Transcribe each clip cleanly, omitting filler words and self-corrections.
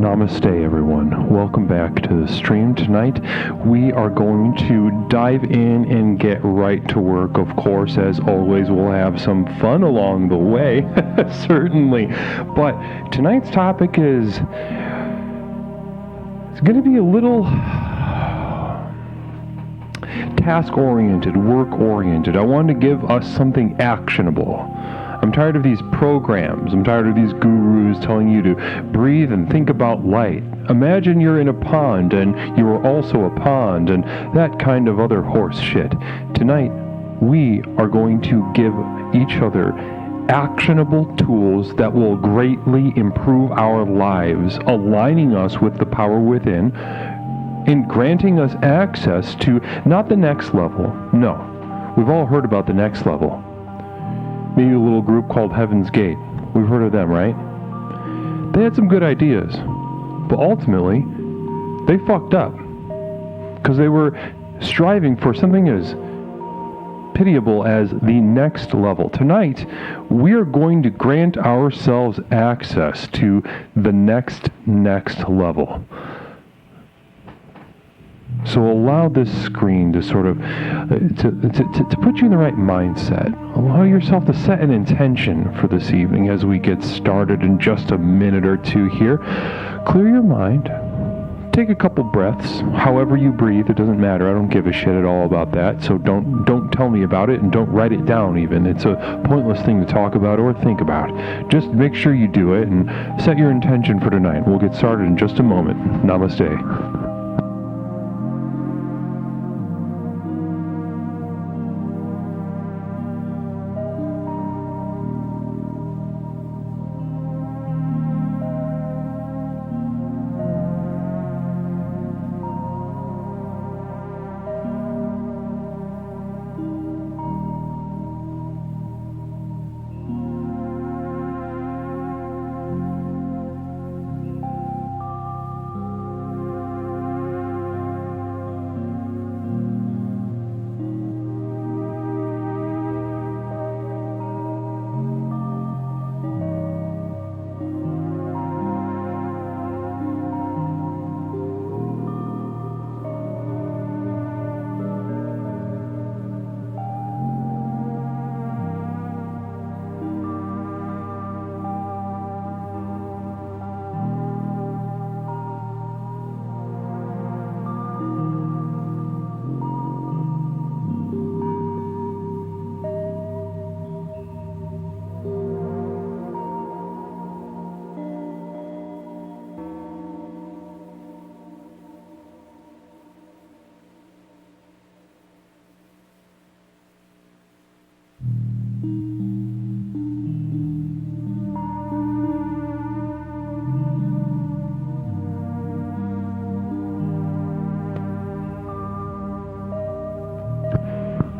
Namaste, everyone. Welcome back to the stream tonight. We are going to dive in and get right to work. Of course, as always, we'll have some fun along the way, certainly. But tonight's topic is it's going to be a little task-oriented, work-oriented. I wanted to give us something actionable. I'm tired of these programs. I'm tired of these gurus telling you to breathe and think about light. Imagine you're in a pond and you are also a pond and that kind of other horse shit. Tonight, we are going to give each other actionable tools that will greatly improve our lives, aligning us with the power within and granting us access to not the next level. No, we've all heard about the next level. Maybe a little group called Heaven's Gate. We've heard of them, right? They had some good ideas, but ultimately, they fucked up because they were striving for something as pitiable as the next level. Tonight, we are going to grant ourselves access to the next level. So allow this screen to sort of to put you in the right mindset. Allow yourself to set an intention for this evening as we get started in just a minute or two here. Clear your mind. Take a couple breaths. However you breathe, it doesn't matter. I don't give a shit at all about that. So don't tell me about it and don't write it down even. It's a pointless thing to talk about or think about. Just make sure you do it and set your intention for tonight. We'll get started in just a moment. Namaste.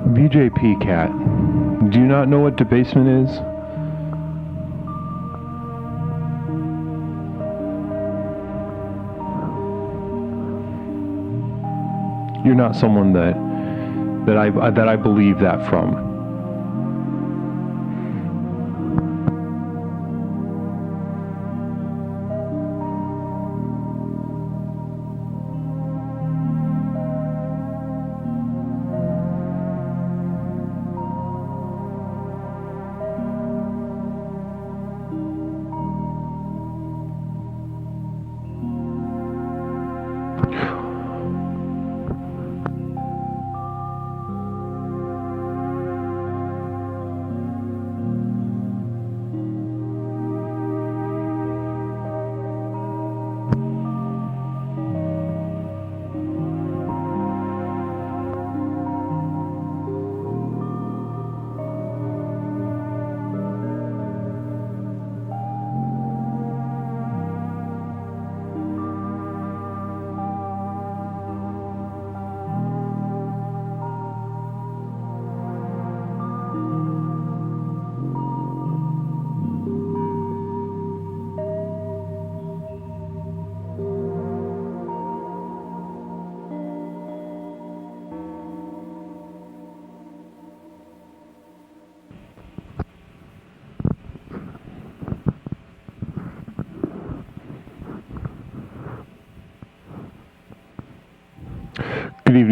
BJP Cat, do you not know what debasement is? You're not someone that I believe that from.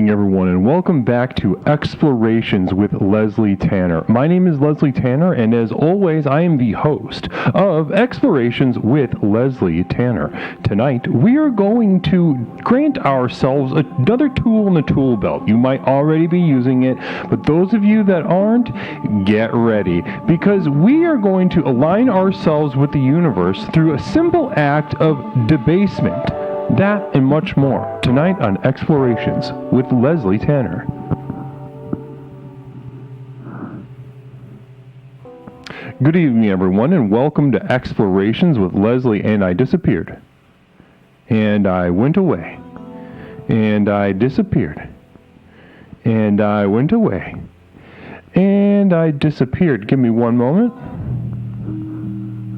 evening, everyone, and welcome back to Explorations with Leslie Tanner. My name is Leslie Tanner, and as always, I am the host of Explorations with Leslie Tanner. Tonight, we are going to grant ourselves another tool in the tool belt. You might already be using it, but those of you that aren't, get ready, because we are going to align ourselves with the universe through a simple act of debasement. That and much more tonight on Explorations with Leslie Tanner. Good evening, everyone, and welcome to Explorations with Leslie. And I disappeared. And I went away. And I disappeared. And I went away. And I disappeared. Give me one moment.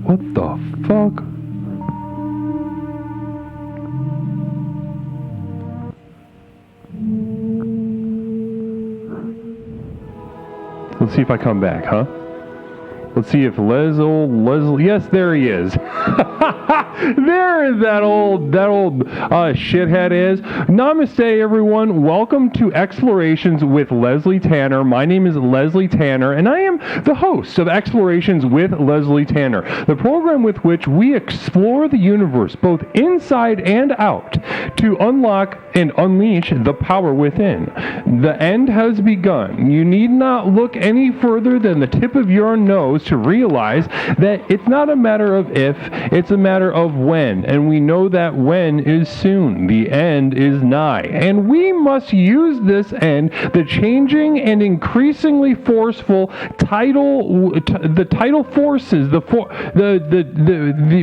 What the fuck? Let's see if I come back, huh? Let's see if Leslie, yes, there he is. There that old shithead is. Namaste, everyone. Welcome to Explorations with Leslie Tanner. My name is Leslie Tanner, and I am the host of Explorations with Leslie Tanner, the program with which we explore the universe, both inside and out, to unlock and unleash the power within. The end has begun. You need not look any further than the tip of your nose to realize that it's not a matter of if, it's a matter of when. And we know that when is soon. The end is nigh. And we must use this end, the changing and increasingly forceful the tidal forces,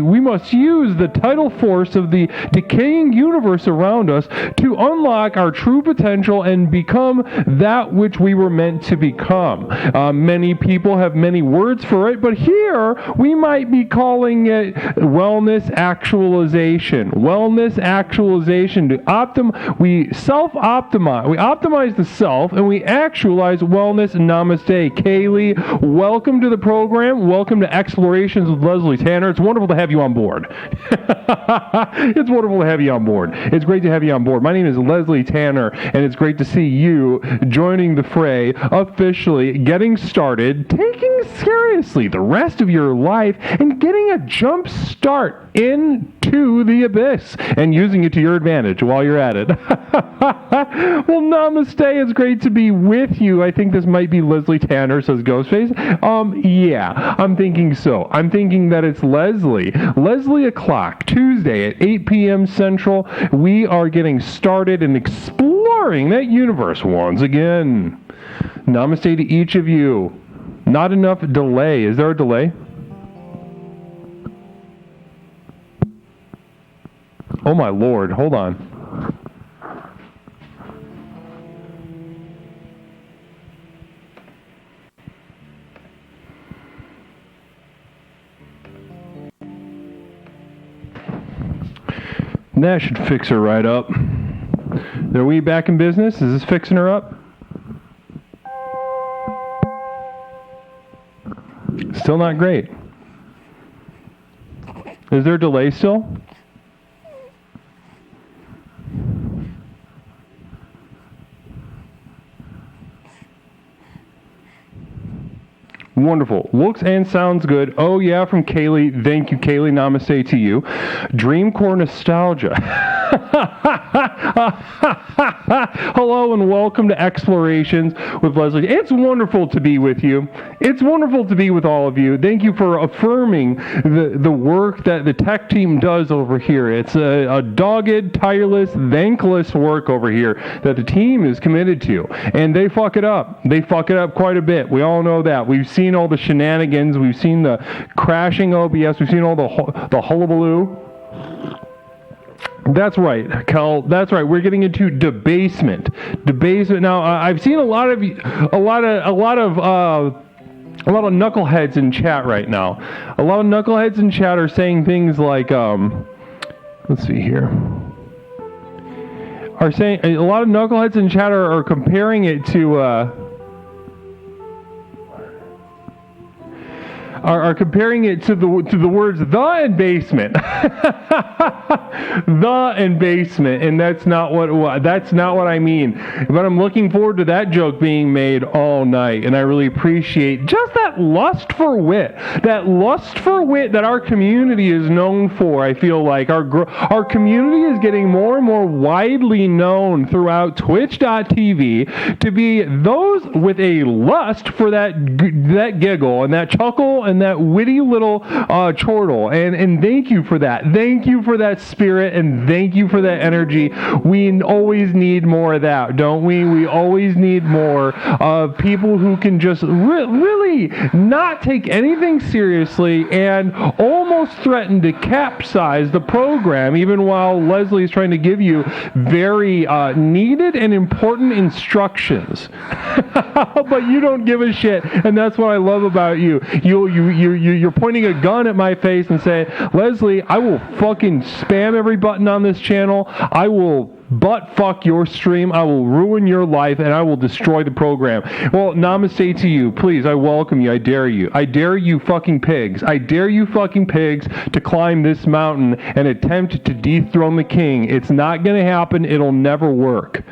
we must use the tidal force of the decaying universe around us to unlock our true potential and become that which we were meant to become. Many people have many words for it, but here we might be calling it wellness actualization. Wellness actualization. We self-optimize. We optimize the self, and we actualize wellness. Namaste. Kaylee, welcome to the program. Welcome to Explorations with Leslie Tanner. It's wonderful to have you on board. It's wonderful to have you on board. It's great to have you on board. My name is Leslie Tanner, and it's great to see you joining the fray, officially getting started, taking seriously the rest of your life, and getting a jump start into the abyss, and using it to your advantage while you're at it. Well, namaste. It's great to be with you. I think this might be Leslie Tanner, says Ghostface. Yeah, I'm thinking so. I'm thinking that it's Leslie o'clock, Tuesday at 8 p.m. Central. We are getting started and exploring that universe once again. Namaste to each of you. Not enough delay. Is there a delay? Oh my lord, hold on. That should fix her right up. Are we back in business? Is this fixing her up? Still not great. Is there a delay still? Wonderful. Looks and sounds good. Oh, yeah, from Kaylee. Thank you, Kaylee. Namaste to you. Dreamcore nostalgia. Hello and welcome to Explorations with Leslie. It's wonderful to be with you. It's wonderful to be with all of you. Thank you for affirming the work that the tech team does over here. It's a dogged, tireless, thankless work over here that the team is committed to. And they fuck it up. They fuck it up quite a bit. We all know that. We've seen all the shenanigans. We've seen the crashing OBS. We've seen all the hullabaloo. That's right, Kel. That's right. We're getting into debasement. Debasement. Now, I've seen a lot of knuckleheads in chat right now. A lot of knuckleheads in chat are saying things like, let's see here. Are saying a lot of knuckleheads in chat are comparing it to. are comparing it to the words the and basement. The and basement, and that's not what I mean. But I'm looking forward to that joke being made all night, and I really appreciate just that lust for wit that our community is known for. I feel like our community is getting more and more widely known throughout Twitch.tv to be those with a lust for that giggle and that chuckle and that witty little chortle. And thank you for that. Thank you for that spirit, and thank you for that energy. We always need more of that, don't we? We always need more of people who can just really not take anything seriously and almost threaten to capsize the program, even while Leslie's trying to give you very needed and important instructions. But you don't give a shit, and that's what I love about you. You're pointing a gun at my face and saying, Leslie, I will fucking spam every button on this channel. I will butt fuck your stream. I will ruin your life, and I will destroy the program. Well, namaste to you. Please, I welcome you. I dare you. I dare you fucking pigs. I dare you fucking pigs to climb this mountain and attempt to dethrone the king. It's not going to happen. It'll never work.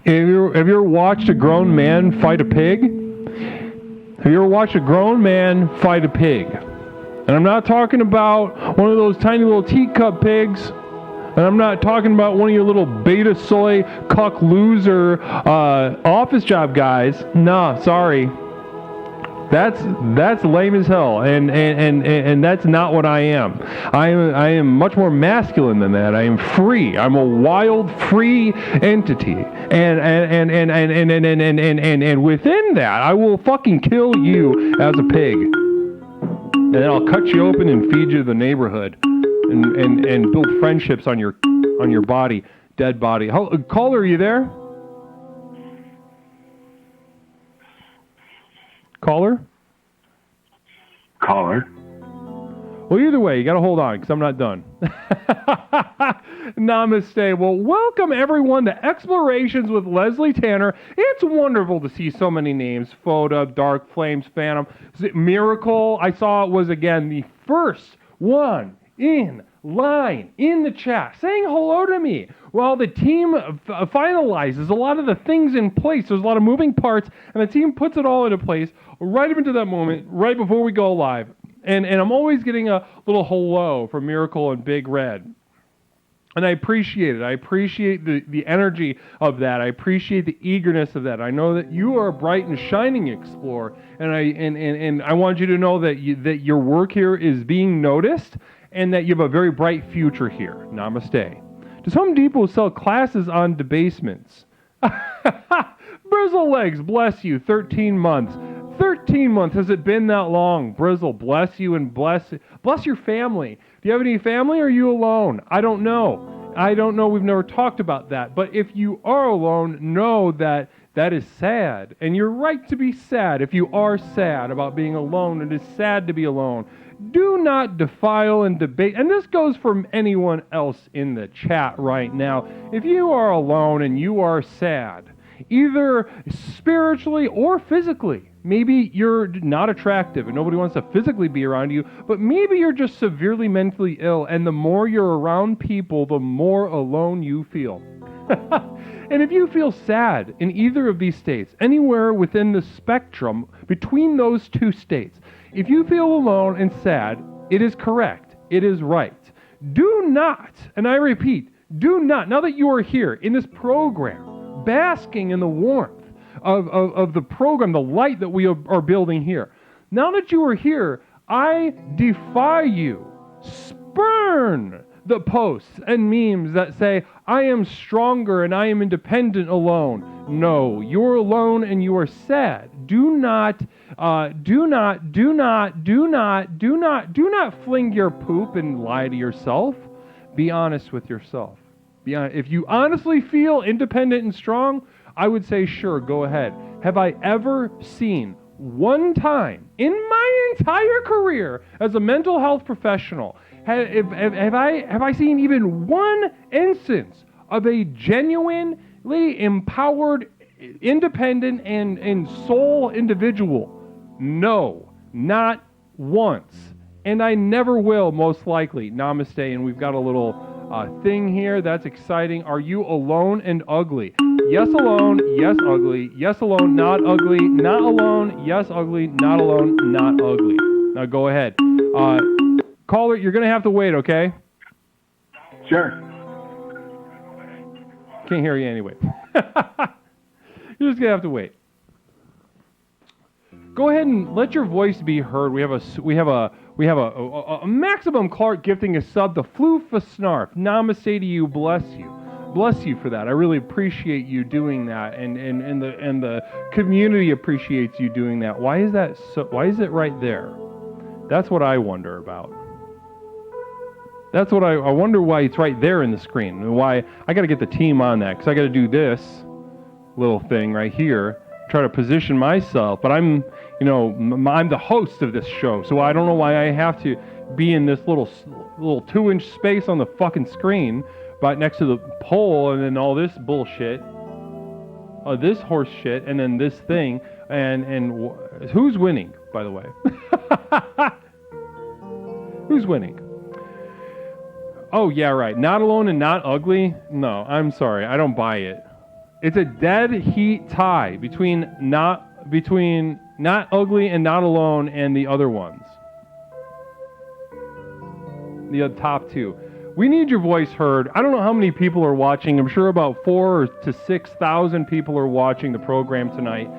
Have you ever watched a grown man fight a pig? Have you ever watched a grown man fight a pig? And I'm not talking about one of those tiny little teacup pigs. And I'm not talking about one of your little beta soy cuck loser office job guys. Nah, sorry. That's lame as hell, and that's not what I am. I am much more masculine than that. I am free. I'm a wild, free entity, and within that, I will fucking kill you as a pig, and then I'll cut you open and feed you to the neighborhood, and build friendships on your body, dead body. Caller, are you there? Caller? Well, either way, you got to hold on because I'm not done. Namaste. Well, welcome everyone to Explorations with Leslie Tanner. It's wonderful to see so many names. Foda, Dark Flames, Phantom, Miracle. I saw it was, again, the first one in line in the chat saying hello to me while the team finalizes a lot of the things in place. There's a lot of moving parts, and the team puts it all into place right up into that moment, right before we go live. And I'm always getting a little hello from Miracle and Big Red. And I appreciate it. I appreciate the energy of that. I appreciate the eagerness of that. I know that you are a bright and shining explorer, and I want you to know that your work here is being noticed, and that you have a very bright future here. Namaste. Does Home Depot sell classes on debasements? Brizzle Legs, bless you, 13 months. 13 months. Has it been that long? Brizzle, bless you and bless your family. Do you have any family or are you alone? I don't know. We've never talked about that. But if you are alone, know that that is sad. And you're right to be sad if you are sad about being alone. It is sad to be alone. Do not defile and debate. And this goes for anyone else in the chat right now. If you are alone and you are sad, either spiritually or physically, maybe you're not attractive and nobody wants to physically be around you, but maybe you're just severely mentally ill, and the more you're around people, the more alone you feel. And if you feel sad in either of these states, anywhere within the spectrum between those two states, if you feel alone and sad, it is correct. It is right. Do not, and I repeat, do not, now that you are here in this program, basking in the warmth of the program, the light that we are building here. Now that you are here, I defy you. Spurn the posts and memes that say, I am stronger and I am independent alone. No, you're alone and you are sad. Do not fling your poop and lie to yourself. Be honest with yourself. Be honest. If you honestly feel independent and strong, I would say, sure, go ahead. Have I ever seen one time in my entire career as a mental health professional, have I seen even one instance of a genuinely empowered, independent, and soul individual? No, not once. And I never will, most likely. Namaste. And we've got a little thing here. That's exciting. Are you alone and ugly? Yes, alone. Yes, ugly. Yes, alone. Not ugly. Not alone. Yes, ugly. Not alone. Not ugly. Now go ahead. Caller, you're going to have to wait, okay? Sure. Can't hear you anyway. You're just going to have to wait. Go ahead and let your voice be heard. We have a maximum Clark gifting a sub, the Floofa Snarf. Namaste to you, bless you. Bless you for that. I really appreciate you doing that, and the community appreciates you doing that. Why is that so? Why is it right there? That's what I wonder about. That's what I wonder why it's right there in the screen, and why I got to get the team on that, because I got to do this little thing right here, try to position myself, but I'm the host of this show, so I don't know why I have to be in this little 2-inch space on the fucking screen, but next to the pole, and then all this bullshit, this horse shit, and then this thing, and who's winning, by the way? Who's winning? Oh yeah, right. Not alone and not ugly? No, I'm sorry, I don't buy it. It's a dead heat tie between not ugly and not alone and the other ones. The top two. We need your voice heard. I don't know how many people are watching. I'm sure about 4,000 to 6,000 people are watching the program tonight.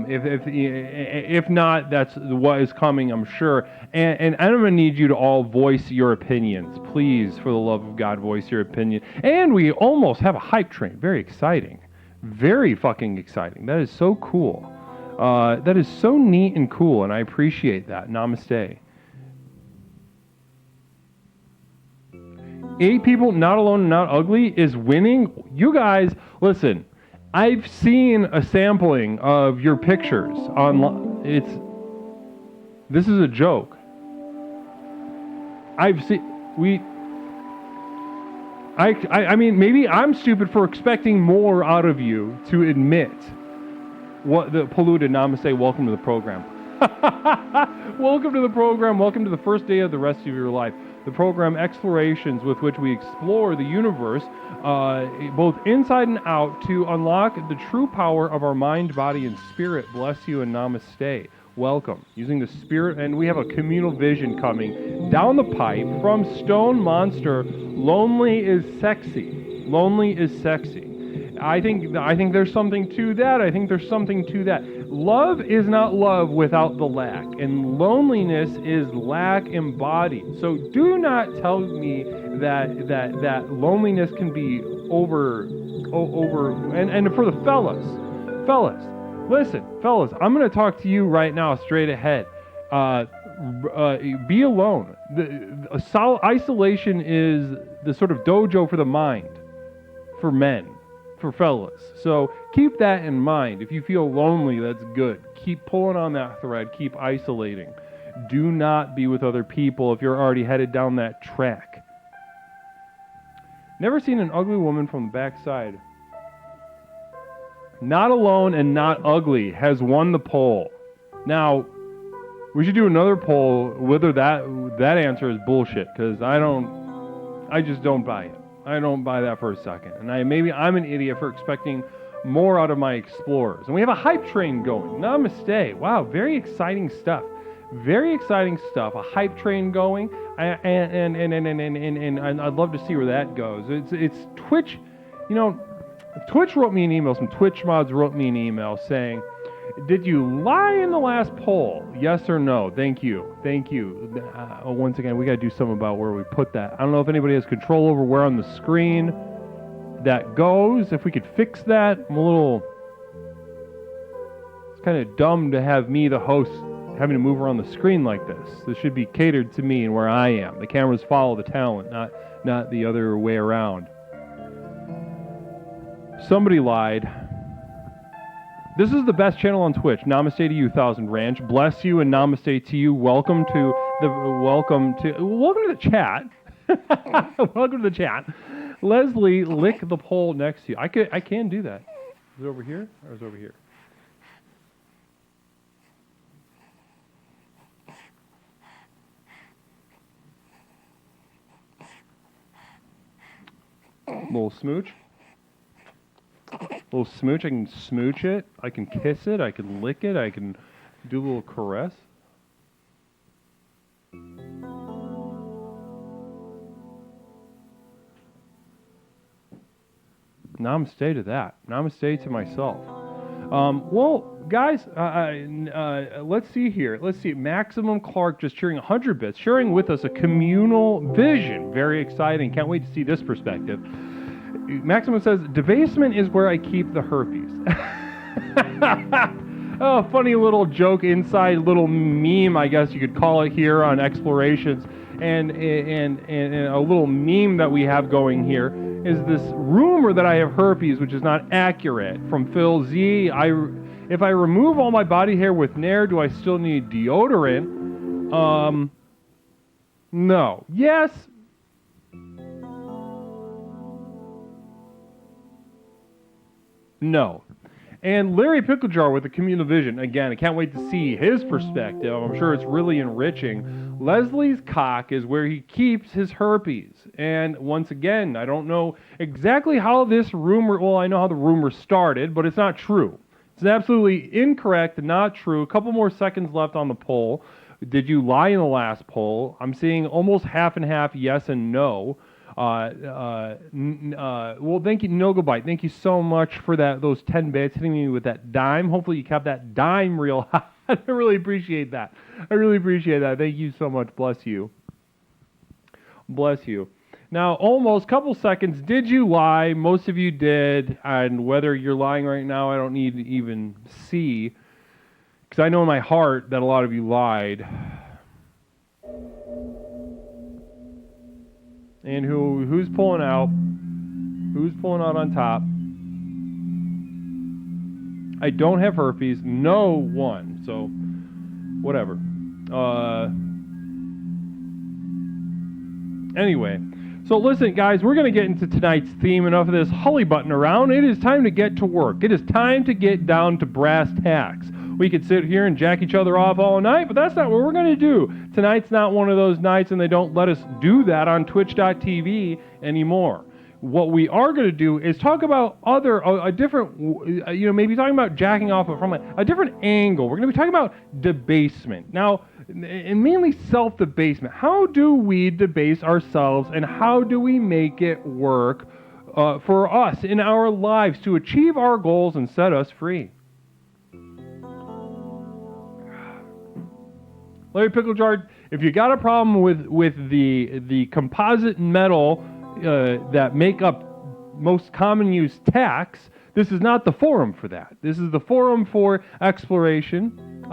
If not, that's what is coming, I'm sure. And I'm going to need you to all voice your opinions. Please, for the love of God, voice your opinion. And we almost have a hype train. Very exciting. Very fucking exciting. That is so cool. That is so neat and cool, and I appreciate that. Namaste. 8 people, not alone and not ugly, is winning. You guys, listen, I've seen a sampling of your pictures online. This is a joke. I mean, maybe I'm stupid for expecting more out of you to admit what the polluted. Namaste, welcome to the program. Welcome to the program. Welcome to the first day of the rest of your life. The program Explorations, with which we explore the universe, both inside and out, to unlock the true power of our mind, body, and spirit. Bless you and namaste. Welcome. Using the spirit, and we have a communal vision coming down the pipe from Stone Monster. Lonely is sexy. Lonely is sexy. I think there's something to that. I think there's something to that. Love is not love without the lack, and loneliness is lack embodied. So do not tell me that loneliness can be over. And for the fellas, listen, fellas, I'm going to talk to you right now, straight ahead. Be alone. Isolation is the sort of dojo for the mind, for men. For fellas. So keep that in mind. If you feel lonely, that's good. Keep pulling on that thread. Keep isolating. Do not be with other people if you're already headed down that track. Never seen an ugly woman from the backside. Not alone and not ugly has won the poll. Now, we should do another poll whether that answer is bullshit, because I just don't buy it. I don't buy that for a second. And maybe I'm an idiot for expecting more out of my explorers. And we have a hype train going. Namaste. Wow, very exciting stuff. Very exciting stuff. A hype train going. And I'd love to see where that goes. It's Twitch. Twitch wrote me an email. Some Twitch mods wrote me an email saying, did you lie in the last poll? Yes or no? Thank you. Once again, we got to do something about where we put that. I don't know if anybody has control over where on the screen that goes. If we could fix that. It's kind of dumb to have me, the host, having to move around the screen like this. This should be catered to me and where I am. The cameras follow the talent, not the other way around. Somebody lied. This is the best channel on Twitch. Namaste to you, Thousand Ranch. Bless you and namaste to you. Welcome to the chat. Welcome to the chat. Leslie, lick the pole next to you. I can do that. Is it over here or is it over here? Little smooch. Little smooch. I can smooch it. I can kiss it. I can lick it. I can do a little caress. Namaste to that. Namaste to myself. Well, guys, let's see here. Let's see. Maximum Clark just sharing 100 bits, sharing with us a communal vision. Very exciting. Can't wait to see this perspective. Maximum says, Debasement is where I keep the herpes. Oh, funny little joke inside, little meme, I guess you could call it here on Explorations. And a little meme that we have going here is this rumor that I have herpes, which is not accurate. From Phil Z, if I remove all my body hair with Nair, do I still need deodorant? No. Yes. No. And Larry Picklejar with the communal vision. Again, I can't wait to see his perspective. I'm sure it's really enriching. Leslie's cock is where he keeps his herpes. And once again, I don't know exactly how this rumor, well, I know how the rumor started, but it's not true. It's absolutely incorrect, not true. A couple more seconds left on the poll. Did you lie in the last poll? I'm seeing almost half and half yes and no. Well, thank you, Nogobite. Thank you so much for those 10 bits, hitting me with that dime. Hopefully you kept that dime real high. I really appreciate that. I really appreciate that. Thank you so much. Bless you. Bless you. Now, almost couple seconds. Did you lie? Most of you did. And whether you're lying right now, I don't need to even see. Because I know in my heart that a lot of you lied. And who's pulling out? Who's pulling out on top? I don't have herpes. No one. So, whatever. Anyway. So listen, guys, we're going to get into tonight's theme. Enough of this hully button around. It is time to get to work. It is time to get down to brass tacks. We could sit here and jack each other off all night, but that's not what we're going to do. Tonight's not one of those nights, and they don't let us do that on twitch.tv anymore. What we are going to do is talk about a different, maybe talking about jacking off from a different angle. We're going to be talking about debasement. Now, and mainly self-debasement. How do we debase ourselves, and how do we make it work for us in our lives to achieve our goals and set us free? Larry Picklejar, if you got a problem with the composite metal that make up most common use tacks, this is not the forum for that. This is the forum for exploration.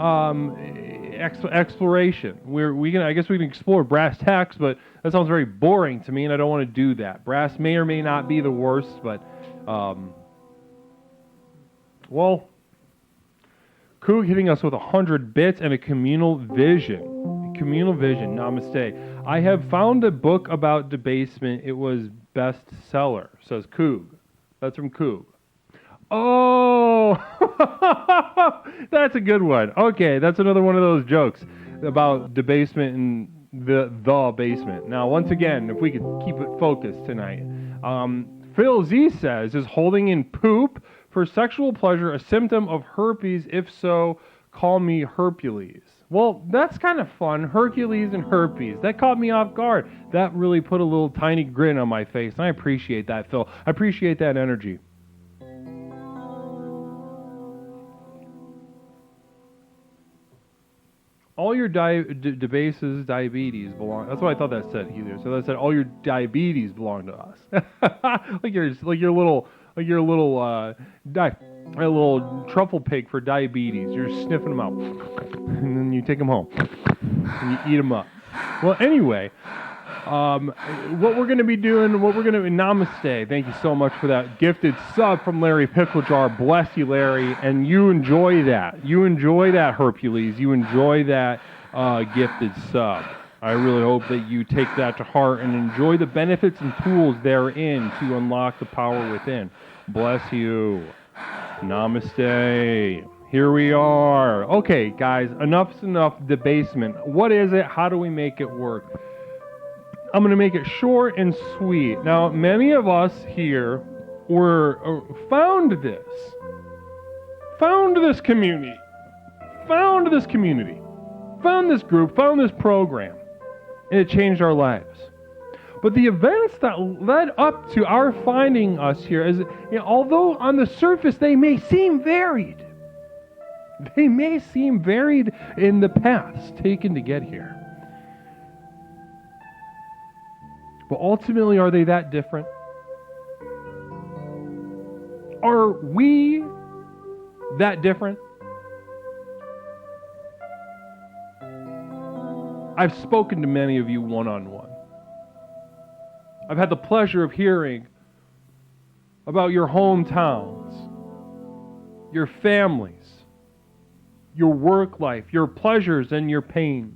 Exploration. I guess we can explore brass tacks, but that sounds very boring to me, and I don't want to do that. Brass may or may not be the worst, but well. Coog hitting us with 100 bits and a communal vision. Communal vision, namaste. I have found a book about debasement. It was bestseller, says Coog. That's from Coog. Oh, that's a good one. Okay, that's another one of those jokes about debasement and the basement. Now, once again, if we could keep it focused tonight. Phil Z says, is holding in poop for sexual pleasure a symptom of herpes? If so, call me Hercules. Well, that's kind of fun. Hercules and herpes. That caught me off guard. That really put a little tiny grin on my face, and I appreciate that, Phil. I appreciate that energy. All your diabetes belong. That's what I thought that said either. So that said, all your diabetes belong to us. like your little truffle pig for diabetes. You're sniffing them out, and then you take them home and you eat them up. Well, anyway, what we're going to be doing, namaste. Thank you so much for that gifted sub from Larry Picklejar. Bless you, Larry, and you enjoy that. You enjoy that, Hercules. You enjoy that gifted sub. I really hope that you take that to heart and enjoy the benefits and tools therein to unlock the power within. Bless you. Namaste. Here we are. Okay, guys, enough's enough debasement. What is it? How do we make it work? I'm going to make it short and sweet. Now, many of us here found this community, found this group, found this program, and it changed our lives. But the events that led up to our finding us here, although on the surface they may seem varied, in the paths taken to get here. But ultimately, are they that different? Are we that different? I've spoken to many of you one-on-one. I've had the pleasure of hearing about your hometowns, your families, your work life, your pleasures and your pains.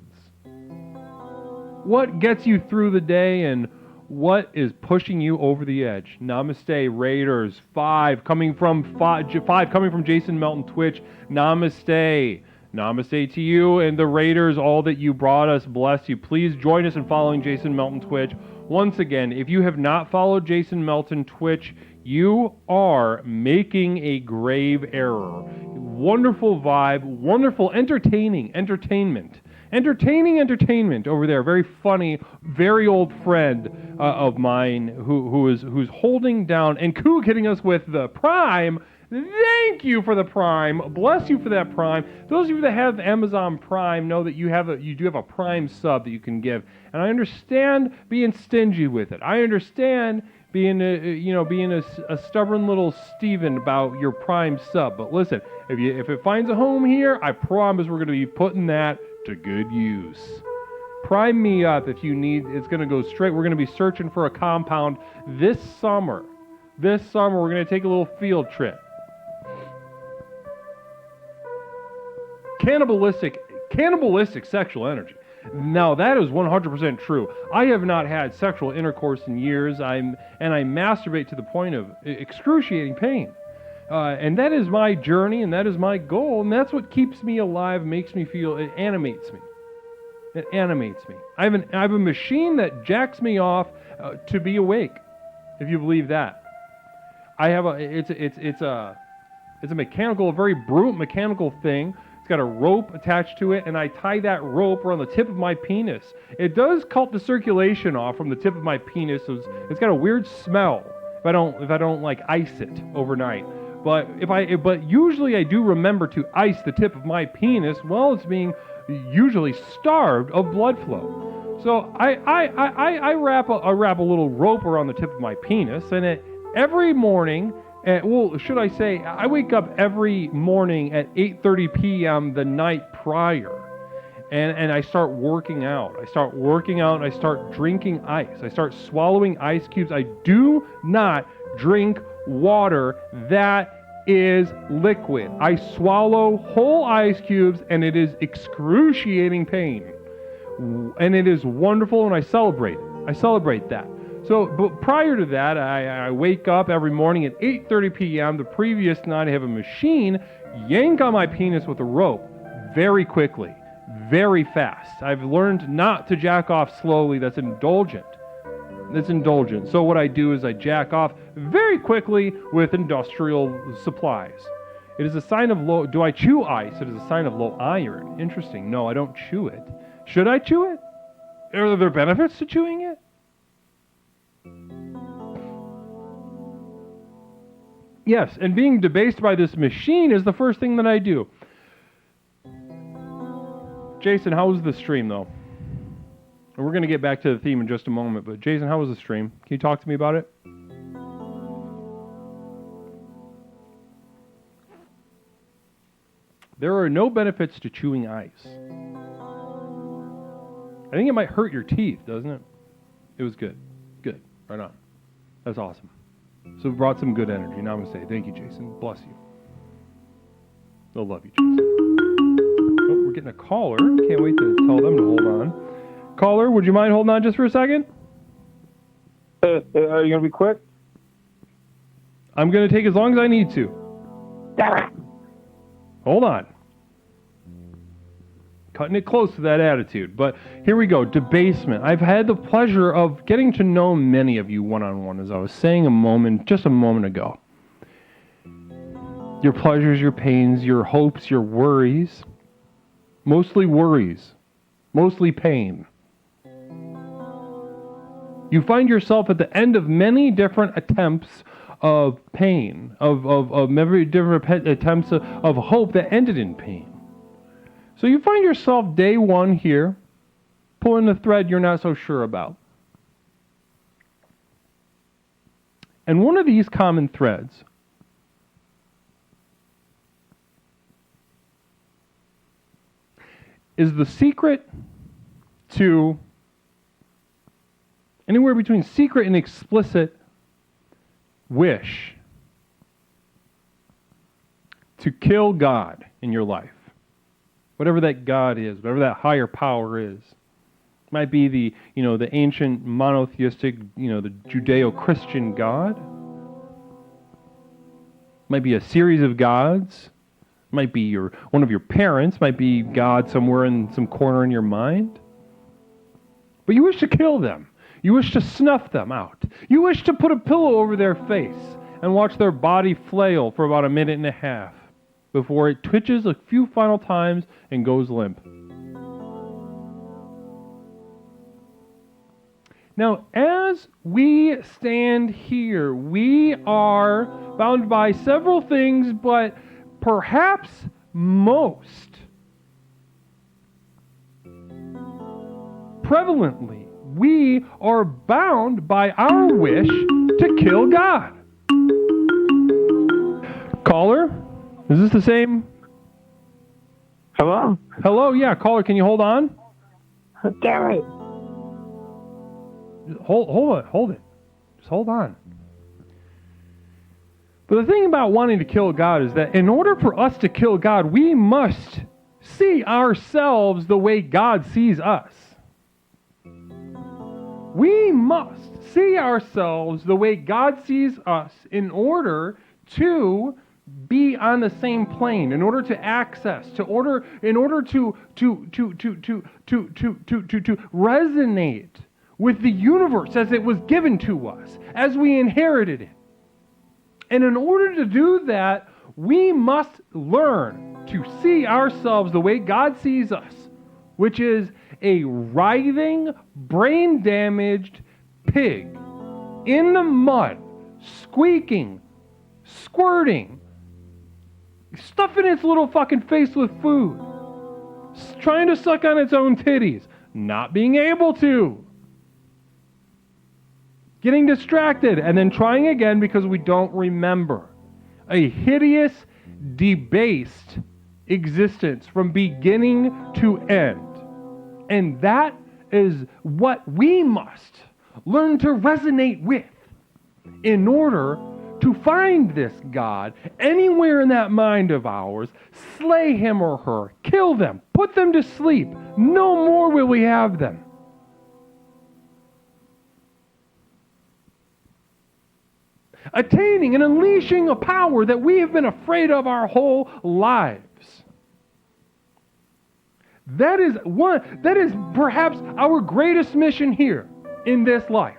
What gets you through the day and what is pushing you over the edge? Namaste, Raiders. Five coming from Jason Melton Twitch. Namaste. Namaste to you and the Raiders, all that you brought us. Bless you. Please join us in following Jason Melton Twitch. Once again, if you have not followed Jason Melton Twitch, you are making a grave error. Wonderful vibe, wonderful entertainment over there. Very funny, very old friend of mine who's holding down and hitting us with the Prime. Thank you for the Prime. Bless you for that Prime. Those of you that have Amazon Prime know that you do have a Prime sub that you can give. And I understand being stingy with it. I understand being a stubborn little Steven about your Prime sub. But listen, if it finds a home here, I promise we're going to be putting that to good use. Prime me up if you need. It's going to go straight. We're going to be searching for a compound this summer. We're going to take a little field trip. Cannibalistic sexual energy. Now that is 100% true. I have not had sexual intercourse in years. I masturbate to the point of excruciating pain. And that is my journey, and that is my goal, and that's what keeps me alive, makes me feel, it animates me. I have a machine that jacks me off to be awake, if you believe that. It's a very brute mechanical thing. It's got a rope attached to it, and I tie that rope around the tip of my penis. It does cut the circulation off from the tip of my penis. So it's got a weird smell if I don't like ice it overnight. But usually I do remember to ice the tip of my penis while it's being usually starved of blood flow. So I wrap a little rope around the tip of my penis, and every morning. I wake up every morning at 8:30 p.m. the night prior, and I start working out. I start drinking ice. I start swallowing ice cubes. I do not drink water that is liquid. I swallow whole ice cubes, and it is excruciating pain. And it is wonderful, and I celebrate it. I celebrate that. So, but prior to that, I wake up every morning at 8:30 p.m. The previous night, I have a machine yank on my penis with a rope very quickly, very fast. I've learned not to jack off slowly. That's indulgent. So what I do is I jack off very quickly with industrial supplies. It is a sign of low... Do I chew ice? It is a sign of low iron. Interesting. No, I don't chew it. Should I chew it? Are there benefits to chewing it? Yes, and being debased by this machine is the first thing that I do. Jason, how was the stream, though? And we're going to get back to the theme in just a moment, but Jason, how was the stream? Can you talk to me about it? There are no benefits to chewing ice. I think it might hurt your teeth, doesn't it? It was good. Good. Right on. That's awesome. So it brought some good energy. Namaste. Thank you, Jason. Bless you. They'll love you, Jason. Oh, we're getting a caller. Can't wait to tell them to hold on. Caller, would you mind holding on just for a second? Are you going to be quick? I'm going to take as long as I need to. Hold on. cutting it close to that attitude. But here we go, debasement. I've had the pleasure of getting to know many of you one-on-one, as I was saying just a moment ago. Your pleasures, your pains, your hopes, your worries. Mostly worries. Mostly pain. You find yourself at the end of many different attempts of pain, of many different attempts of hope that ended in pain. So you find yourself day one here, pulling the thread you're not so sure about. And one of these common threads is the secret to anywhere between secret and explicit wish to kill God in your life. Whatever that God is, whatever that higher power is. It might be the ancient monotheistic, the Judeo-Christian God. It might be a series of gods. It might be one of your parents, might be God somewhere in some corner in your mind. But you wish to kill them. You wish to snuff them out. You wish to put a pillow over their face and watch their body flail for about a minute and a half before it twitches a few final times and goes limp. Now, as we stand here, we are bound by several things, but perhaps most prevalently, we are bound by our wish to kill God. Caller, is this the same? Hello? Hello, yeah, caller, can you hold on? Damn it. Hold it. Just hold on. But the thing about wanting to kill God is that in order for us to kill God, we must see ourselves the way God sees us. We must see ourselves the way God sees us in order to be on the same plane, in order to access, in order to resonate with the universe as it was given to us, as we inherited it. And in order to do that, we must learn to see ourselves the way God sees us, which is a writhing, brain-damaged pig in the mud, squeaking, squirting, stuffing its little fucking face with food, trying to suck on its own titties, not being able to, getting distracted, and then trying again because we don't remember. A hideous, debased existence from beginning to end. And that is what we must learn to resonate with in order to find this God anywhere in that mind of ours, slay him or her, kill them, put them to sleep. No more will we have them. Attaining and unleashing a power that we have been afraid of our whole lives. That is perhaps our greatest mission here in this life.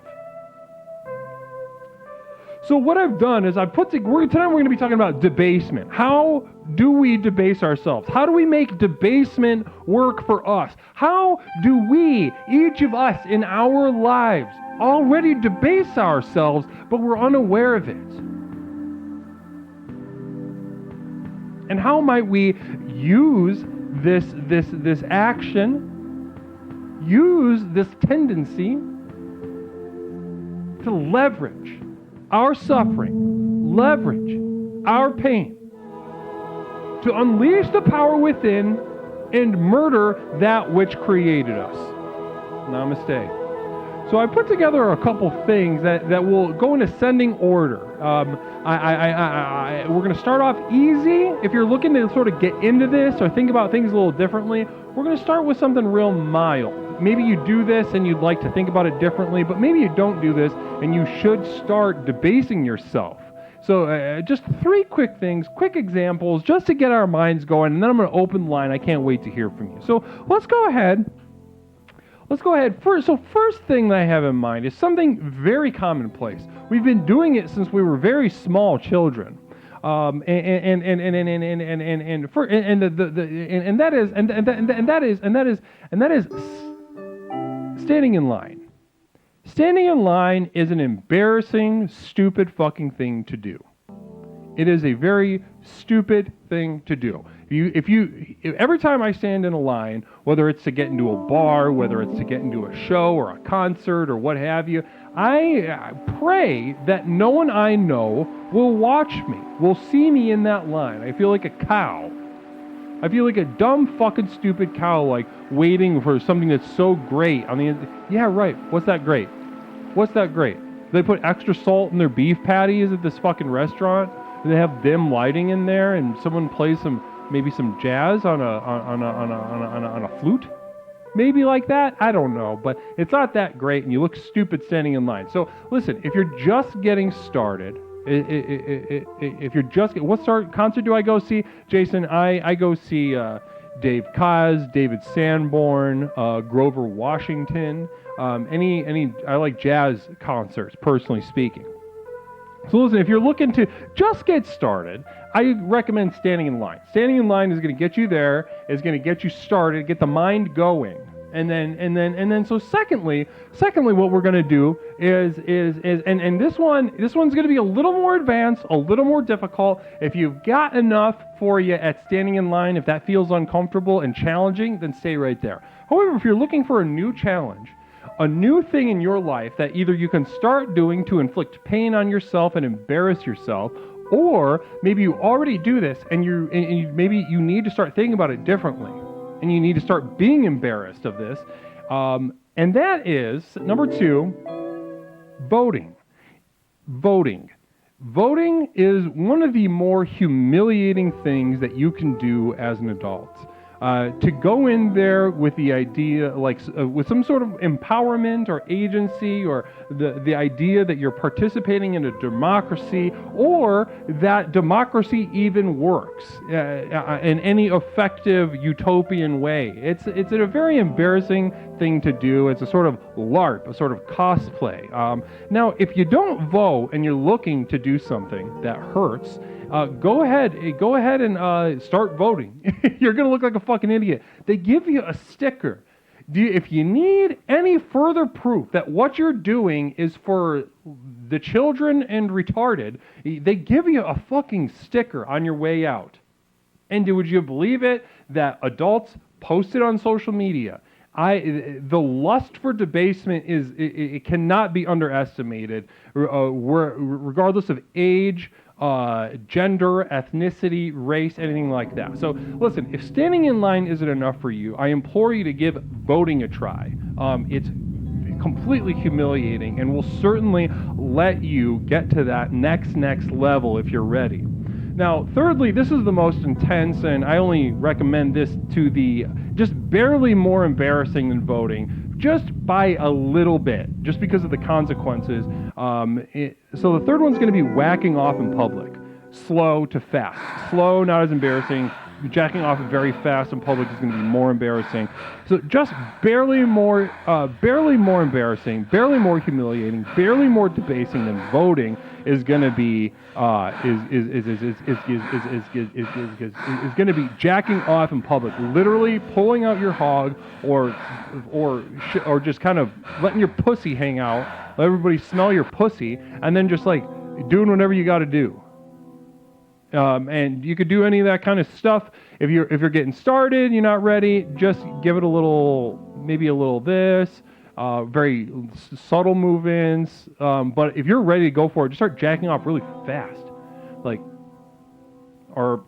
So what I've done is tonight we're going to be talking about debasement. How do we debase ourselves? How do we make debasement work for us? How do we, each of us in our lives, already debase ourselves, but we're unaware of it? And how might we use this action, use this tendency to leverage our suffering, leverage our pain, to unleash the power within and murder that which created us? Namaste. So I put together a couple things that will go in ascending order. We're going to start off easy. If you're looking to sort of get into this or think about things a little differently, we're going to start with something real mild. Maybe you do this and you'd like to think about it differently, but maybe you don't do this and you should start debasing yourself. So just 3 quick things, quick examples, just to get our minds going, and then I'm going to open the line. I can't wait to hear from you. So let's go ahead. First thing that I have in mind is something very commonplace. We've been doing it since we were very small children. And that is standing in line. Standing in line is an embarrassing, stupid fucking thing to do. It is a very stupid thing to do. Every time I stand in a line, whether it's to get into a bar, whether it's to get into a show or a concert or what have you, I pray that no one I know will watch me, will see me in that line. I feel like a cow. I feel like a dumb fucking stupid cow, like waiting for something that's so great. Yeah, right. What's that great? What's that great? They put extra salt in their beef patties at this fucking restaurant. They have dim lighting in there, and someone plays maybe some jazz on a flute, maybe like that. I don't know, but it's not that great, and you look stupid standing in line. So listen, if you're just getting started, what concert do I go see, Jason? I go see Dave Koz, David Sanborn, Grover Washington. I like jazz concerts, personally speaking. So listen, if you're looking to just get started, I recommend standing in line. Standing in line is going to get you there, is going to get you started, get the mind going. And then so secondly, what we're going to do is this one's going to be a little more advanced, a little more difficult. If you've got enough for you at standing in line, if that feels uncomfortable and challenging, then stay right there. However, if you're looking for a new challenge, a new thing in your life that either you can start doing to inflict pain on yourself and embarrass yourself, or maybe you already do this and maybe you need to start thinking about it differently, and you need to start being embarrassed of this, and that is number 2, voting. Voting is one of the more humiliating things that you can do as an adult. To go in there with the idea, with some sort of empowerment or agency, or the idea that you're participating in a democracy, or that democracy even works in any effective utopian way. It's a very embarrassing thing to do. It's a sort of LARP, a sort of cosplay. Now, if you don't vote and you're looking to do something that hurts, go ahead and start voting. You're going to look like a fucking idiot. They give you a sticker. If you need any further proof that what you're doing is for the children and retarded, they give you a fucking sticker on your way out. And would you believe it that adults post it on social media? The lust for debasement it cannot be underestimated, regardless of age, gender, ethnicity, race, anything like that. So listen, if standing in line isn't enough for you, I implore you to give voting a try. It's completely humiliating and will certainly let you get to that next level if you're ready. Now, thirdly, this is the most intense, and I only recommend this to the just barely more embarrassing than voting, just by a little bit, just because of the consequences. So the third one's going to be whacking off in public. Slow to fast. Slow, not as embarrassing. Jacking off very fast in public is going to be more embarrassing. So just barely more embarrassing, barely more humiliating, barely more debasing than voting is going to be going to be jacking off in public, literally pulling out your hog, or just kind of letting your pussy hang out, let everybody smell your pussy, and then just like doing whatever you got to do. And you could do any of that kind of stuff. If you're getting started, you're not ready, just give it maybe a little this, very subtle movements. But if you're ready to go for it, just start jacking off really fast, like you're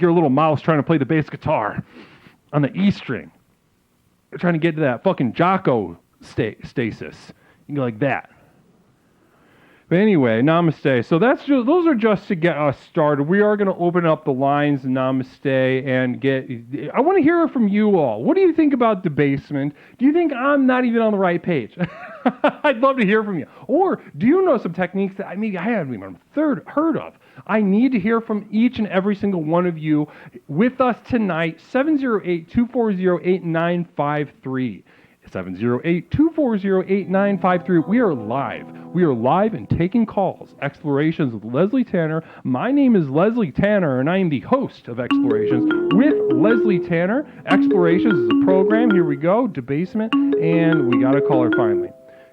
a little mouse trying to play the bass guitar on the E string. You're trying to get to that fucking Jocko stasis. You go like that. But anyway, namaste. So those are just to get us started. We are going to open up the lines, namaste, and I want to hear from you all. What do you think about debasement? Do you think I'm not even on the right page? I'd love to hear from you. Or do you know some techniques that I haven't even heard of? I need to hear from each and every single one of you with us tonight, 708-240-8953. 708-240-8953. We are live. We are live and taking calls. Explorations with Leslie Tanner. My name is Leslie Tanner, and I am the host of Explorations with Leslie Tanner. Explorations is a program. Here we go. Debasement. And we got a caller finally.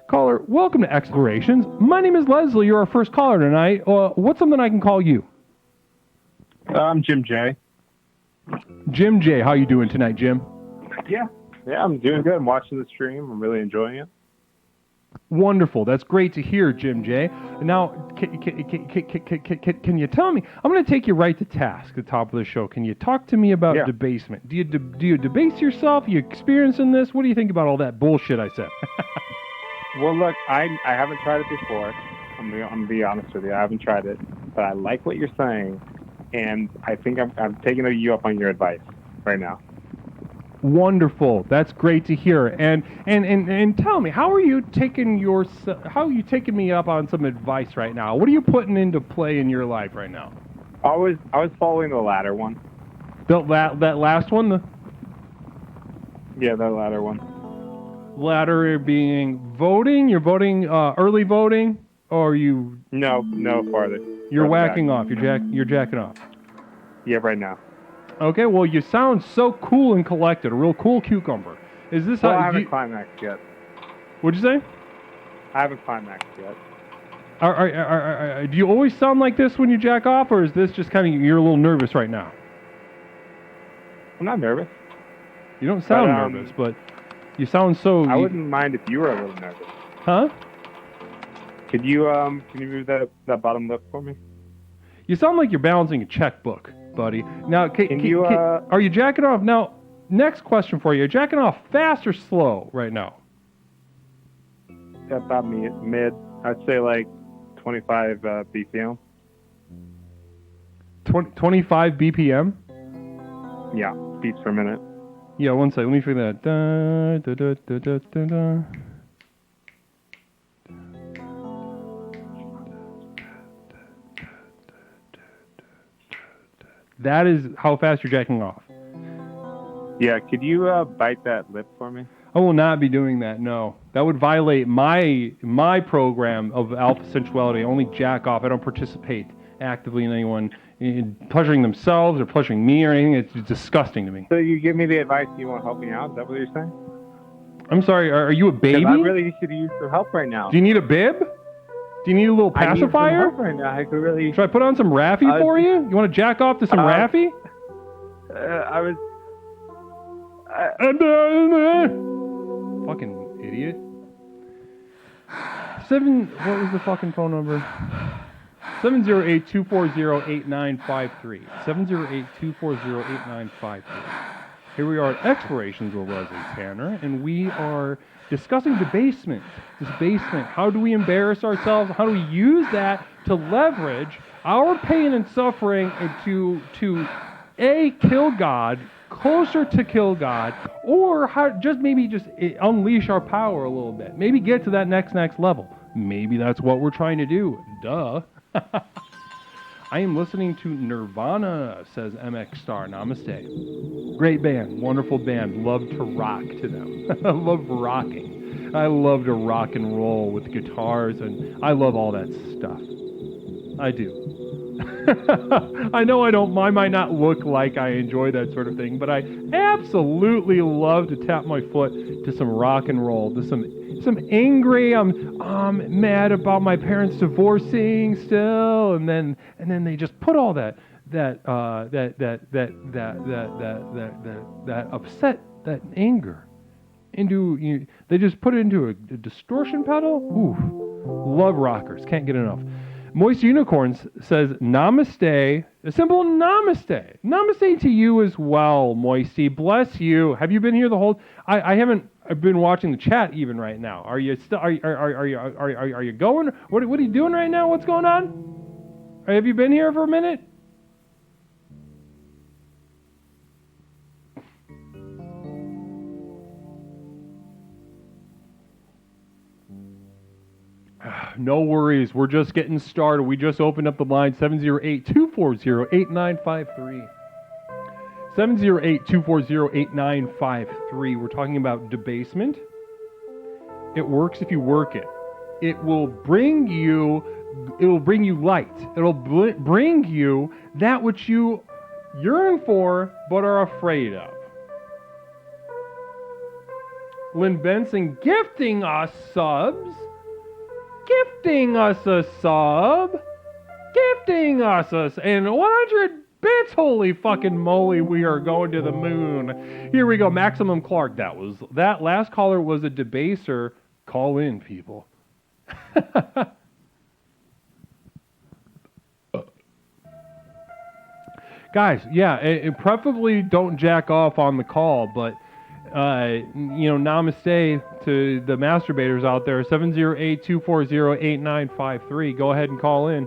Caller, welcome to Explorations. My name is Leslie. You're our first caller tonight. What's something I can call you? I'm Jim J. Jim J. How you doing tonight, Jim? Yeah, I'm doing good. I'm watching the stream. I'm really enjoying it. Wonderful. That's great to hear, Jim J. Now, can you tell me? I'm going to take you right to task at the top of the show. Can you talk to me about debasement? Do you debase yourself? Are you experiencing this? What do you think about all that bullshit I said? Well, look, I haven't tried it before. I'm gonna be honest with you. I haven't tried it, but I like what you're saying, and I think I'm taking you up on your advice right now. Wonderful. That's great to hear. And tell me, how are you taking me up on some advice right now? What are you putting into play in your life right now? I was following the latter one. That last one? Yeah, that latter one. Latter being voting? You're voting early voting, or are you? No, farther. You're whacking off. You're jacking off. Yeah, right now. Okay, well, you sound so cool and collected, a real cool cucumber. Is this how I haven't climaxed yet. What'd you say? I haven't climaxed yet. Do you always sound like this when you jack off, or is this just kind of, you're a little nervous right now? I'm not nervous. You don't sound nervous, but you sound so... I wouldn't mind if you were a little nervous. Huh? Can you move that bottom lip for me? You sound like you're balancing a checkbook, buddy. Now, are you jacking off? Now, next question for you. Are you jacking off fast or slow right now? About mid. I'd say like 25 BPM. 25 BPM? Yeah, beats per minute. Yeah, one second. Let me figure that. That is how fast you're jacking off. Yeah, could you bite that lip for me? I will not be doing that, no. That would violate my program of alpha sensuality. I only jack off. I don't participate actively in anyone in pleasuring themselves or pleasuring me or anything. It's disgusting to me. So you give me the advice, you won't help me out? Is that what you're saying? I'm sorry, are you a baby? I really could use some help right now. Do you need a bib? Do you need a little pacifier? I need some help right now. I could really... Should I put on some Raffy for you? You want to jack off to some Raffy? Fucking idiot. What was the fucking phone number? 708-240-8953. 708-240-8953. Here we are at Explorations with Leslie Tanner, and we are discussing debasement. Debasement. How do we embarrass ourselves? How do we use that to leverage our pain and suffering and to kill God, closer to kill God, or maybe unleash our power a little bit. Maybe get to that next level. Maybe that's what we're trying to do. Duh. I am listening to Nirvana, says MX Star. Namaste. Great band. Wonderful band. Love to rock to them. I love rocking. I love to rock and roll with guitars, and I love all that stuff. I do. I know I might not look like I enjoy that sort of thing, but I absolutely love to tap my foot to some rock and roll, to some angry, I'm mad about my parents divorcing still, and then they just put all that upset, that anger into, they just put it into a distortion pedal. Ooh, love rockers, can't get enough. Moist Unicorns says namaste. A simple namaste. Namaste to you as well, Moisty. Bless you. Have you been here the whole? I haven't. I've been watching the chat even right now. Are you still? Are you going? What are you doing right now? What's going on? Have you been here for a minute? No worries. We're just getting started. We just opened up the line 708-240-8953. 708-240-8953. We're talking about debasement. It works if you work it. It will bring you light. It'll bring you that which you yearn for but are afraid of. Lynn Benson gifting us subs. Gifting us a sub. Gifting us and 100 bits. Holy fucking moly, we are going to the moon. Here we go. Maximum Clark. That last caller was a debaser. Call in, people. Guys, yeah, preferably don't jack off on the call, but namaste to the masturbators out there. 708-240-8953. Go ahead and call in.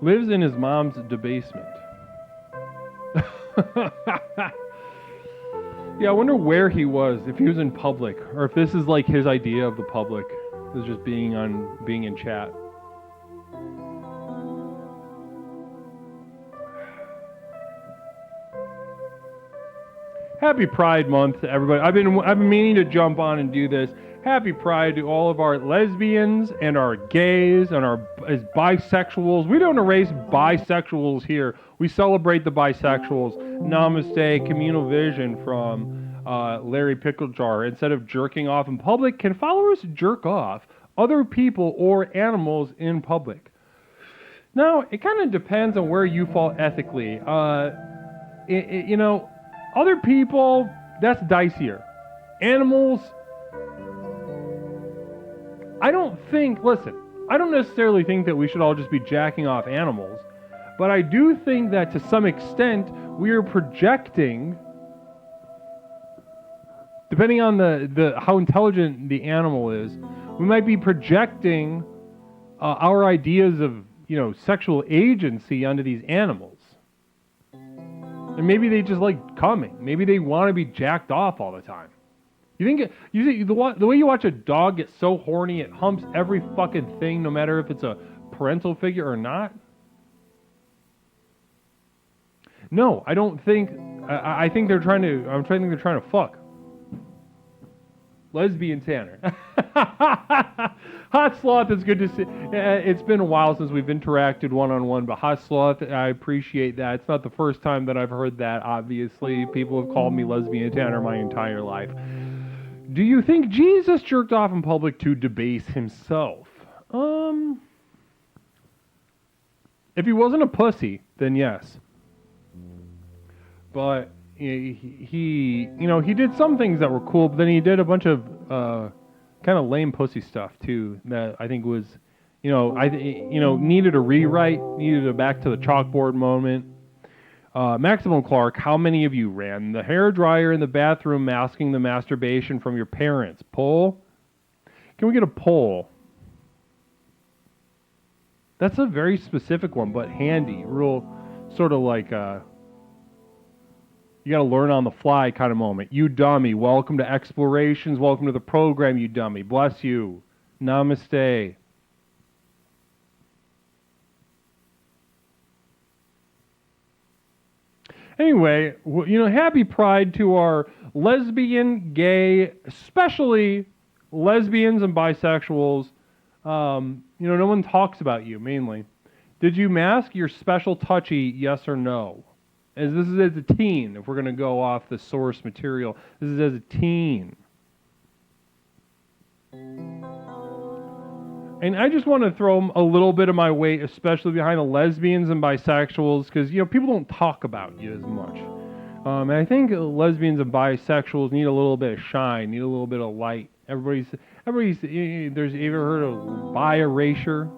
Lives in his mom's debasement. Yeah, I wonder where he was, if he was in public, or if this is like his idea of the public, is just being in chat. Happy Pride Month, everybody. I've been meaning to jump on and do this. Happy Pride to all of our lesbians and our gays and our as bisexuals. We don't erase bisexuals here. We celebrate the bisexuals. Namaste, communal vision from Larry Picklejar. Instead of jerking off in public, can followers jerk off other people or animals in public? Now, it kind of depends on where you fall ethically. Other people, that's dicier. Animals, I don't necessarily think that we should all just be jacking off animals, but I do think that to some extent we are projecting, depending on the how intelligent the animal is, we might be projecting our ideas of, sexual agency onto these animals. And maybe they just like coming. Maybe they want to be jacked off all the time. You think the way you watch a dog get so horny it humps every fucking thing, no matter if it's a parental figure or not? No, I don't think. I think they're trying to. I'm trying to think they're trying to fuck. Lesbian Tanner. Hot Sloth is good to see. It's been a while since we've interacted one-on-one, but Hot Sloth, I appreciate that. It's not the first time that I've heard that, obviously. People have called me Lesbian Tanner my entire life. Do you think Jesus jerked off in public to debase himself? If he wasn't a pussy, then yes. But he did some things that were cool, but then he did a bunch of kind of lame pussy stuff too that I think was, needed a rewrite, needed a back to the chalkboard moment. Maximum Clark, how many of you ran the hairdryer in the bathroom masking the masturbation from your parents? Poll? Can we get a poll? That's a very specific one, but handy. Real sort of like you got to learn on the fly kind of moment. You dummy. Welcome to Explorations. Welcome to the program, you dummy. Bless you. Namaste. Anyway, happy Pride to our lesbian, gay, especially lesbians and bisexuals. No one talks about you, mainly. Did you mask your special touchy, yes or no? This is as a teen, if we're going to go off the source material. This is as a teen. And I just want to throw a little bit of my weight, especially behind the lesbians and bisexuals, because, people don't talk about you as much. And I think lesbians and bisexuals need a little bit of shine, need a little bit of light. Everybody's. There's you ever heard of buy erasure?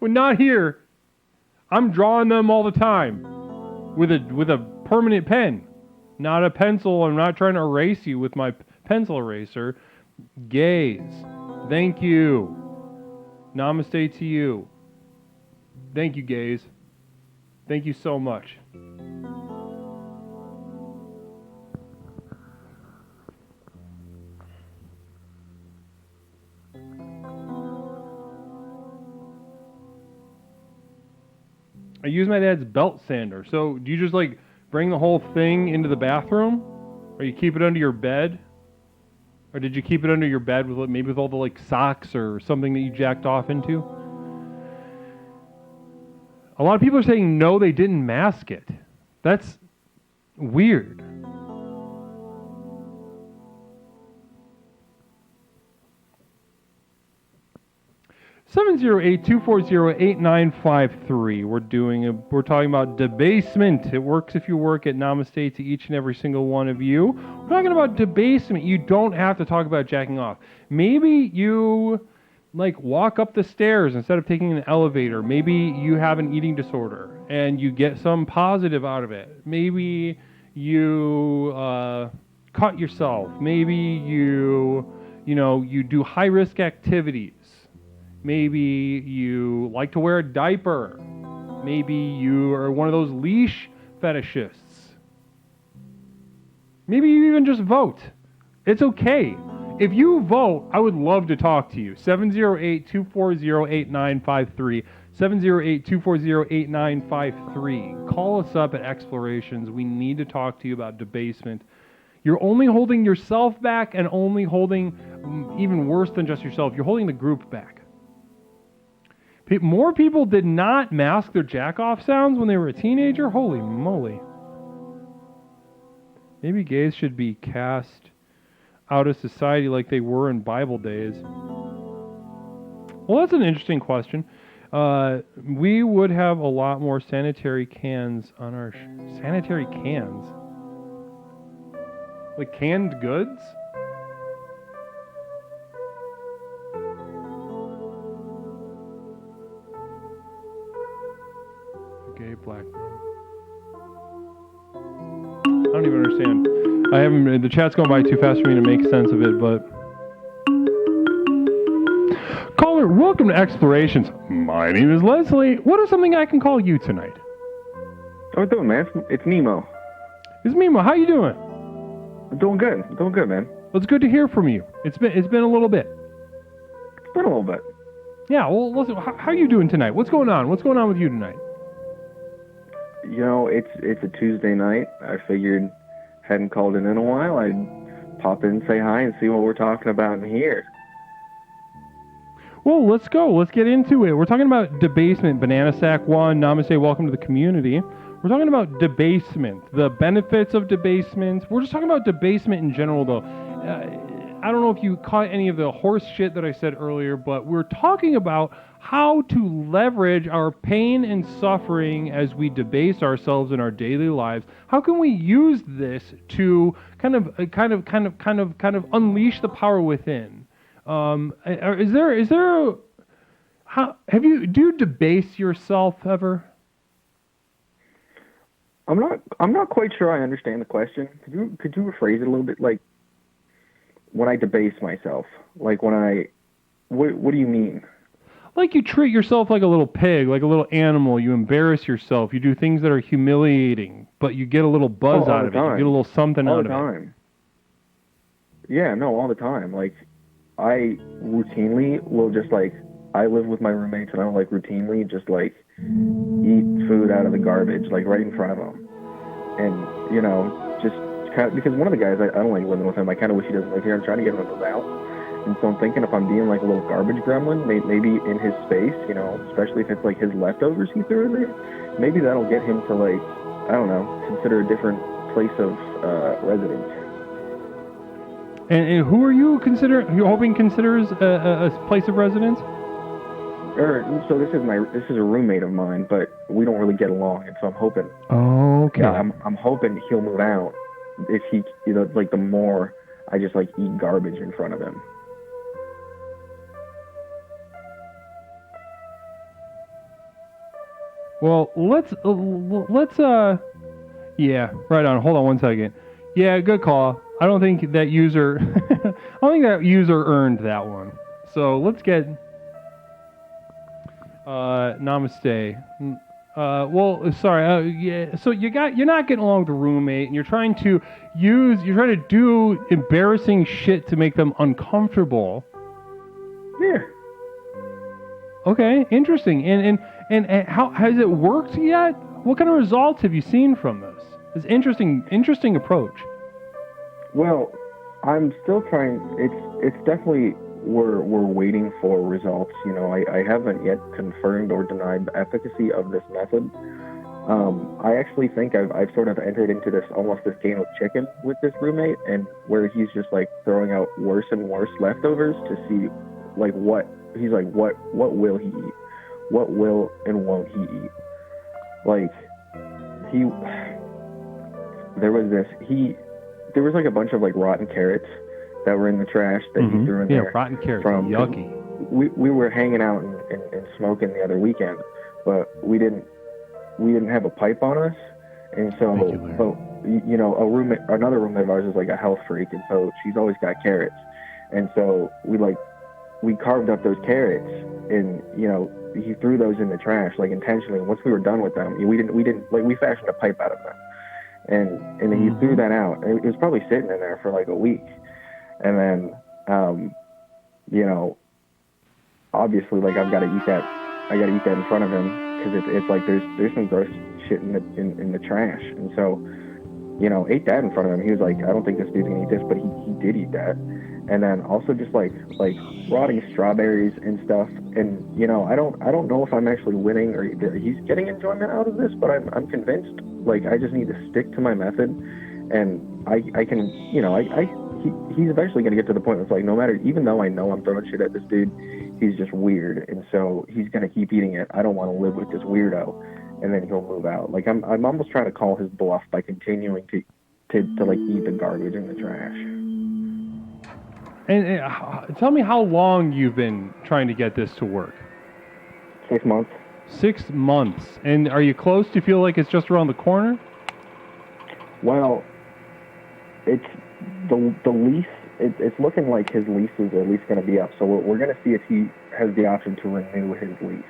Well, not here. I'm drawing them all the time with a permanent pen, not a pencil. I'm not trying to erase you with my pencil eraser. Gaze. Thank you. Namaste to you. Thank you, Gaze. Thank you so much. I use my dad's belt sander. So do you just like bring the whole thing into the bathroom? Or you keep it under your bed? Or did you keep it under your bed with maybe with all the like socks or something that you jacked off into? A lot of people are saying no, they didn't mask it. That's weird. (708-240-8953). We're talking about debasement. It works if you work at Namaste to each and every single one of you. We're talking about debasement. You don't have to talk about jacking off. Maybe you like walk up the stairs instead of taking an elevator. Maybe you have an eating disorder and you get some positive out of it. Maybe you cut yourself. Maybe you do high risk activities. Maybe you like to wear a diaper. Maybe you are one of those leash fetishists. Maybe you even just vote. It's okay. If you vote, I would love to talk to you. 708-240-8953. 708-240-8953. Call us up at Explorations. We need to talk to you about debasement. You're only holding yourself back and only holding, even worse than just yourself, you're holding the group back. More people did not mask their jack-off sounds when they were a teenager? Holy moly. Maybe gays should be cast out of society like they were in Bible days. Well, that's an interesting question. We would have a lot more sanitary cans on our... sanitary cans? Like canned goods? Gay black man. I don't even understand. The chat's going by too fast for me to make sense of it, but... Caller, welcome to Explorations. My name is Leslie. What is something I can call you tonight? How you doing, man? It's Nemo. It's Mimo. How you doing? I'm doing good. I'm doing good, man. Well, it's good to hear from you. It's been a little bit. It's been a little bit. Yeah, well, listen, how are you doing tonight? What's going on? What's going on with you tonight? You know, it's a Tuesday night. I figured, hadn't called in a while, I'd pop in, say hi, and see what we're talking about in here. Well, let's go. Let's get into it. We're talking about debasement. Banana Sack 1, Namaste, welcome to the community. We're talking about debasement, the benefits of debasement. We're just talking about debasement in general, though. I don't know if you caught any of the horse shit that I said earlier, but we're talking about how to leverage our pain and suffering as we debase ourselves in our daily lives. How can we use this to kind of unleash the power within? Do you debase yourself ever? I'm not quite sure I understand the question. Could you rephrase it a little bit? Like, when I debase myself, like what do you mean? Like you treat yourself like a little pig, like a little animal. You embarrass yourself. You do things that are humiliating, but you get a little buzz out of it. You get a little something out of it. All the time. Yeah, no, all the time. Like, I routinely will just like, I live with my roommates and I'll like routinely just like eat food out of the garbage, like right in front of them. And, you know, just kind of, because one of the guys, I don't like living with him. I kind of wish he doesn't live here. I'm trying to get him to move out. And so I'm thinking if I'm being like a little garbage gremlin, maybe in his space, you know, especially if it's like his leftovers he threw in there, maybe that'll get him to like, I don't know, consider a different place of residence. And who are you hoping considers a place of residence? So this is a roommate of mine, but we don't really get along, and so I'm hoping. Oh, okay. Yeah, I'm hoping he'll move out if he, like the more I just like eat garbage in front of him. Well, yeah, right on. Hold on one second. Yeah, good call. I don't think that user, earned that one. So let's get, namaste. Well, sorry. Yeah. So you're not getting along with the roommate, and you're trying to do embarrassing shit to make them uncomfortable. Yeah. Okay, interesting. And how has it worked yet? What kind of results have you seen from this? It's interesting approach. Well, I'm still trying. It's definitely we're waiting for results. I haven't yet confirmed or denied the efficacy of this method. I actually think I've sort of entered into this game of chicken with this roommate, and where he's just like throwing out worse and worse leftovers to see like what will he eat, what will and won't he eat. Like there was like a bunch of like rotten carrots that were in the trash that he threw in there. Yeah, rotten carrots, yucky. We were hanging out and smoking the other weekend, but we didn't have a pipe on us, and so another roommate of ours is like a health freak, and so she's always got carrots, and so we carved up those carrots, and he threw those in the trash like intentionally. And once we were done with them, we fashioned a pipe out of them, and then he threw that out. It was probably sitting in there for like a week, and then obviously like I've got to eat that. I got to eat that in front of him because it's like there's some gross shit in the trash, and so ate that in front of him. He was like, I don't think this dude's gonna eat this, but he did eat that. And then also just like rotting strawberries and stuff. And I don't know if I'm actually winning or he's getting enjoyment out of this, but I'm convinced like I just need to stick to my method, and I can he's eventually gonna get to the point where it's like no matter, even though I know I'm throwing shit at this dude, he's just weird, and so he's gonna keep eating it. I don't want to live with this weirdo, and then he'll move out. Like I'm almost trying to call his bluff by continuing to like eat the garbage in the trash. And tell me how long you've been trying to get this to work. 6 months. 6 months. And are you close to feel like it's just around the corner? Well, it's the lease. It's looking like his lease is at least going to be up. So we're going to see if he has the option to renew his lease.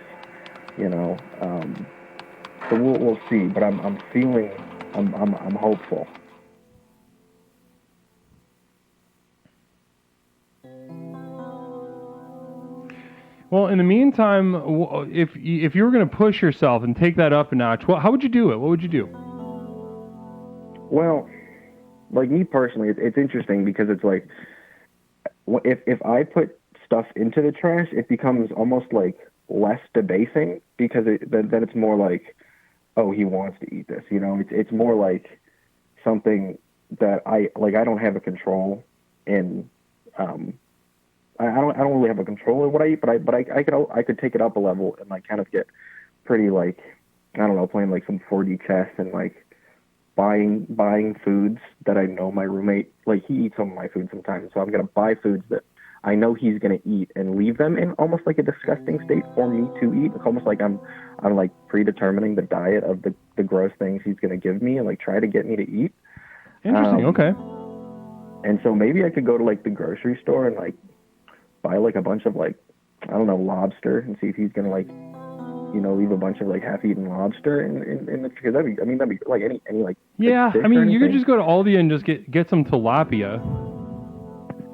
So we'll see. But I'm feeling I'm hopeful. Well, in the meantime, if you were going to push yourself and take that up a notch, how would you do it? What would you do? Well, like me personally, it's interesting because it's like if I put stuff into the trash, it becomes almost like less debasing because then it's more like, oh, he wants to eat this. It's more like something that I don't have a control in. I don't really have a control of what I eat, but I could take it up a level and like kind of get pretty like, I don't know, playing like some 4D chess and like buying foods that I know my roommate, like he eats some of my food sometimes, so I'm gonna buy foods that I know he's gonna eat and leave them in almost like a disgusting state for me to eat. It's almost like I'm like predetermining the diet of the gross things he's gonna give me and like try to get me to eat. Interesting. Okay. And so maybe I could go to like the grocery store and like buy like a bunch of like, I don't know, lobster and see if he's gonna like, leave a bunch of like half-eaten lobster in the, because that'd be like any like. Yeah, like I mean, you could just go to Aldi and just get some tilapia.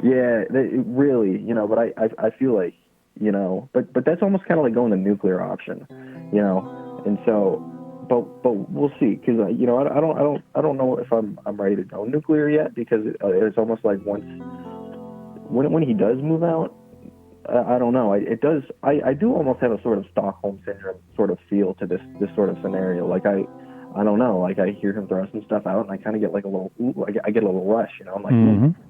Yeah, really, but I feel like, but that's almost kind of like going the nuclear option, and so, but we'll see, because I don't know if I'm ready to go nuclear yet, because it's almost like when he does move out, I don't know. I do almost have a sort of Stockholm syndrome sort of feel to this sort of scenario. Like I don't know. Like I hear him throw some stuff out, and I kind of get like a little. I get a little rush. I'm like,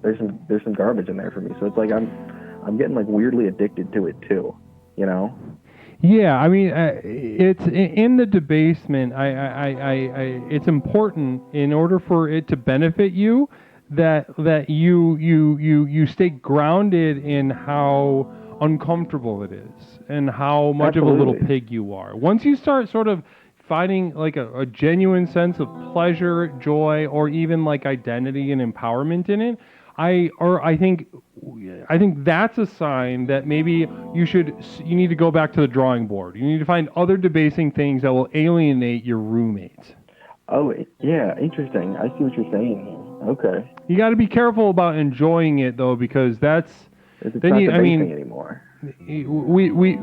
there's some garbage in there for me. So it's like I'm getting like weirdly addicted to it too. Yeah, I mean, it's in the debasement. It's important in order for it to benefit you that you stay grounded in how uncomfortable it is and how much of a little Absolutely. pig you are. Once you start sort of finding like a genuine sense of pleasure, joy, or even like identity and empowerment in it, I think that's a sign that maybe you need to go back to the drawing board. You need to find other debasing things that will alienate your roommates. Oh, yeah, interesting. I see what you're saying here. Okay. You got to be careful about enjoying it though, because It's then not you I debasing mean anymore. we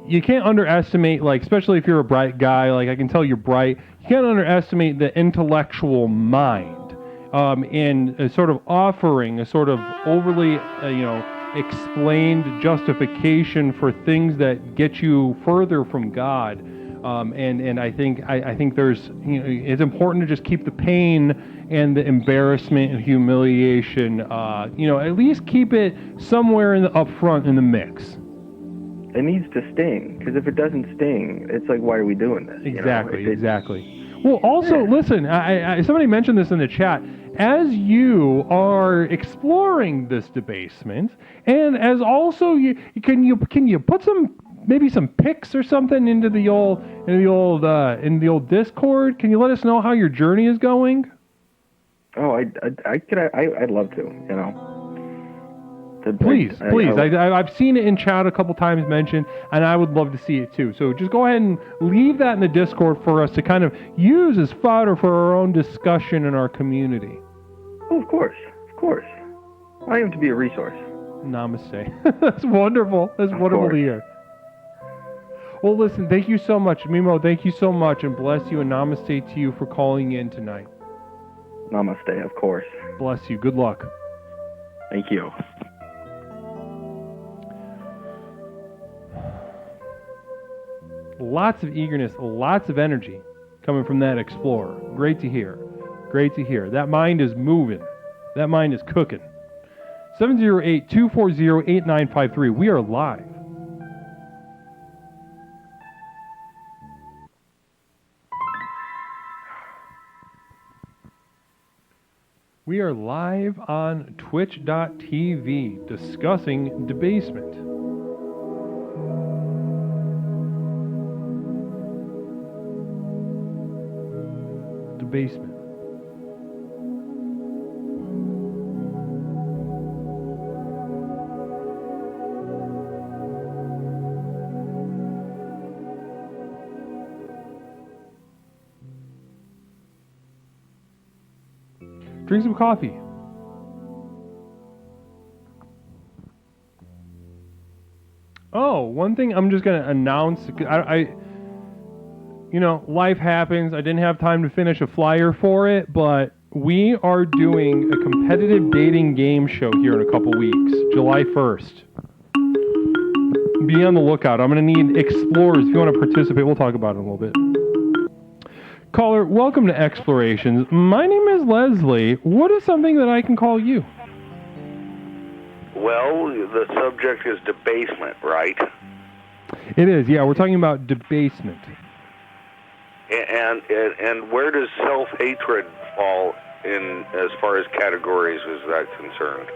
you can't underestimate, like, especially if you're a bright guy, like I can tell you're bright, you can't underestimate the intellectual mind, and sort of offering a sort of overly explained justification for things that get you further from God. And I think there's, it's important to just keep the pain and the embarrassment and humiliation, at least keep it somewhere in the up front in the mix. It needs to sting, because if it doesn't sting, it's like, why are we doing this? Exactly, exactly. Well, also, listen, somebody mentioned this in the chat. As you are exploring this debasement, and as also can you put maybe some pics or something into the old Discord? Can you let us know how your journey is going? Oh, I'd love to. Please. I've seen it in chat a couple times mentioned, and I would love to see it too. So just go ahead and leave that in the Discord for us to kind of use as fodder for our own discussion in our community. Oh, of course. I aim to be a resource. Namaste. That's wonderful. That's wonderful to hear. Well, listen, thank you so much. Mimo, thank you so much, and bless you, and namaste to you for calling in tonight. Namaste, of course. Bless you. Good luck. Thank you. Lots of eagerness, lots of energy coming from that explorer. Great to hear. Great to hear. That mind is moving. That mind is cooking. 708-240-8953. We are live. We are live on twitch.tv discussing debasement. Debasement. Drink some coffee. Oh, one thing I'm just going to announce. Life happens. I didn't have time to finish a flyer for it, but we are doing a competitive dating game show here in a couple weeks, July 1st. Be on the lookout. I'm going to need explorers. If you want to participate, we'll talk about it in a little bit. Caller, welcome to Explorations. My name is Leslie. What is something that I can call you? Well, the subject is debasement, right? It is, yeah. We're talking about debasement. And where does self-hatred fall in as far as categories is that concerned?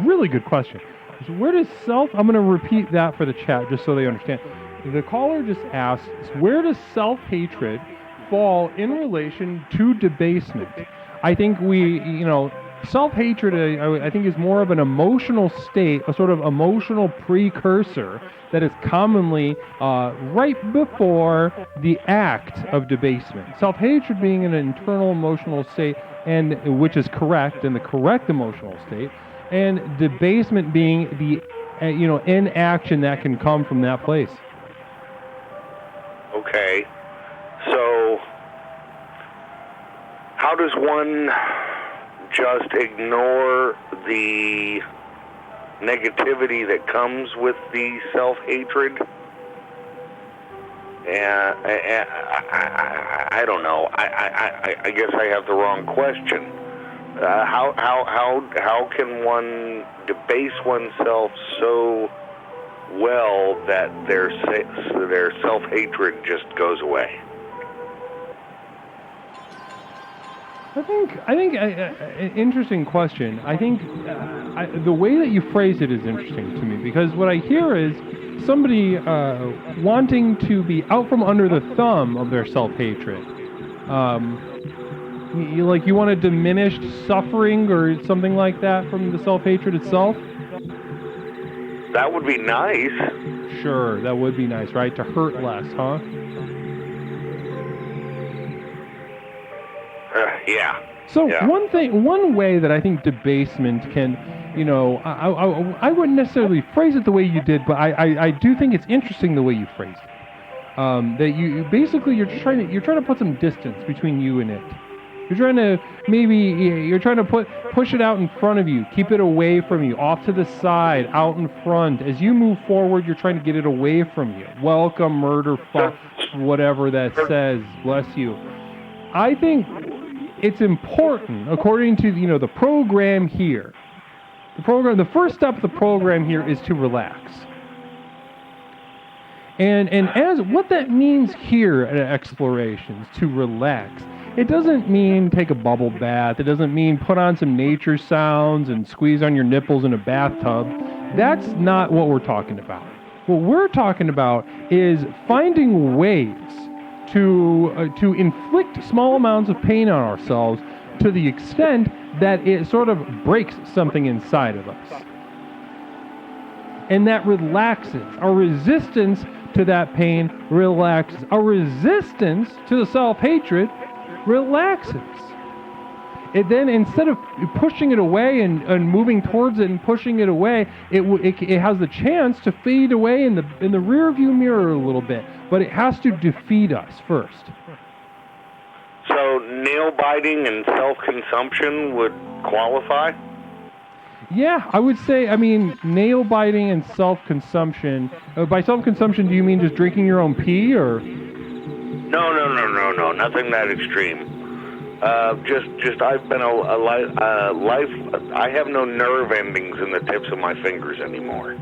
Really good question. So where does I'm going to repeat that for the chat just so they understand. The caller just asked, where does self-hatred fall in relation to debasement? I think self-hatred, I think, is more of an emotional state, a sort of emotional precursor that is commonly right before the act of debasement. Self-hatred being an internal emotional state, and which is correct, and the correct emotional state, and debasement being the inaction that can come from that place. Okay. So, how does one just ignore the negativity that comes with the self-hatred? I don't know. I guess I have the wrong question. How can one debase oneself so well that their self-hatred just goes away? I think interesting question. I think the way that you phrase it is interesting to me, because what I hear is somebody wanting to be out from under the thumb of their self-hatred. You want to diminish suffering or something like that from the self-hatred itself? That would be nice. Sure, that would be nice, right? To hurt less, huh? Yeah. So Yeah. one way that I think debasement can, I wouldn't necessarily phrase it the way you did, but I do think it's interesting the way you phrased it. That you basically you're trying to put some distance between you and it. You're trying to push it out in front of you, keep it away from you, off to the side, out in front. As you move forward, you're trying to get it away from you. Welcome, murder, fuck, whatever that says. Bless you. I think it's important, according to the program here. The first step of the program here is to relax. And as what that means here at Explorations, to relax, it doesn't mean take a bubble bath. It doesn't mean put on some nature sounds and squeeze on your nipples in a bathtub. That's not what we're talking about. What we're talking about is finding ways to inflict small amounts of pain on ourselves to the extent that it sort of breaks something inside of us. And that relaxes. Our resistance to that pain relaxes. Our resistance to the self-hatred relaxes. It then, instead of pushing it away and moving towards it and pushing it away, it has the chance to fade away in the rear view mirror a little bit. But it has to defeat us first. So nail biting and self-consumption would qualify? Yeah, I would say, nail biting and self-consumption. By self-consumption, do you mean just drinking your own pee, or? No, nothing that extreme. Just I've been I have no nerve endings in the tips of my fingers anymore.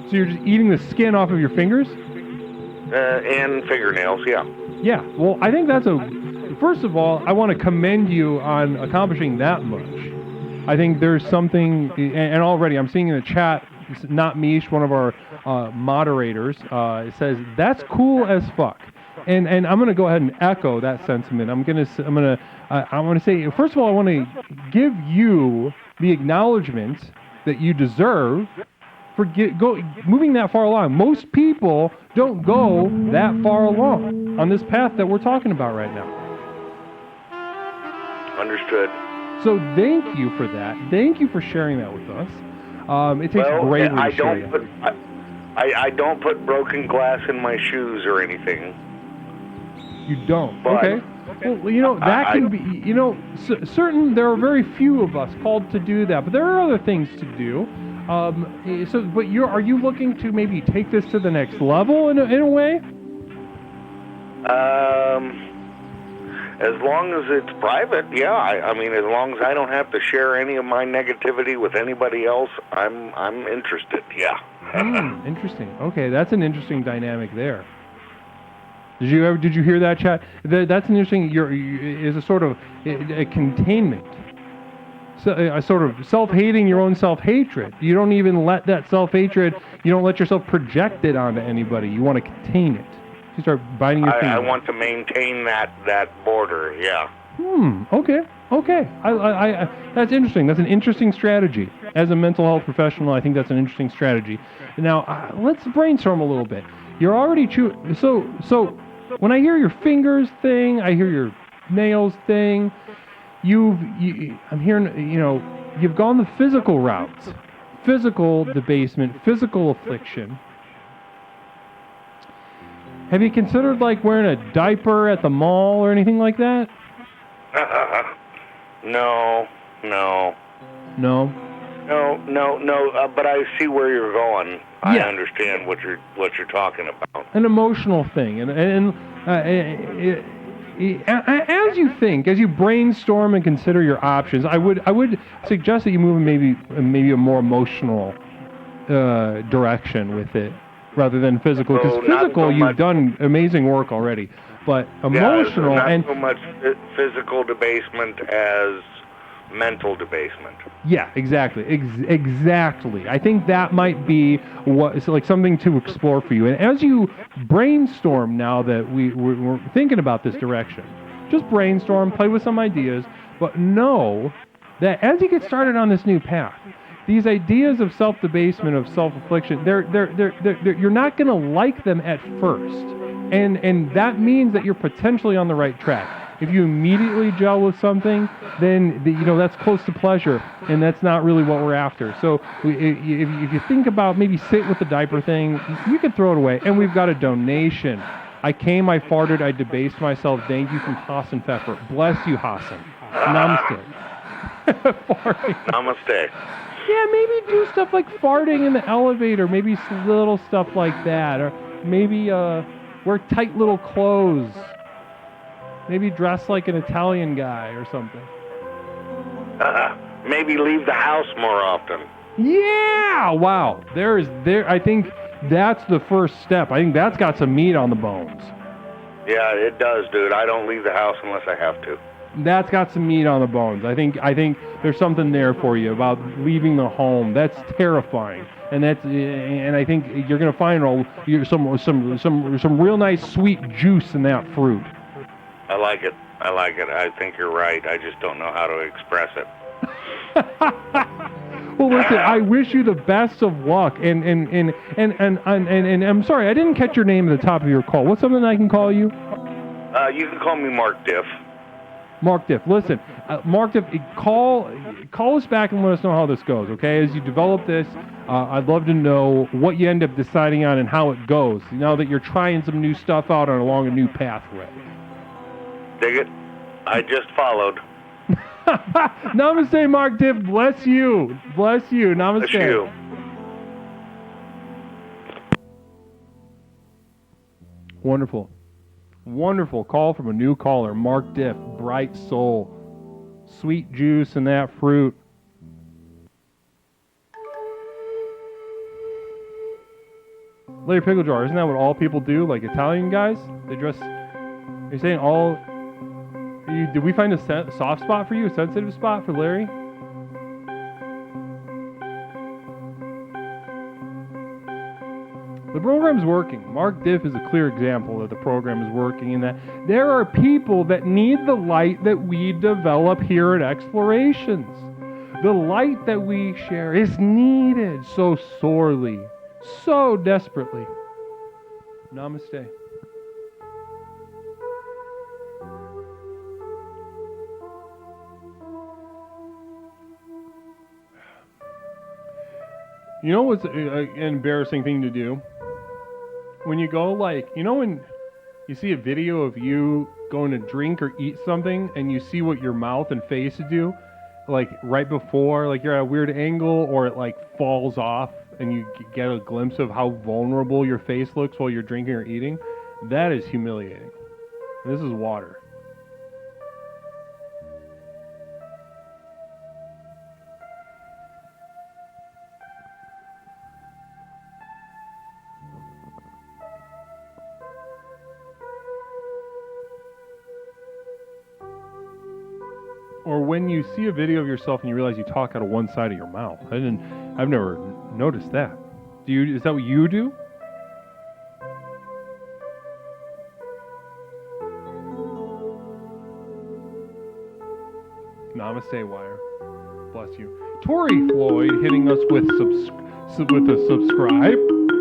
So you're just eating the skin off of your fingers? And fingernails, yeah. Yeah, well, I think first of all, I want to commend you on accomplishing that much. I think there's something, and already I'm seeing in the chat, Not Mish, one of our moderators, says, that's cool as fuck. And I'm going to go ahead and echo that sentiment. I want to say, first of all, I want to give you the acknowledgement that you deserve for moving that far along. Most people don't go that far along on this path that we're talking about right now. Understood. So thank you for that. Thank you for sharing that with us. It takes bravery to share that. I don't put broken glass in my shoes or anything. You don't? But okay. Well, that can be, certain, there are very few of us called to do that, but there are other things to do. But are you looking to maybe take this to the next level in a way? As long as it's private, yeah. I mean, as long as I don't have to share any of my negativity with anybody else, I'm interested. Yeah. Interesting. Okay, that's an interesting dynamic there. Did you hear that, chat? That's an interesting. Is a sort of a containment. So, a sort of self-hating your own self-hatred. You don't even let that self-hatred. You don't let yourself project it onto anybody. You want to contain it. You start biting your fingers. I want to maintain that border. Yeah. Okay. I that's interesting. That's an interesting strategy. As a mental health professional, I think that's an interesting strategy. Now, let's brainstorm a little bit. You're already so when I hear your fingers thing, I hear your nails thing. I'm hearing, you've gone the physical route, physical debasement, physical affliction. Have you considered wearing a diaper at the mall or anything like that? No. But I see where you're going. Yeah. I understand what you're talking about. An emotional thing, as you brainstorm and consider your options, I would suggest that you move maybe a more emotional direction with it rather than physical. Because So not physical, so you've much- done amazing work already. But emotional not and so much physical debasement as mental debasement. yeah, exactly, exactly. I think that might be what like something to explore for you. And as you brainstorm now that we're thinking about this direction, just brainstorm, play with some ideas, but know that as you get started on this new path, these ideas of self-debasement, of self-affliction, you're not going to like them at first. And that means that you're potentially on the right track. If you immediately gel with something, then that's close to pleasure, and that's not really what we're after. So if you think about maybe sit with the diaper thing, you can throw it away. And we've got a donation. I came, I farted, I debased myself. Thank you from Hassan Pfeffer. Bless you, Hassan. Namaste. Farting. Namaste. Yeah, maybe do stuff like farting in the elevator, maybe little stuff like that, or maybe wear tight little clothes, maybe dress like an Italian guy or something. Maybe leave the house more often. Yeah, wow. I think that's the first step. I think that's got some meat on the bones. Yeah, it does, dude. I don't leave the house unless I have to. That's got some meat on the bones. I think there's something there for you about leaving the home. That's terrifying, and I think you're gonna find some real nice sweet juice in that fruit. I like it. I think you're right. I just don't know how to express it. Well, listen, I wish you the best of luck, and I'm sorry I didn't catch your name at the top of your call. What's something I can call you? You can call me Mark Diff. Mark Diff, listen, Mark Diff, call us back and let us know how this goes, okay? As you develop this, I'd love to know what you end up deciding on and how it goes, now that you're trying some new stuff out and along a new pathway. Dig it? I just followed. Namaste, Mark Diff. Bless you. Bless you. Namaste. Bless you. Wonderful. Wonderful call from a new caller, Mark Diff, bright soul, sweet juice in that fruit. Larry Pickle Jar, isn't that what all people do? Like Italian guys? They dress. You're saying all. Did we find a soft spot for you? A sensitive spot for Larry? The program's working. Mark Diff is a clear example that the program is working, in that there are people that need the light that we develop here at Explorations. The light that we share is needed so sorely, so desperately. Namaste. You know what's an embarrassing thing to do? When you go when you see a video of you going to drink or eat something and you see what your mouth and face do, like right before, like you're at a weird angle or it like falls off and you get a glimpse of how vulnerable your face looks while you're drinking or eating, that is humiliating. And this is water. Or when you see a video of yourself and you realize you talk out of one side of your mouth. I've never noticed that. Is that what you do? Namaste, Wire. Bless you. Tori Floyd hitting us with a subscribe.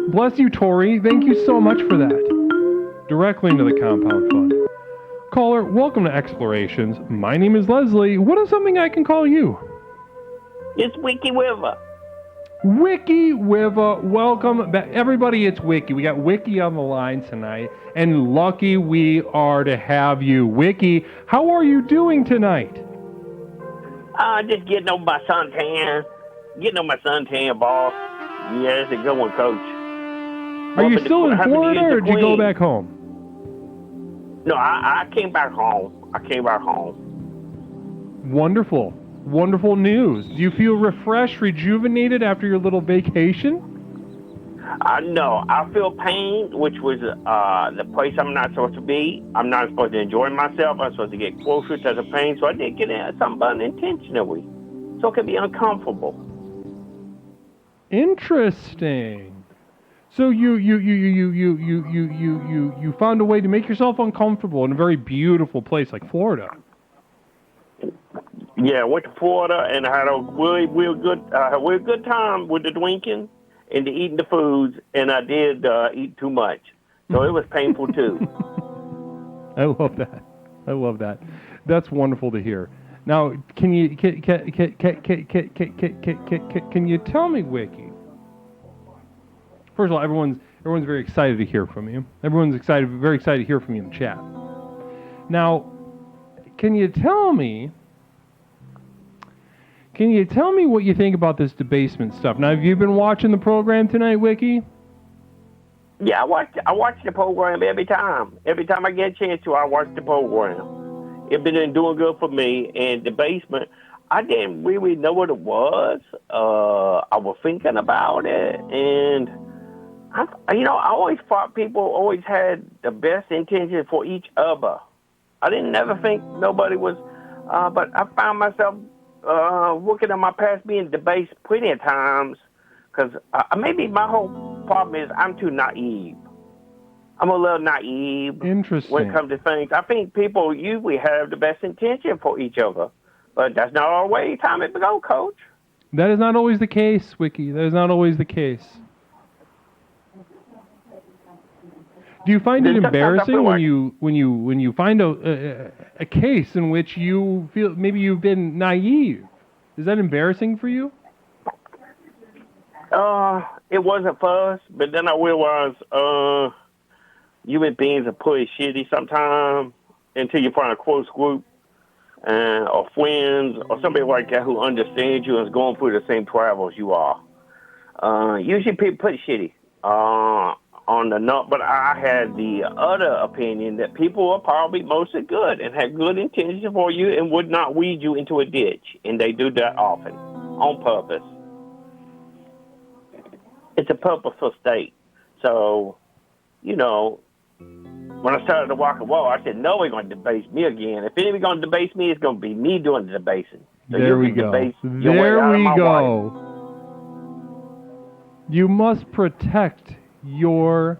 Bless you, Tori. Thank you so much for that. Directly into the Compound Fund. Caller, welcome to Explorations. My name is Leslie. What is something I can call you? It's Wiki River. Wiki Wiva, welcome back. Everybody, it's Wiki. We got Wiki on the line tonight, and lucky we are to have you. Wiki, how are you doing tonight? Just getting on my suntan. Getting on my suntan, boss. Yeah, it's a good one, Coach. Are you still in Florida, or did you go back home? No, I came back home. Wonderful. Wonderful news. Do you feel refreshed, rejuvenated after your little vacation? I know. I feel pain, which was the place I'm not supposed to be. I'm not supposed to enjoy myself. I'm supposed to get closer to the pain. So I did get in something unintentionally. So it can be uncomfortable. Interesting. So you found a way to make yourself uncomfortable in a very beautiful place like Florida. Yeah, I went to Florida and I had a real good time with the drinking and the eating the foods, and I did eat too much, so it was painful too. I love that. I love that. That's wonderful to hear. Now, can you tell me, Wiki? First of all, everyone's very excited to hear from you. Everyone's very excited to hear from you in the chat. Now, can you tell me what you think about this debasement stuff? Now, have you been watching the program tonight, Wiki? Yeah, I watch the program every time. Every time I get a chance to, I watch the program. It's been doing good for me. And Debasement, I didn't really know what it was. I was thinking about it, and I always thought people always had the best intentions for each other. I didn't never think nobody was, but I found myself looking at my past being debased plenty of times, because maybe my whole problem is I'm too naive. I'm a little naive when it comes to things. I think people usually have the best intention for each other, but that's not always time it go, Coach. That is not always the case, Wiki. That is not always the case. Do you find it embarrassing when you find a case in which you feel maybe you've been naive? Is that embarrassing for you? It wasn't first, but then I realized human beings are pretty shitty sometimes until you find a close group or friends or somebody like that who understands you and is going through the same travels you are. Usually people pretty shitty on the note, but I had the other opinion that people are probably mostly good and have good intentions for you and would not lead you into a ditch, and they do that often on purpose. It's a purposeful state. So, when I started to walk away, I said, no, we're going to debase me again. If anybody's going to debase me, it's going to be me doing the debasing. So there we go. There we go. You must protect the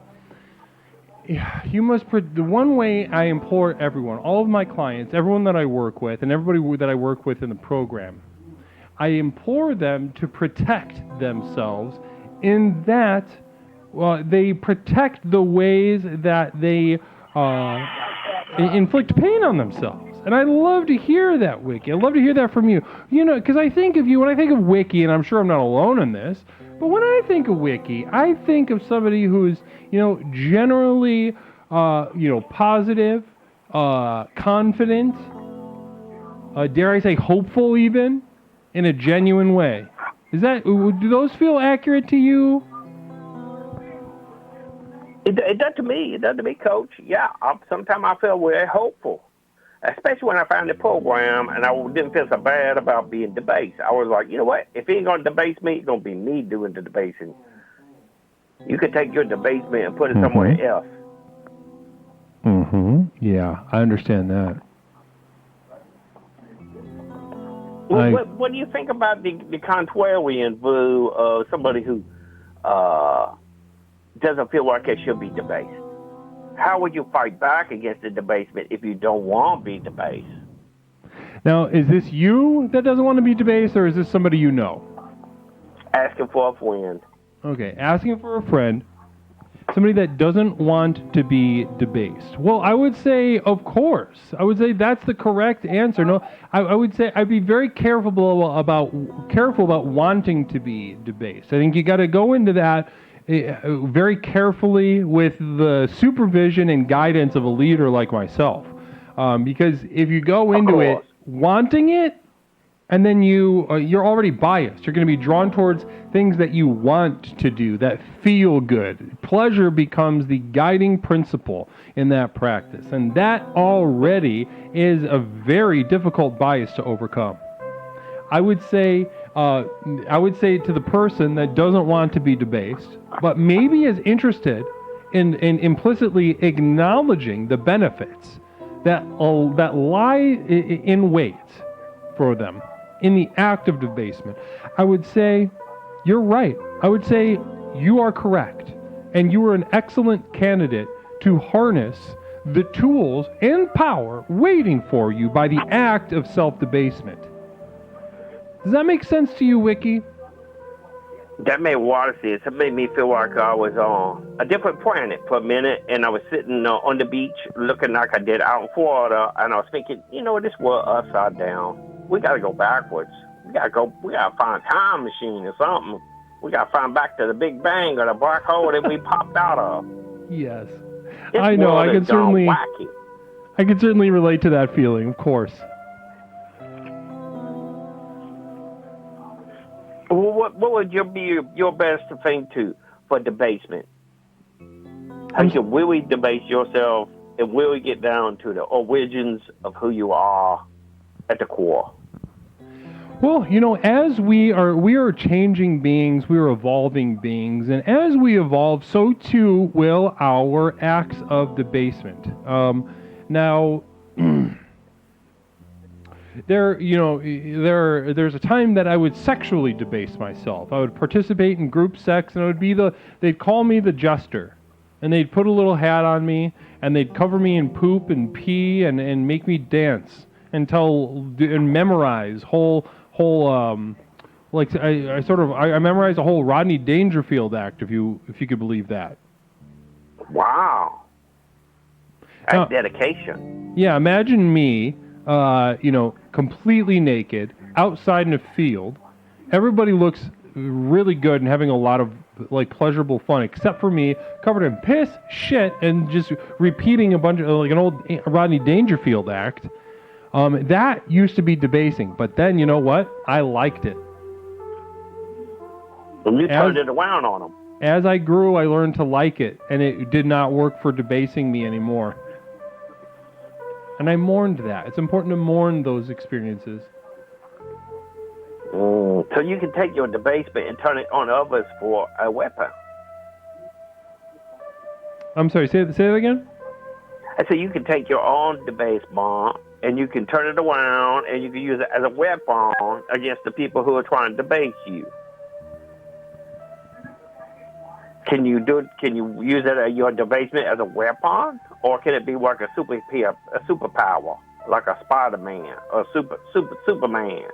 one way I implore everyone, all of my clients, everyone that I work with, and everybody that I work with in the program, I implore them to protect themselves in that they protect the ways that they inflict pain on themselves. And I love to hear that, Wiki. I love to hear that from you. Because I think of you, when I think of Wiki, and I'm sure I'm not alone in this, but when I think of Wiki, I think of somebody who's, generally, positive, confident, dare I say hopeful even, in a genuine way. Do those feel accurate to you? It does to me. It does to me, Coach. Yeah, sometimes I feel very hopeful, especially when I found the program and I didn't feel so bad about being debased. I was like, you know what? If he ain't going to debase me, it's going to be me doing the debasing. You could take your debasement and put it somewhere else. Mm-hmm. Yeah, I understand that. What do you think about the contrarian view of somebody who doesn't feel like they should be debased? How would you fight back against the debasement if you don't want to be debased? Now, is this you that doesn't want to be debased, or is this somebody you know? Asking for a friend. Okay, asking for a friend. Somebody that doesn't want to be debased. Well, I would say, of course. I would say that's the correct answer. No, I would say I'd be very careful about wanting to be debased. I think you got to go into that very carefully with the supervision and guidance of a leader like myself. Because if you go into it wanting it, and then you're already biased. You're going to be drawn towards things that you want to do, that feel good. Pleasure becomes the guiding principle in that practice. And that already is a very difficult bias to overcome. I would say I would say to the person that doesn't want to be debased, but maybe is interested in implicitly acknowledging the benefits that lie in wait for them in the act of debasement, I would say you're right. I would say you are correct, and you are an excellent candidate to harness the tools and power waiting for you by the act of self-debasement. Does that make sense to you, Wiki? That made water sense. It made me feel like I was on a different planet for a minute, and I was sitting on the beach looking like I did out in Florida, and I was thinking, this world upside down. We gotta go backwards. We gotta find a time machine or something. We gotta find back to the Big Bang or the black hole that we popped out of. Yes. This I know, world I can is gone certainly wacky. I can certainly relate to that feeling, of course. What would be your best thing for debasement? How you can really debase yourself and really get down to the origins of who you are at the core. Well, as we are changing beings, we are evolving beings, and as we evolve, so too will our acts of debasement. Now, there's a time that I would sexually debase myself. I would participate in group sex, and it would be they'd call me the jester, and they'd put a little hat on me, and they'd cover me in poop and pee, and make me dance and memorize whole I memorized a whole Rodney Dangerfield act, if you could believe that. Wow. That's dedication. Yeah, imagine me, completely naked, outside in a field. Everybody looks really good and having a lot of pleasurable fun, except for me, covered in piss, shit, and just repeating a bunch of an old Rodney Dangerfield act. That used to be debasing, but then you know what? I liked it. And you turned it around on them. As I grew, I learned to like it, and it did not work for debasing me anymore. And I mourned that. It's important to mourn those experiences. So you can take your debasement and turn it on others for a weapon. I'm sorry, say that again? I said you can take your own debasement and you can turn it around and you can use it as a weapon against the people who are trying to debase you. Can you use it your debasement as a weapon, or can it be like a superpower, like a Spider-Man or Superman?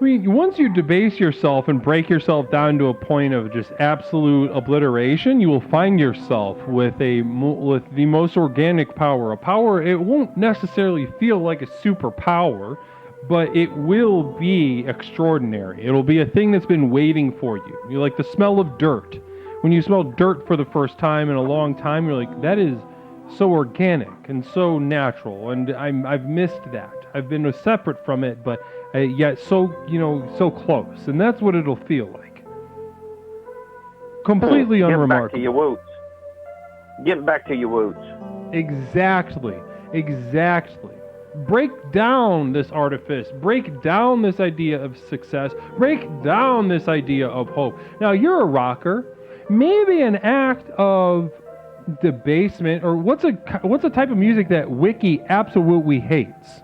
I mean, once you debase yourself and break yourself down to a point of just absolute obliteration, you will find yourself with the most organic power. A power, it won't necessarily feel like a superpower, but it will be extraordinary. It'll be a thing that's been waiting for you. You like the smell of dirt. When you smell dirt for the first time in a long time, you're like, that is so organic and so natural, and I've missed that. I've been separate from it, but yet so close, and that's what it'll feel like. Completely unremarkable. Getting back to your roots. Exactly. Break down this artifice. Break down this idea of success. Break down this idea of hope. Now, you're a rocker. Maybe an act of debasement, or what's a type of music that Wiki absolutely hates?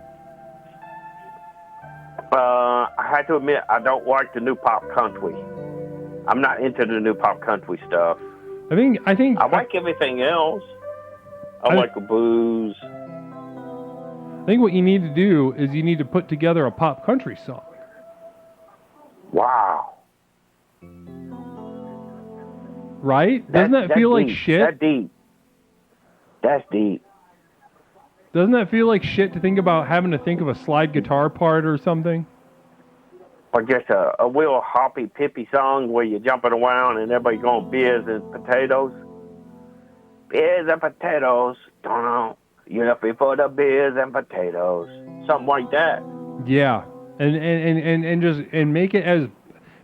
I have to admit, I don't like the new pop country. I'm not into the new pop country stuff. I think I like everything else. I like the blues. I think what you need to do is you need to put together a pop country song. Wow. Right? Doesn't that feel like shit? That's deep. Doesn't that feel like shit to think about having to think of a slide guitar part or something? Or just a real hoppy, pippy song where you're jumping around and everybody going beers and potatoes. Beers and potatoes. Don't know. You're looking for the beers and potatoes. Something like that. Yeah. And make it as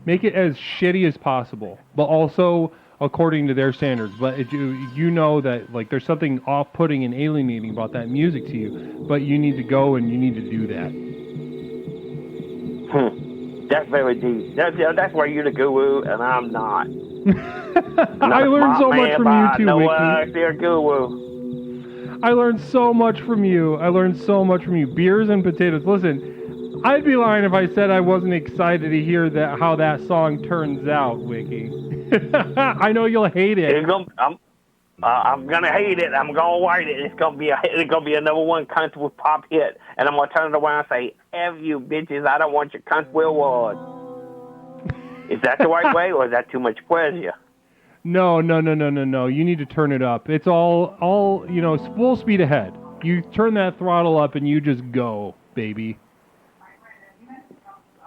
shitty as possible, but also according to their standards. But you know that there's something off-putting and alienating about that music to you, but you need to go and you need to do that. That's very deep. That's why you're the guru and I'm not. I learned so much from you too, no, Wiki. they're guru. I learned so much from you. Beers and potatoes. Listen, I'd be lying if I said I wasn't excited to hear how that song turns out, Wiki. I know you'll hate it. I'm gonna hate it. I'm gonna write it. It's gonna be a number one country pop hit, and I'm gonna turn it around and say, "F you bitches! I don't want your country award." Is that the right way, or is that too much pressure? No. You need to turn it up. It's all it's full speed ahead. You turn that throttle up and you just go, baby.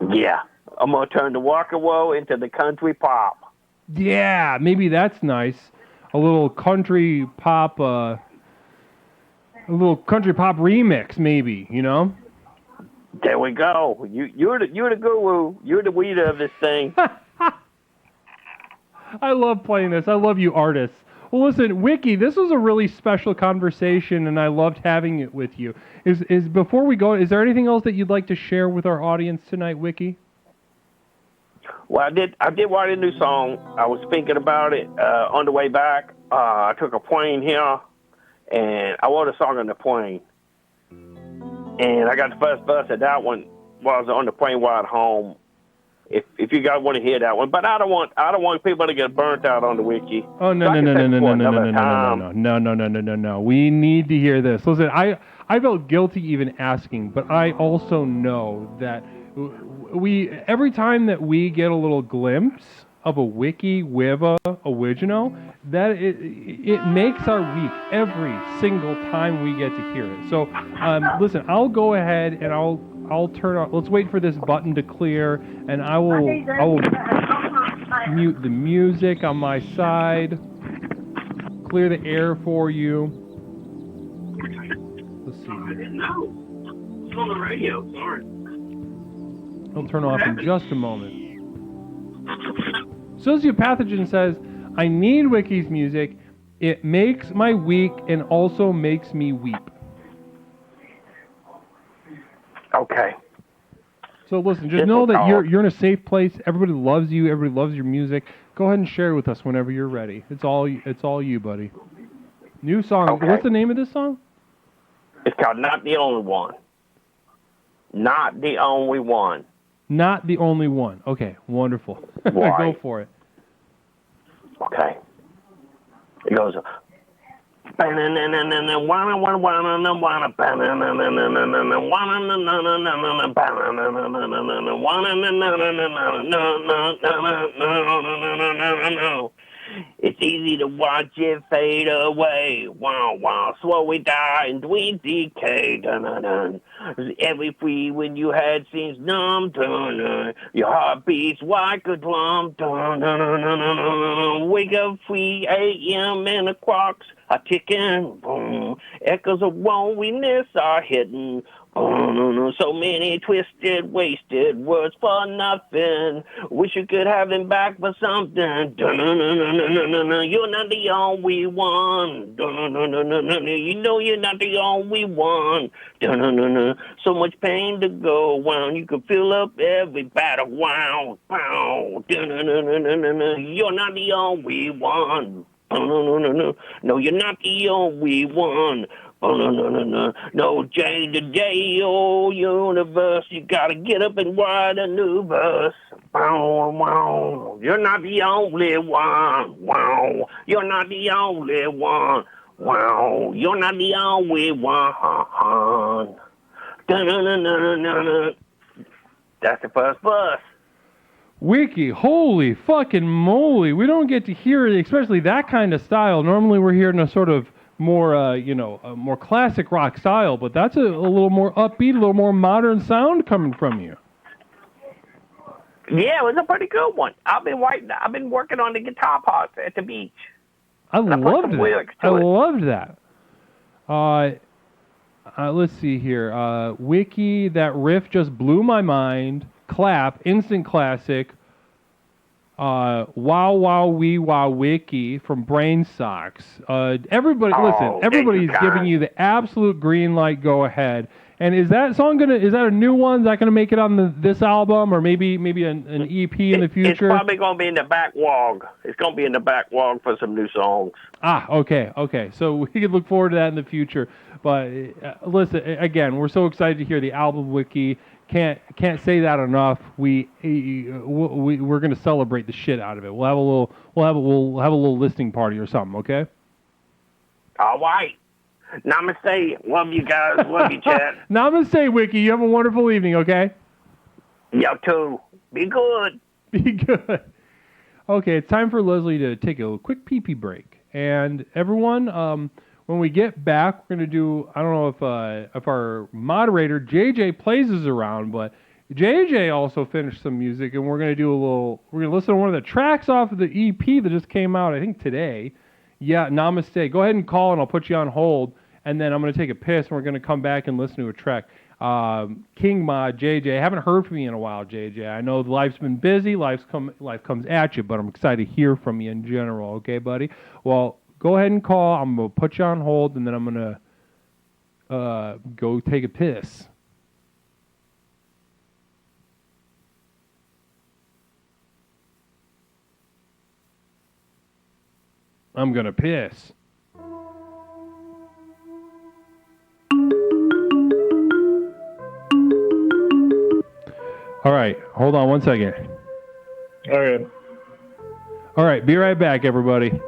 Yeah, I'm gonna turn the rock and roll into the country pop. Yeah, maybe that's nice. A little country pop remix, maybe, There we go. You're the guru. You're the leader of this thing. I love playing this. I love you artists. Well, listen, Wiki, this was a really special conversation, and I loved having it with you. Before we go, is there anything else that you'd like to share with our audience tonight, Wiki? Well, I did write a new song. I was thinking about it on the way back. I took a plane here, and I wrote a song on the plane. And I got the first verse of that one while I was on the plane ride home. If you guys want to hear that one, but I don't want people to get burnt out on the wiki. Oh no. We need to hear this. Listen, I felt guilty even asking, but I also know that every time that we get a little glimpse of a wiki with a original, that it makes our week every single time we get to hear it. So listen, I'll go ahead and I'll turn on. Let's wait for this button to clear, and I will mute the music on my side. Clear the air for you. Let's see. I didn't know. It's on the radio. Sorry. I'll turn off in just a moment. Sociopathogen says, "I need Wiki's music. It makes my week and also makes me weep." Okay. So listen, just know that you're in a safe place. Everybody loves you. Everybody loves your music. Go ahead and share it with us whenever you're ready. It's all you, buddy. New song. Okay. What's the name of this song? It's called "Not the Only One." Not the only one. Not the only one. Okay, wonderful. Go for it. Okay. It goes. It's easy to watch it fade away. Wow, wow, slowly die and we decay. Dun, dun, dun. Every free when you had seems numb. Dun, dun. Your heart beats like a drum. Dun, dun, dun, dun, dun, dun. Wake up 3 a.m. and the clocks are ticking. Boom. Echoes of loneliness are hitting. So many twisted, wasted words for nothing. Wish you could have them back for something. You're not the only one. You know you're not the only one. So much pain to go around. You can fill up every battle. Wow. You're not the only one. No, you're not the only one. No, J to J, oh, universe, you gotta get up and write a new verse. You're not the only one. Wow, you're not the only one. Wow, you're not the only one. That's the first verse. Wiki, holy fucking moly! We don't get to hear it, especially that kind of style. Normally, we're hearing a sort of more, a more classic rock style, but that's a little more upbeat, a little more modern sound coming from you. Yeah, it was a pretty good one. I've been working on the guitar parts at the beach. I loved that. Let's see here. Wiki, that riff just blew my mind. Clap, instant classic. Wow Wow Wee Wow Wiki from Brain Socks. Everybody, listen, Oh, thank you, everybody's giving kind. you the absolute green light. Go ahead. And is that song is that a new one? Is that gonna make it on this album, or maybe an EP in the It's future? probably gonna be in the backlog. It's gonna be in the backlog for some new songs. Okay. So we can look forward to that in the future. But listen, again, we're so excited to hear the album wiki. Can't say that enough. We're gonna celebrate the shit out of it. We'll have a little listening party or something. Okay. All right. Namaste. Love you guys. Love you, chat. Namaste, Wiki. You have a wonderful evening. Okay. Y'all too. Be good. Be good. Okay, it's time for Leslie to take a quick pee-pee break. And everyone, when we get back, we're going to do, I don't know if our moderator, JJ, plays us around, but JJ also finished some music, and we're going to listen to one of the tracks off of the EP that just came out, I think today. Yeah, Namaste. Go ahead and call, and I'll put you on hold, and then I'm going to take a piss, and we're going to come back and listen to a track. King Mod, JJ, I haven't heard from you in a while, JJ. I know life's been busy, life comes at you, but I'm excited to hear from you in general, okay, buddy? Well, go ahead and call. I'm going to put you on hold, and then I'm going to go take a piss. I'm going to piss. All right, hold on one second. Okay. All right, be right back, everybody.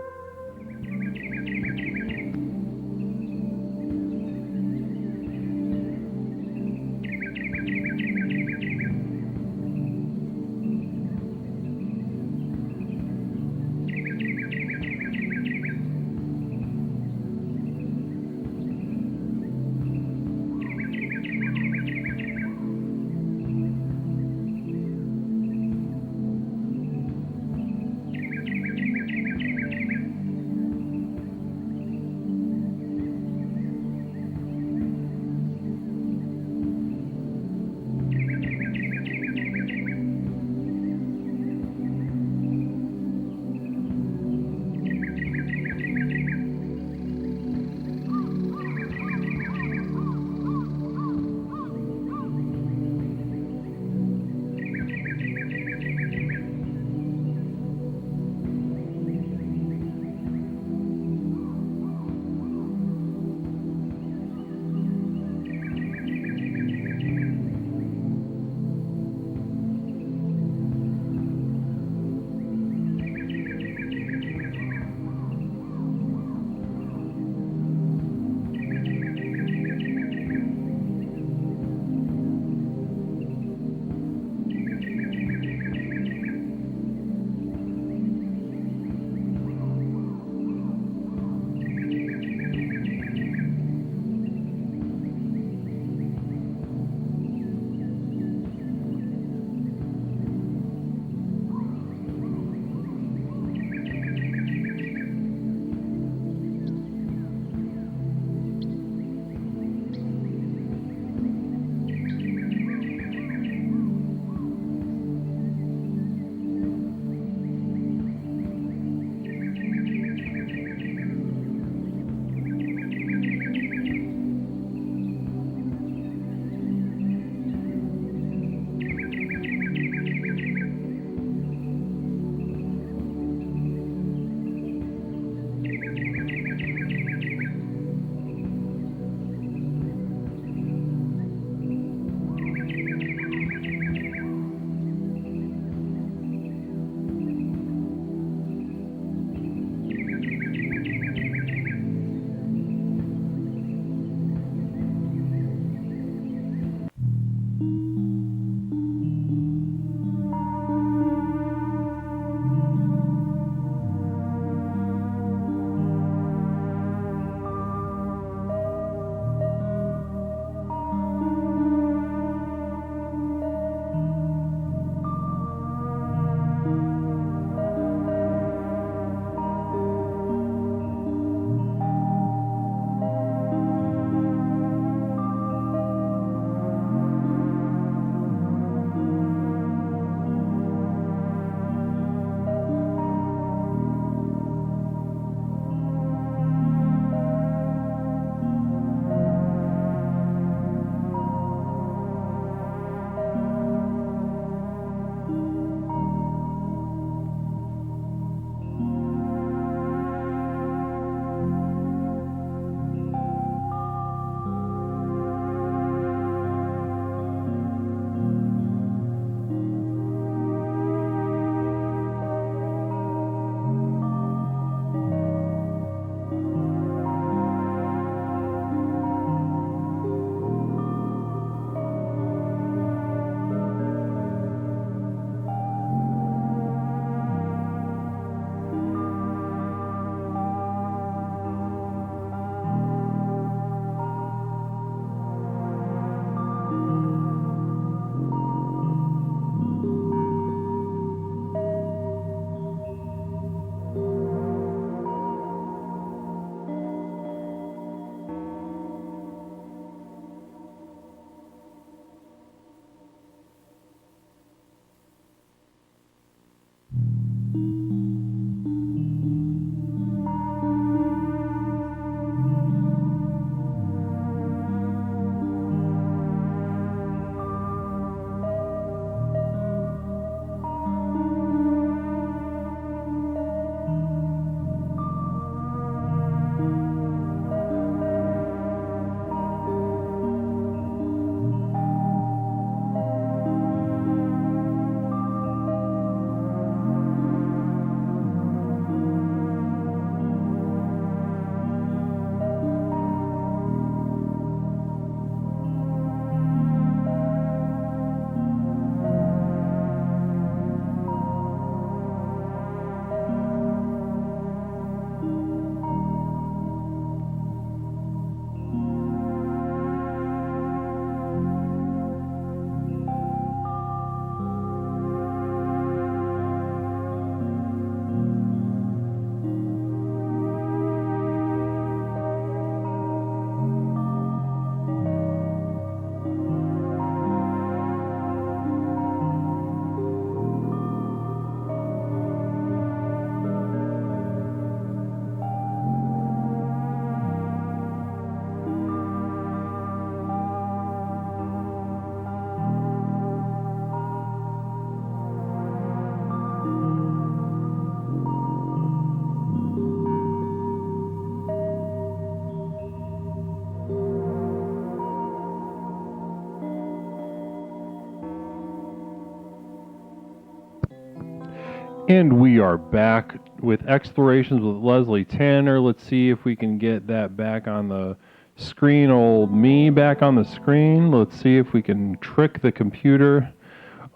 And we are back with Explorations with Leslie Tanner. Let's see if we can get that back on the screen. Old me back on the screen. Let's see if we can trick the computer.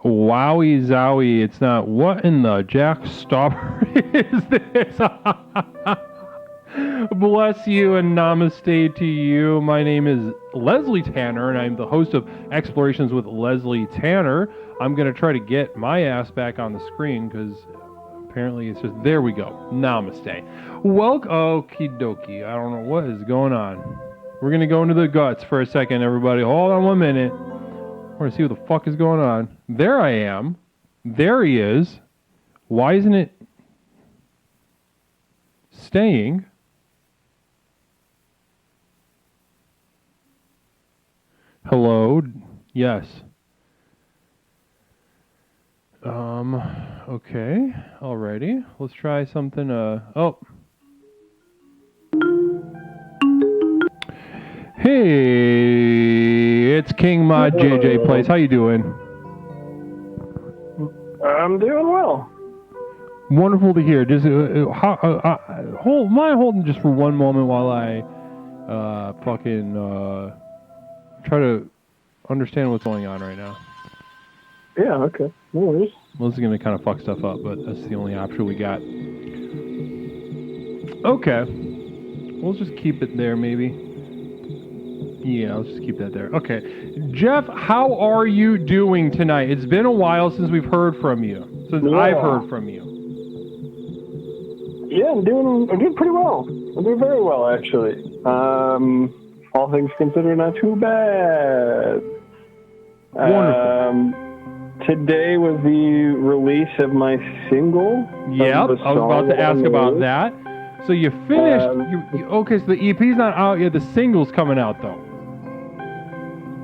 Wowie zowie, it's not. What in the jack stopper is this? Bless you and namaste to you. My name is Leslie Tanner, and I'm the host of Explorations with Leslie Tanner. I'm going to try to get my ass back on the screen because apparently it's just... There we go. Namaste. Welcome. Okie dokie. I don't know what is going on. We're going to go into the guts for a second, everybody. Hold on 1 minute. We're going to see what the fuck is going on. There I am. There he is. Why isn't it staying? Hello? Yes. Okay. Alrighty. Let's try something, oh. Hey, it's King Mod JJ Plays. How you doing? I'm doing well. Wonderful to hear. Just holding just for one moment while I try to understand what's going on right now. Yeah, okay. No worries. Well, this is going to kind of fuck stuff up, but that's the only option we got. Okay. We'll just keep it there, maybe. Yeah, let's just keep that there. Okay. Jeff, how are you doing tonight? It's been a while since we've heard from you. Since I've heard from you. Yeah, I'm doing pretty well. I'm doing very well, actually. All things considered, not too bad. Wonderful. Today was the release of my single. Yep, I was about to ask about that. So you finished... okay, so the EP's not out yet. The single's coming out, though.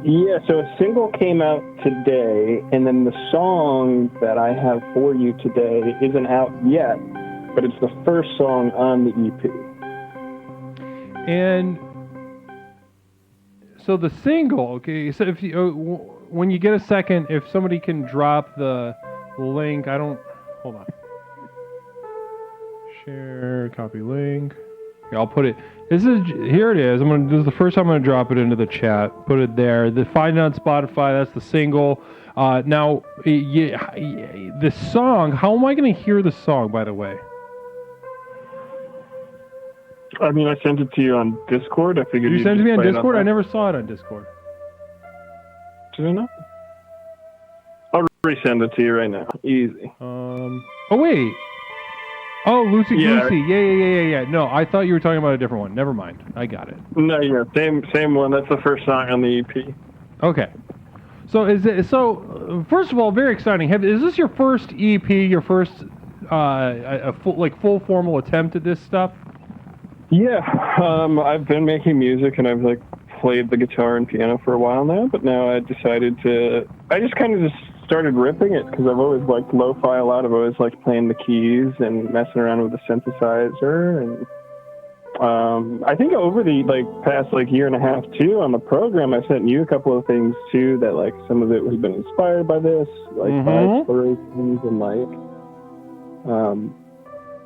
Yeah, so a single came out today, and then the song that I have for you today isn't out yet, but it's the first song on the EP. And so the single, okay, so if you, when you get a second, if somebody can drop the link, hold on. Share, copy link. Okay, I'll put it, here it is. This is the first time I'm going to drop it into the chat. Put it there. Find it on Spotify, that's the single. Now, the song, how am I going to hear the song, by the way? I mean, I sent it to you on Discord. I figured you sent it to me on Discord? I never saw it on Discord. Did I not? I'll resend it to you right now. Easy. Oh, wait. Oh, Lucy Goosey. Yeah. No, I thought you were talking about a different one. Never mind. I got it. No, yeah, same one. That's the first song on the EP. Okay. So first of all, very exciting. Is this your first EP, your first full formal attempt at this stuff? Yeah, I've been making music and I've played the guitar and piano for a while now, but now I decided I just kind of started ripping it because I've always liked lo-fi a lot. I've always liked playing the keys and messing around with the synthesizer. And I think over the past year and a half too on the program, I sent you a couple of things too that some of it has been inspired by this, by explorations and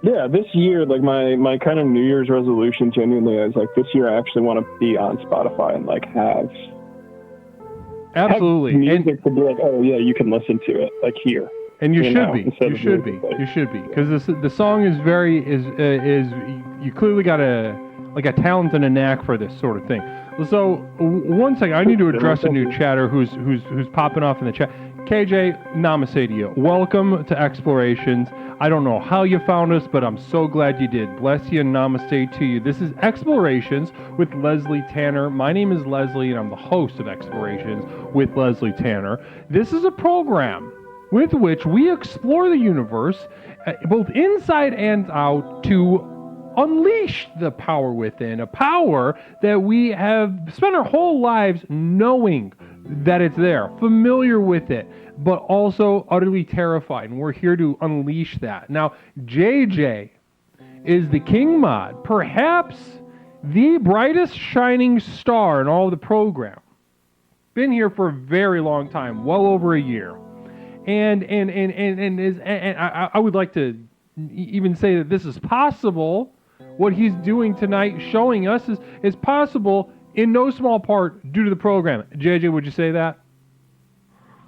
yeah, this year, my kind of New Year's resolution, genuinely, I was this year I actually want to be on Spotify and have absolutely music to be oh yeah, you can listen to it here. And you should be. You should be. You should be because the song is you clearly got a talent and a knack for this sort of thing. So one second, I need to address a new chatter who's popping off in the chat. KJ, namaste to you. Welcome to Explorations. I don't know how you found us, but I'm so glad you did. Bless you and namaste to you. This is Explorations with Leslie Tanner. My name is Leslie, and I'm the host of Explorations with Leslie Tanner. This is a program with which we explore the universe, both inside and out, to unleash the power within, a power that we have spent our whole lives knowing that it's there, familiar with it, but also utterly terrified, and we're here to unleash that. Now, JJ is the King Mod, perhaps the brightest shining star in all of the program. Been here for a very long time, well over a year. And I would like to even say that this is possible. What he's doing tonight, showing us, is possible in no small part due to the program. JJ, would you say that?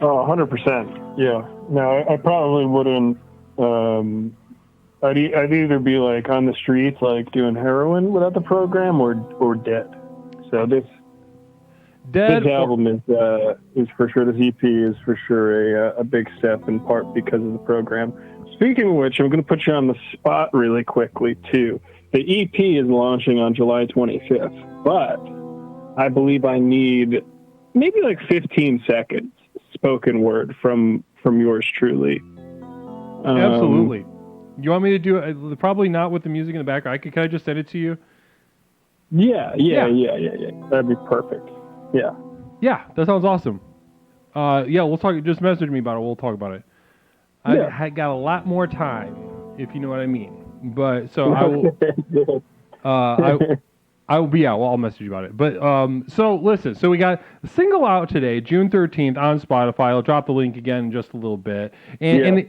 Oh, 100%. Yeah. No, I probably wouldn't. I'd either be like on the streets, like doing heroin without the program, or dead. So this album is for sure. This EP is for sure a big step, in part because of the program. Speaking of which, I'm going to put you on the spot really quickly too. The EP is launching on July 25th, but I believe I need maybe like 15 seconds spoken word from yours truly. Absolutely. You want me to do it? Probably not with the music in the background. Can I just send it to you? Yeah. That'd be perfect. Yeah. Yeah, that sounds awesome. Yeah, we'll talk. Just message me about it. We'll talk about it. I got a lot more time, if you know what I mean. But so I will. I'll message you about it. But so listen, so we got a single out today, June 13th on Spotify. I'll drop the link again in just a little bit. And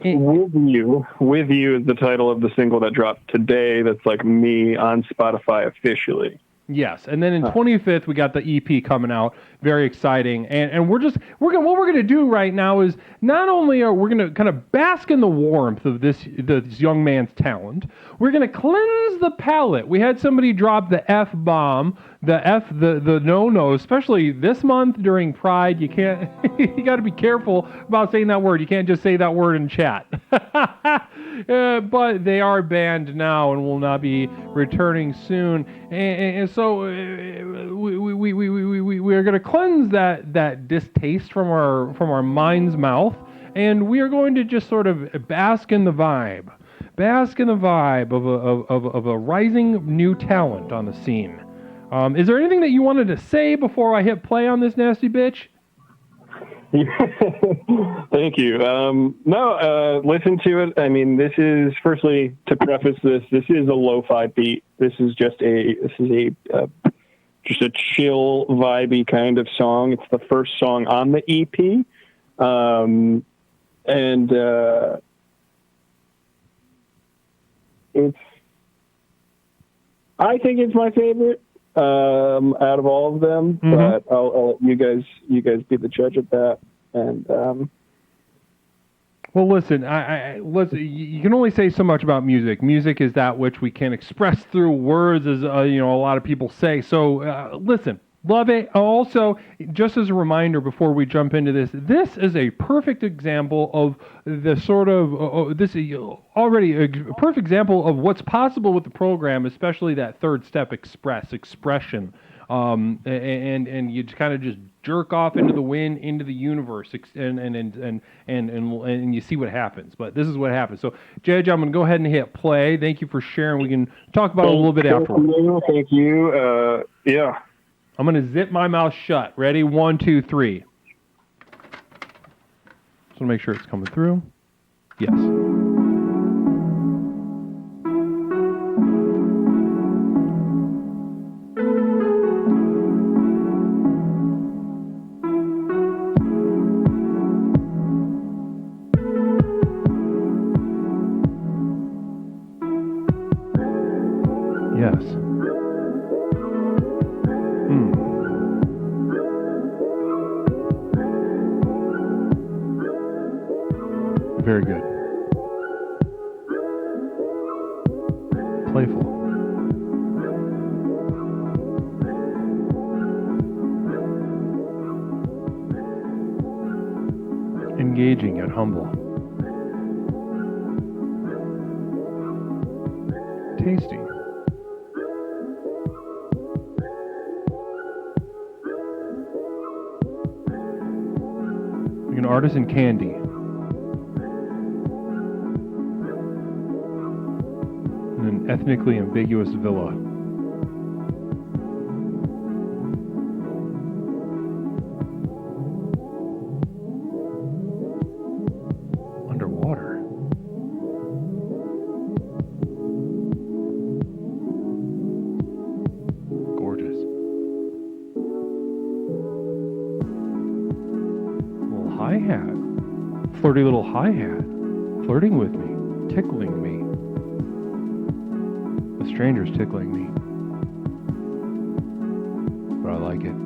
With You is the title of the single that dropped today. That's like me on Spotify officially. Yes, and then in 25th we got the EP coming out, very exciting, and what we're gonna do right now is not only are we gonna kind of bask in the warmth of this young man's talent, we're gonna cleanse the palate. We had somebody drop the F-bomb, the no, especially this month during Pride. You can't, you got to be careful about saying that word. You can't just say that word in chat. But they are banned now and will not be returning soon. And so we are going to cleanse that distaste from our mind's mouth, and we are going to just sort of bask in the vibe of a rising new talent on the scene. Is there anything that you wanted to say before I hit play on this nasty bitch? Thank you. Listen to it. I mean, this is, firstly, to preface this is a lo-fi beat. This is just a chill, vibey kind of song. It's the first song on the EP. I think it's my favorite out of all of them, but I'll let you guys be the judge of that. And well, listen, listen. You can only say so much about music. Music is that which we can express through words, as a lot of people say. So listen. Love it. Also, just as a reminder before we jump into this is a perfect example of the sort of, this is already a perfect example of what's possible with the program, especially that third step, expression. And you kind of just jerk off into the wind, into the universe, and you see what happens. But this is what happens. So, JJ, I'm going to go ahead and hit play. Thank you for sharing. We can talk about it a little bit afterwards. Thank you. Yeah. I'm going to zip my mouth shut. Ready? 1, 2, 3. Just want to make sure it's coming through. Yes. Yes. Very good. Playful. Engaging yet humble. Tasty. Like an artisan candy. An ethnically ambiguous villa. Underwater. Gorgeous. A little hi-hat. flirty little hi-hat, flirting with me, tickling me. A stranger's tickling me. But I like it.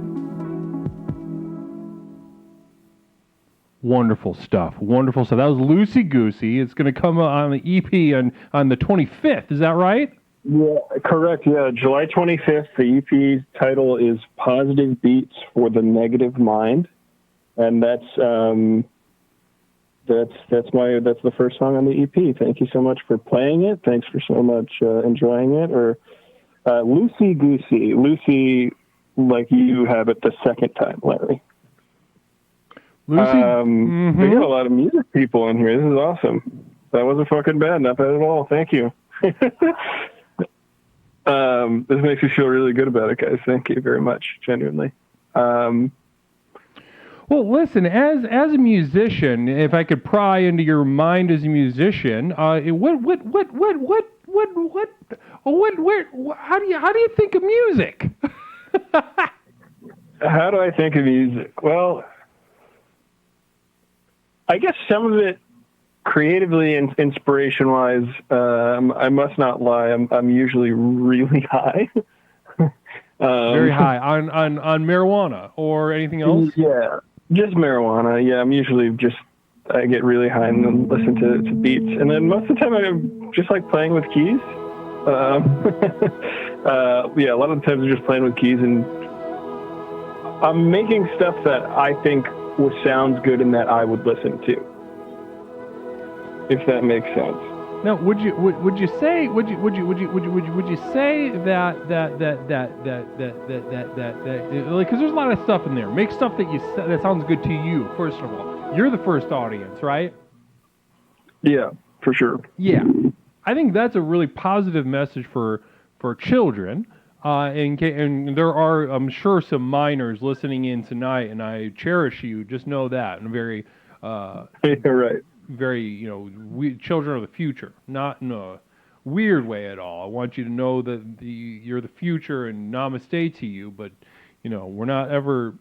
Wonderful stuff. Wonderful stuff. That was Loosey Goosey. It's going to come on the EP on the 25th. Is that right? Yeah, correct. Yeah, July 25th. The EP title is Positive Beats for the Negative Mind, and that's the first song on the EP. Thank you so much for playing it. Thanks for so much enjoying it. Or Loosey Goosey, Lucy, like you have it the second time, Larry. Lucy? We got a lot of music people in here. This is awesome. That wasn't fucking bad. Not bad at all. Thank you. This makes me feel really good about it, guys. Thank you very much. Genuinely. Well, listen, as a musician, if I could pry into your mind as a musician, how do you think of music? How do I think of music? Well, I guess some of it creatively and inspiration-wise, I must not lie, I'm usually really high. Very high on marijuana or anything else? Yeah, just marijuana. Yeah, I'm usually I get really high and then listen to beats. And then most of the time I just like playing with keys. Yeah, a lot of the times I'm just playing with keys and I'm making stuff that I think sounds good and that I would listen to, if that makes sense. Now, would you say that because there's a lot of stuff in there. Make stuff that sounds good to you. First of all, you're the first audience, right? Yeah, for sure. Yeah, I think that's a really positive message for children. And there are, I'm sure, some minors listening in tonight, and I cherish you. Just know that. And very, right. Very, children are the future, not in a weird way at all. I want you to know that you're the future, and namaste to you. But, we're not ever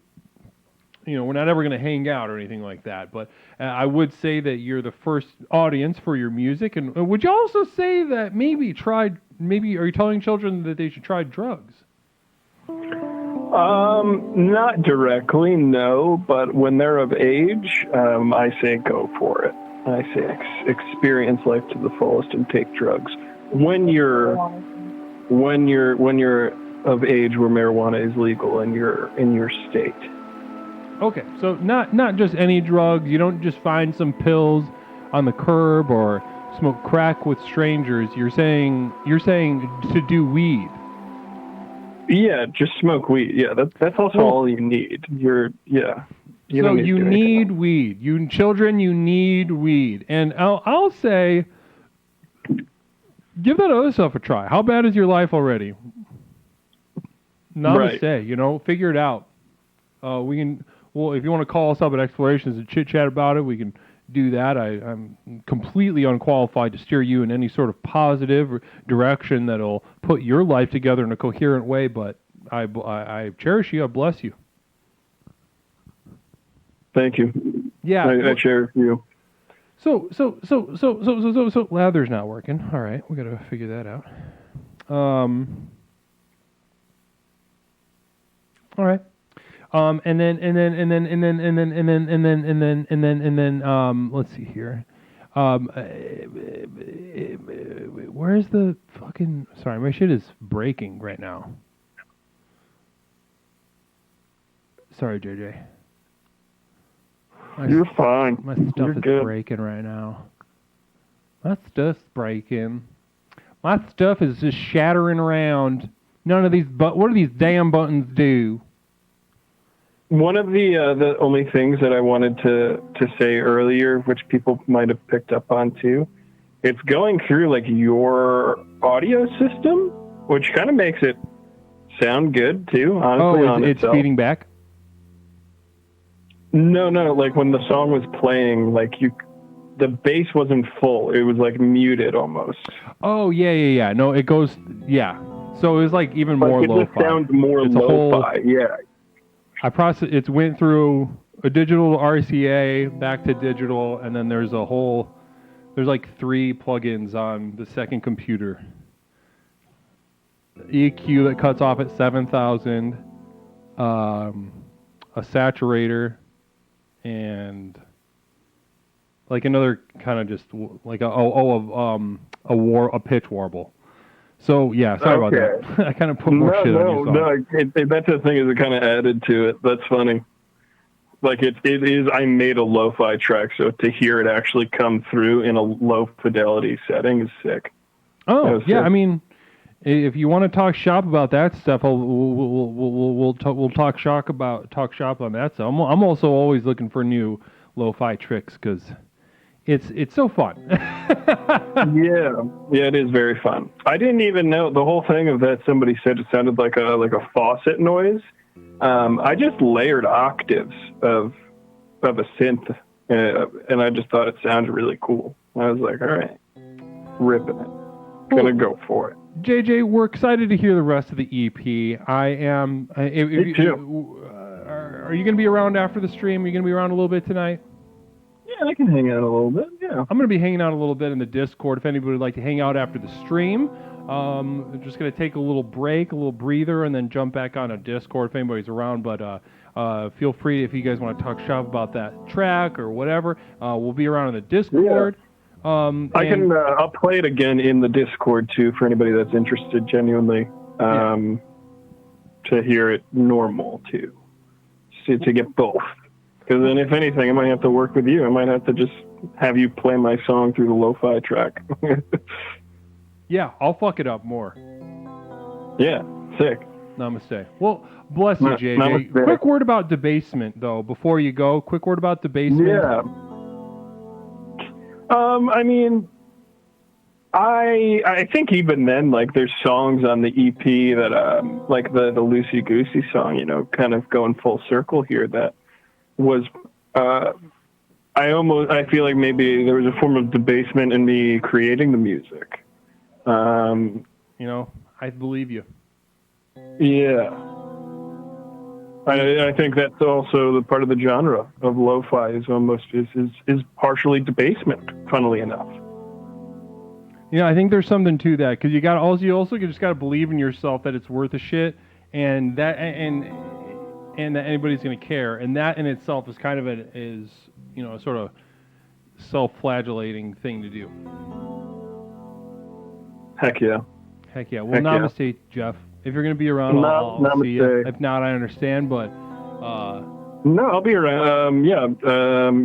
going to hang out or anything like that. But I would say that you're the first audience for your music. And would you also say that maybe are you telling children that they should try drugs? Not directly, no. But when they're of age, I say go for it. I say experience life to the fullest and take drugs. When you're of age where marijuana is legal and you're in your state. Okay, so not just any drugs. You don't just find some pills on the curb or smoke crack with strangers. You're saying to do weed. Yeah, just smoke weed. Yeah, that's also all you need. You need weed. You children, you need weed. And I'll say, give that other stuff a try. How bad is your life already? Namaste. Right. Figure it out. We can. Well, if you want to call us up at Explorations and chit-chat about it, we can do that. I'm completely unqualified to steer you in any sort of positive direction that'll put your life together in a coherent way, but I cherish you. I bless you. Thank you. Yeah. I cherish you. So, lather's not working. All right, we got to figure that out. All right. And then let's see here. Where's the fucking? Sorry, my shit is breaking right now. Sorry, JJ. You're fine. My stuff is breaking right now. My stuff's breaking. My stuff is just shattering around. None of these. But what do these damn buttons do? One of the only things that I wanted to say earlier, which people might have picked up on too, it's going through like your audio system, which kind of makes it sound good too. Honestly, it's feeding back. No. Like when the song was playing, the bass wasn't full. It was like muted almost. Oh yeah. No, it goes. Yeah. So it was like even more lo-fi. It just sounds more lo-fi. Yeah. It went through a digital RCA back to digital, and then there's like 3 plugins on the second computer. EQ that cuts off at 7,000, a saturator, and like another kind of just like a pitch warble. So yeah, sorry about that. I kind of put more shit on your song. No. That's the thing, is it kind of added to it. That's funny. Like it is. I made a lo-fi track, so to hear it actually come through in a low fidelity setting is sick. Oh yeah, sick. I mean, if you want to talk shop about that stuff, we'll talk shop on that stuff. I'm also always looking for new lo-fi tricks because it's so fun. yeah, it is very fun. I didn't even know the whole thing of that. Somebody said it sounded like a faucet noise. I just layered octaves of a synth, and I just thought it sounded really cool. I was like, all right, ripping it. Gonna go for it. JJ, we're excited to hear the rest of the EP. I am. Me too. Are you going to be around after the stream? Are you going to be around a little bit tonight? Yeah, I can hang out a little bit, yeah. I'm going to be hanging out a little bit in the Discord if anybody would like to hang out after the stream. I'm just going to take a little break, a little breather, and then jump back on a Discord if anybody's around. But feel free if you guys want to talk shop about that track or whatever. We'll be around in the Discord. Yeah. I'll play it again in the Discord too for anybody that's interested genuinely to hear it normal too, to get both. Because then, if anything, I might have to work with you. I might have to just have you play my song through the lo-fi track. Yeah, I'll fuck it up more. Yeah, sick. Namaste. Well, bless you, JJ. Namaste. Quick word about Debasement, though, before you go. Quick word about Debasement. Yeah. I mean, I think even then, like, there's songs on the EP that, like the Loosey Goosey song, you know, kind of going full circle here, that was, I feel like maybe there was a form of debasement in me creating the music. You know, I believe you. Yeah. I think that's also the part of the genre of lo-fi is almost is partially debasement, funnily enough. Yeah, I think there's something to that because you also just got to believe in yourself that it's worth a shit, and that anybody's going to care, and that in itself is kind of a sort of self-flagellating thing to do. Heck yeah. Heck yeah. Well, namaste, Jeff. If you're going to be around, I'll see you. If not, I understand, but... No, I'll be around.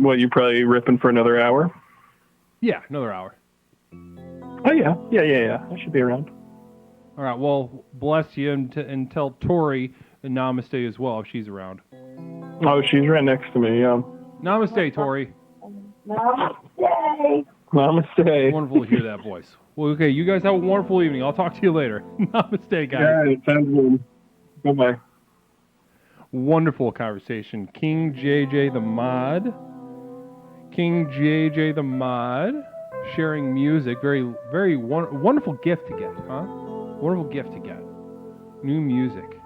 What, you probably ripping for another hour? Yeah, another hour. Oh, yeah. Yeah. I should be around. All right, well, bless you, and tell Tori namaste as well if she's around. Oh, she's right next to me, yeah. Namaste, Tori. Namaste. Namaste. Wonderful to hear that voice. Well, okay, you guys have a wonderful evening. I'll talk to you later. Namaste, guys. Yeah, it sounds good. Bye-bye. Wonderful conversation. King JJ the Mod. King JJ the Mod. Sharing music. Very, very wonderful gift to get, huh? Wonderful gift to get. New music.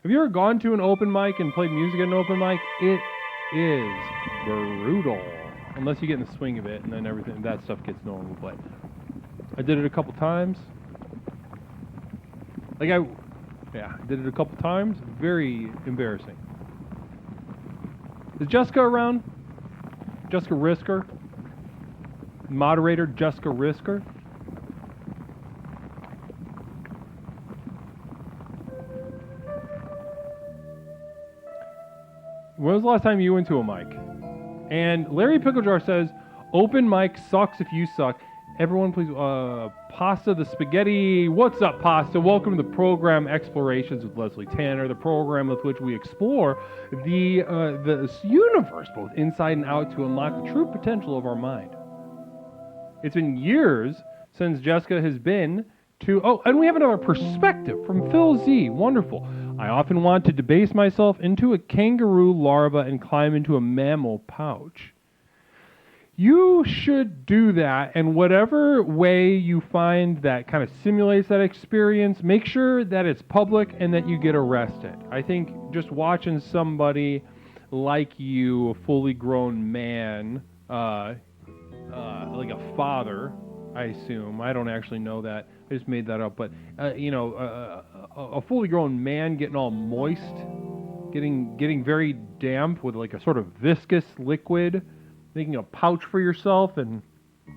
Have you ever gone to an open mic and played music at an open mic? It is brutal. Unless you get in the swing of it, and then everything, that stuff gets normal. But I did it a couple times. I did it a couple times. Very embarrassing. Is Jessica around? Jessica Risker? Moderator Jessica Risker? When was the last time you went to a mic? And Larry Picklejar says, open mic sucks if you suck. Everyone please, Pasta the Spaghetti. What's up, Pasta? Welcome to the program Explorations with Leslie Tanner, the program with which we explore the universe, both inside and out, to unlock the true potential of our mind. It's been years since Jessica has been to... Oh, and we have another perspective from Phil Z. Wonderful. I often want to debase myself into a kangaroo larva and climb into a mammal pouch. You should do that, and whatever way you find that kind of simulates that experience, make sure that it's public and that you get arrested. I think just watching somebody like you, a fully grown man, like a father, I assume. I don't actually know that. I just made that up. But, a fully grown man getting all moist, getting very damp with like a sort of viscous liquid, making a pouch for yourself and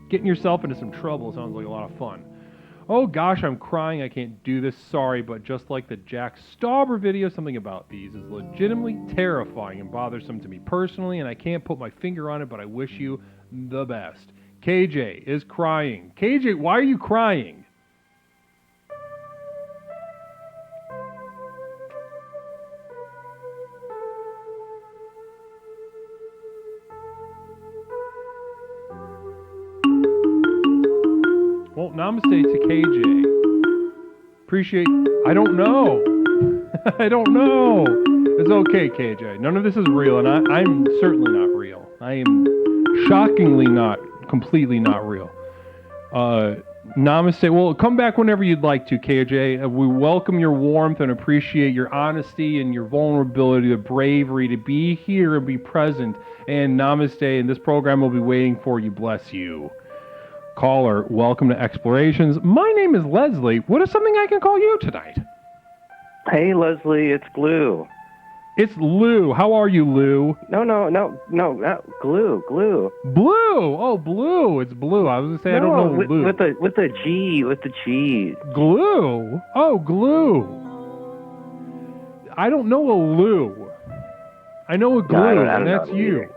getting yourself into some trouble sounds like a lot of fun. Oh gosh, I'm crying. I can't do this. Sorry, but just like the Jack Stauber video, something about these is legitimately terrifying and bothersome to me personally, and I can't put my finger on it, but I wish you the best. KJ is crying. KJ, why are you crying? Well, namaste to KJ. Appreciate... I don't know. I don't know. It's okay, KJ. None of this is real, and I'm certainly not real. I am shockingly not, completely not real. Namaste. Well, come back whenever you'd like to, KJ. We welcome your warmth and appreciate your honesty and your vulnerability, the bravery to be here and be present. And namaste, and this program will be waiting for you. Bless you. Caller, welcome to Explorations. My name is Leslie. What is something I can call you tonight? Hey, Leslie, it's Glue. It's Lou. How are you, Lou? No, Glue. Blue. Oh, Blue. It's Blue. I was gonna say I don't know Lou. With the G. Glue. Oh, Glue. I don't know a Lou. I know a Glue, and that's you. Either.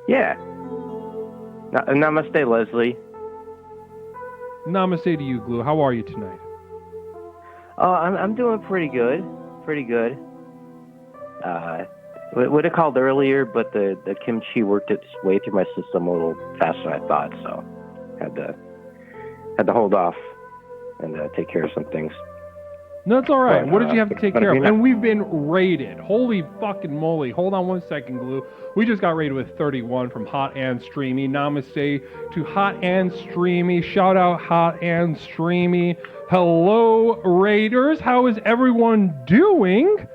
Yeah. Namaste, Leslie. Namaste to you, Glue. How are you tonight? Oh, I'm doing pretty good. Would have called earlier, but the kimchi worked its way through my system a little faster than I thought, so had to hold off and take care of some things. No, it's all right. What did you have to take care of? Not... And we've been raided. Holy fucking moly. Hold on one second, Glue. We just got raided with 31 from Hot and Streamy. Namaste to Hot and Streamy. Shout out Hot and Streamy. Hello, Raiders. How is everyone doing?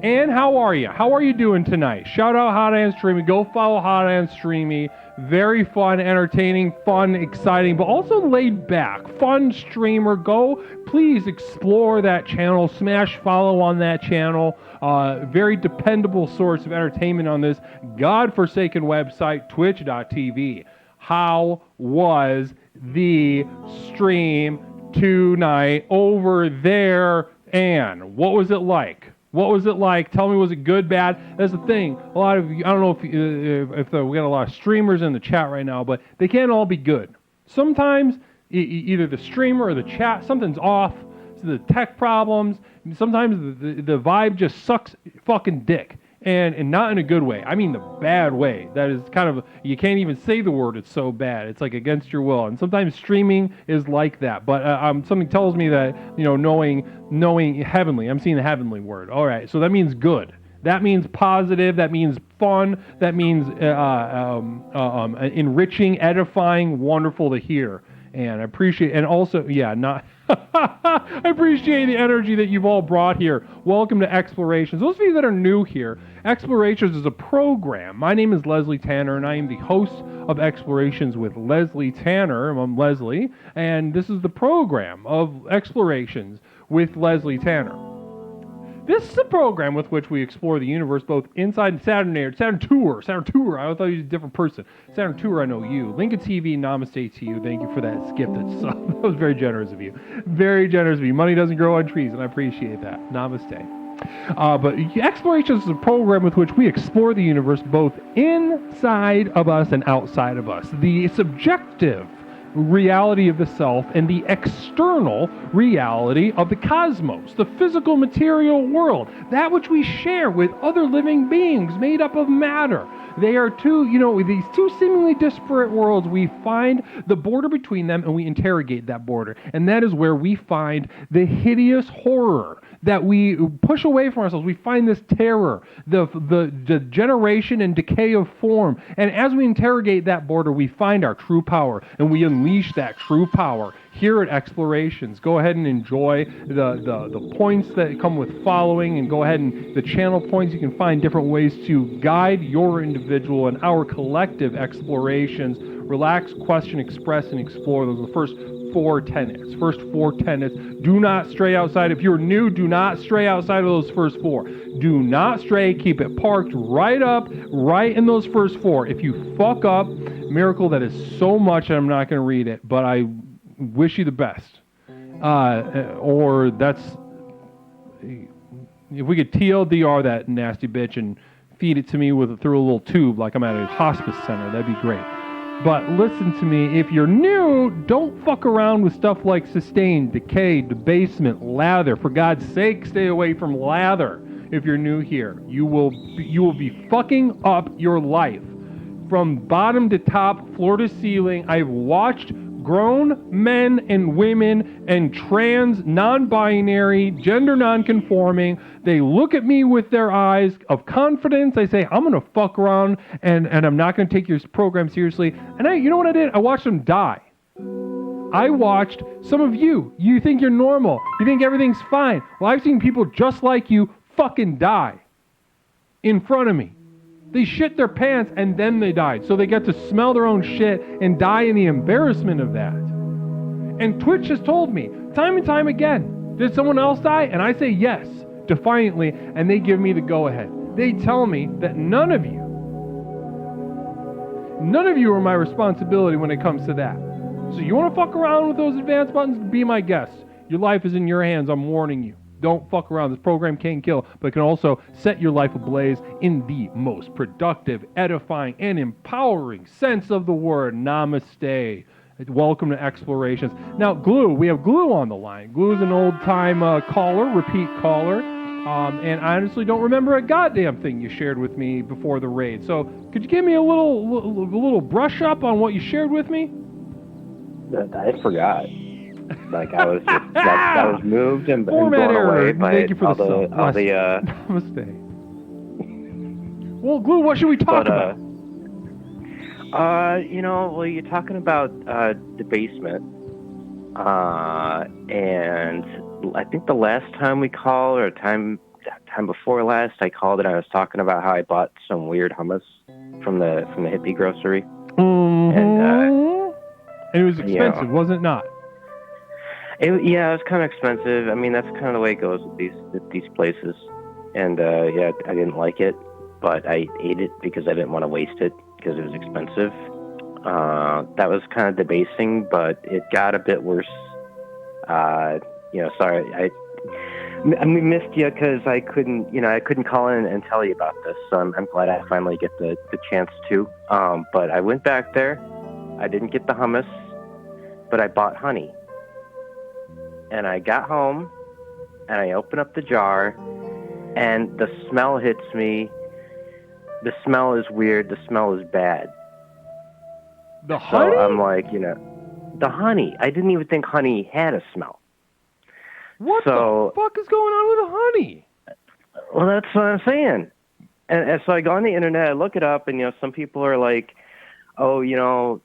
And how are you? How are you doing tonight? Shout out Hot and Streamy. Go follow Hot and Streamy. Very fun, entertaining, fun, exciting, but also laid back. Fun streamer. Go, please explore that channel. Smash follow on that channel. Very dependable source of entertainment on this godforsaken website, twitch.tv. How was the stream tonight over there, Ann? What was it like? What was it like? Tell me, was it good, bad? That's the thing. A lot of you, I don't know if we got a lot of streamers in the chat right now, but they can't all be good. Sometimes either the streamer or the chat, something's off. So the tech problems. Sometimes the vibe just sucks fucking dick. And not in a good way. I mean the bad way. That is kind of, you can't even say the word, it's so bad. It's like against your will. And sometimes streaming is like that. But something tells me that, knowing heavenly, I'm seeing the heavenly word. All right, so that means good. That means positive. That means fun. That means enriching, edifying, wonderful to hear. And I appreciate, and also, I appreciate the energy that you've all brought here. Welcome to Explorations. Those of you that are new here, Explorations is a program. My name is Leslie Tanner, and I am the host of Explorations with Leslie Tanner. I'm Leslie, and this is the program of Explorations with Leslie Tanner. This is a program with which we explore the universe both inside and Saturn Tour. I thought you was a different person. Saturn Tour, I know you. Lincoln TV, namaste to you. Thank you for that skip. That was very generous of you. Very generous of you. Money doesn't grow on trees, and I appreciate that. Namaste. But Explorations is a program with which we explore the universe both inside of us and outside of us. The subjective reality of the self and the external reality of the cosmos, the physical material world, that which we share with other living beings made up of matter, They are two, these two seemingly disparate worlds. We find the border between them and we interrogate that border. And that is where we find the hideous horror that we push away from ourselves. We find this terror, the degeneration and decay of form. And as we interrogate that border, we find our true power and we unleash that true power here at Explorations. Go ahead and enjoy the points that come with following, and go ahead and the channel points. You can find different ways to guide your individual and our collective explorations. Relax, question, express, and explore. Those are the first four tenets. Do not stray outside. If you're new, do not stray outside of those first four. Do not stray. Keep it parked right in those first four. If you fuck up, Miracle, that is so much that I'm not going to read it, but I wish you the best. Or that's, if we could TLDR that nasty bitch and feed it to me through a little tube like I'm at a hospice center, that'd be great. But listen to me, if you're new, don't fuck around with stuff like sustain, decay, debasement, lather. For God's sake, stay away from lather. If you're new here, you will be fucking up your life. From bottom to top, floor to ceiling, I've watched grown men and women and trans, non-binary, gender non-conforming. They look at me with their eyes of confidence. I say, I'm going to fuck around and I'm not going to take your program seriously. And you know what I did? I watched them die. I watched some of you. You think you're normal. You think everything's fine. Well, I've seen people just like you fucking die in front of me. They shit their pants and then they died. So they get to smell their own shit and die in the embarrassment of that. And Twitch has told me time and time again, did someone else die? And I say yes, defiantly, and they give me the go-ahead. They tell me that none of you are my responsibility when it comes to that. So you want to fuck around with those advanced buttons? Be my guest. Your life is in your hands. I'm warning you. Don't fuck around. This program can kill, but it can also set your life ablaze in the most productive, edifying, and empowering sense of the word. Namaste. Welcome to Explorations. Now, Glue, we have Glue on the line. Glue is an old-time repeat caller, and I honestly don't remember a goddamn thing you shared with me before the raid. So, could you give me a little brush up on what you shared with me? I forgot. Like I was just, I was moved and blown away by Thank you for all the Namaste. Well, Glue, what should we talk about? You're talking about debasement, and I think the last time we called, or time before last, I called and I was talking about how I bought some weird hummus from the hippie grocery, and it was expensive, wasn't it not? It was kind of expensive. I mean, that's kind of the way it goes with these places. And I didn't like it, but I ate it because I didn't want to waste it because it was expensive. That was kind of debasing, but it got a bit worse. Sorry, I missed you because I couldn't call in and tell you about this. So I'm glad I finally get the chance to. But I went back there. I didn't get the hummus, but I bought honey. And I got home, and I opened up the jar, and the smell hits me. The smell is weird. The smell is bad. The honey? So I'm like, the honey. I didn't even think honey had a smell. What the fuck is going on with the honey? Well, that's what I'm saying. And so I go on the internet, I look it up, and, some people are like, oh,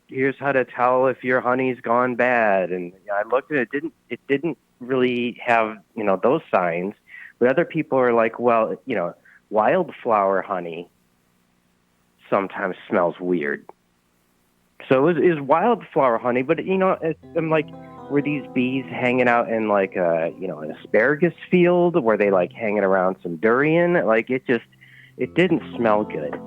here's how to tell if your honey's gone bad. And I looked at it, it didn't really have, those signs. But other people are like, well, wildflower honey sometimes smells weird. So it was wildflower honey, but, I'm like, were these bees hanging out in like an asparagus field? Were they like hanging around some durian? Like it didn't smell good.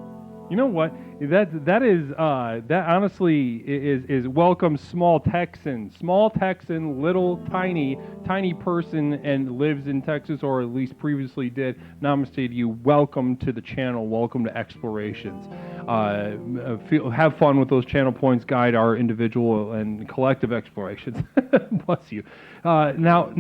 You know what? That honestly is welcome, small Texan, little tiny person, and lives in Texas, or at least previously did. Namaste to you. Welcome to the channel. Welcome to Explorations. have fun with those channel points. Guide our individual and collective explorations. Bless you. Now.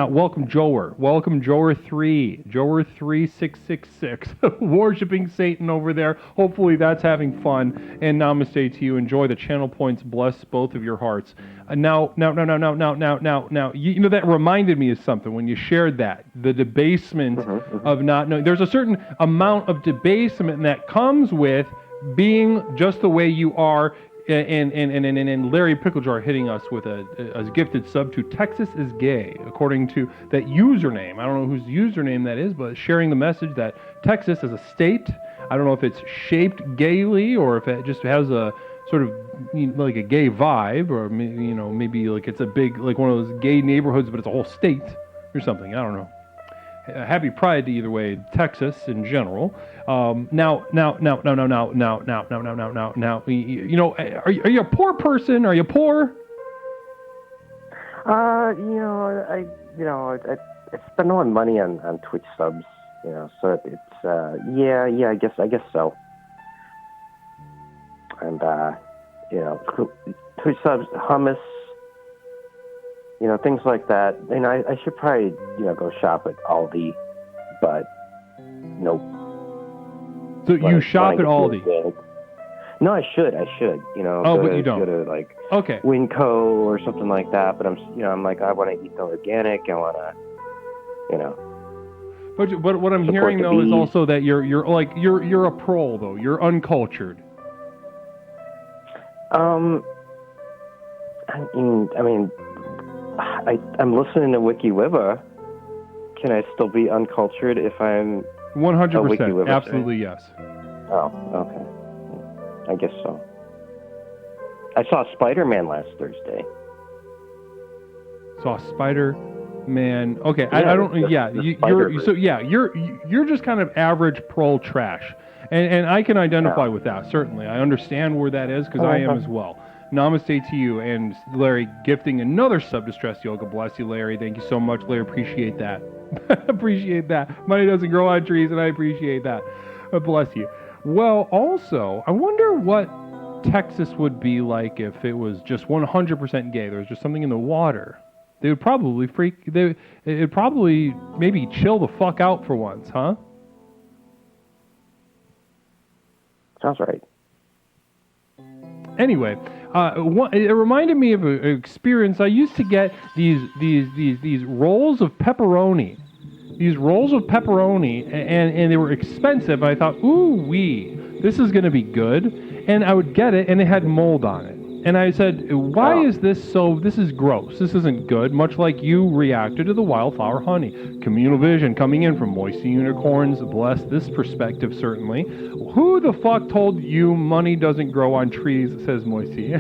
Welcome, Joer. Welcome, Joer3. Joer3666. Worshipping Satan over there. Hopefully that's having fun. And namaste to you. Enjoy the channel points. Bless both of your hearts. Now. You know, that reminded me of something when you shared that. The debasement of not knowing. There's a certain amount of debasement that comes with being just the way you are. And Larry Picklejar hitting us with a gifted sub to Texas is gay, according to that username. I don't know whose username that is, but sharing the message that Texas as a state, I don't know if it's shaped gaily or if it just has a sort of, you know, like a gay vibe, or you know, maybe like it's a big, like one of those gay neighborhoods, but it's a whole state or something. I don't know. Happy Pride to either way, Texas in general. Now. You know, are you a poor person? Are you poor? I spend all my money on Twitch subs. You know, so it's I guess so. And you know, Twitch subs, hummus. You know, things like that. And I should probably, you know, go shop at Aldi, but nope. So you shop at Aldi? No, I should. You know, but you don't. Go to like Winco or something like that. But I'm like, I want to eat the organic. I want to, you know. But what I'm hearing though is also that you're a prole though. You're uncultured. I mean. I'm listening to WikiWiva. Can I still be uncultured if I'm 100%? Absolutely, yes. Oh, okay. I guess so. I saw Spider-Man last Thursday. Saw Spider-Man. Okay, yeah, I don't. Yeah, you're just kind of average prole trash, and I can identify with that. Certainly, I understand where that is because I am as well. Namaste to you, and Larry gifting another sub to Stress Yoga. Bless you, Larry. Thank you so much, Larry. Appreciate that. Appreciate that. Money doesn't grow on trees, and I appreciate that. Bless you. Well, also, I wonder what Texas would be like if it was just 100% gay. There was just something in the water. They would probably it'd probably maybe chill the fuck out for once, huh? Sounds right. Anyway, it reminded me of an experience. I used to get these rolls of pepperoni. These rolls of pepperoni, and they were expensive. I thought, ooh wee, this is going to be good. And I would get it, and it had mold on it. And I said, why is this so? This is gross. This isn't good. Much like you reacted to the wildflower honey. Communal vision coming in from Moisty Unicorns. Bless this perspective, certainly. Who the fuck told you money doesn't grow on trees, says Moisty.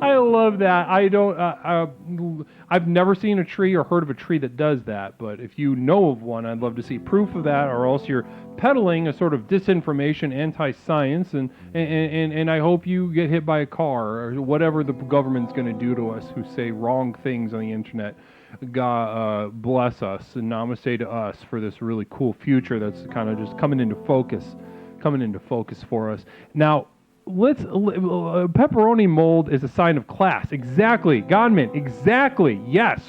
I love that. I've never seen a tree or heard of a tree that does that, but if you know of one, I'd love to see proof of that, or else you're peddling a sort of disinformation, anti-science, and I hope you get hit by a car or whatever the government's going to do to us who say wrong things on the internet. God bless us, and namaste to us for this really cool future that's kind of just coming into focus for us. Now, pepperoni mold is a sign of class. Exactly. Godman, exactly. Yes.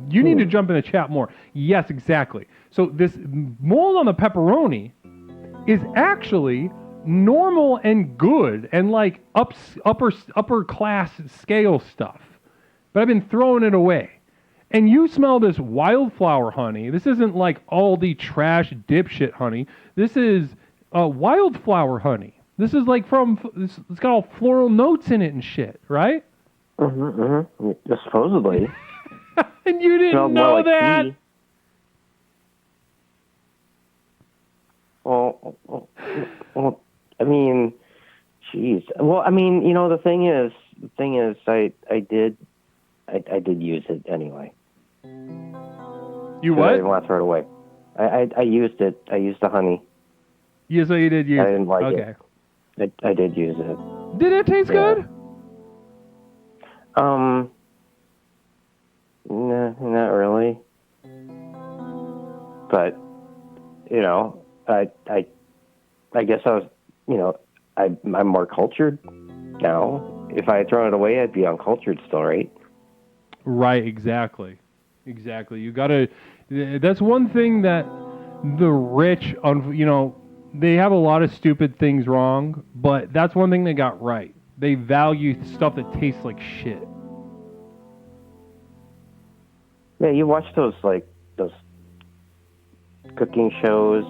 You need to jump in the chat more. Yes, exactly. So this mold on the pepperoni is actually normal and good and like upper class scale stuff. But I've been throwing it away. And you smell this wildflower honey. This isn't like Aldi trash dipshit honey. This is wildflower honey. This is like it's got all floral notes in it and shit, right? Supposedly. And you didn't know like that? Tea. Well, I mean, jeez. Well, I mean, you know, the thing is, I did use it anyway. You what? I didn't want to throw it away. I used it. I used the honey. Yeah, so you did use it. I didn't like it. I did use it. Did it taste good? Nah, not really. But, you know, I I guess I was, I'm more cultured now. If I had thrown it away, I'd be uncultured still, right? Right, exactly. You gotta, that's one thing that the rich, they have a lot of stupid things wrong, but that's one thing they got right. They value stuff that tastes like shit. Yeah, you watch those cooking shows.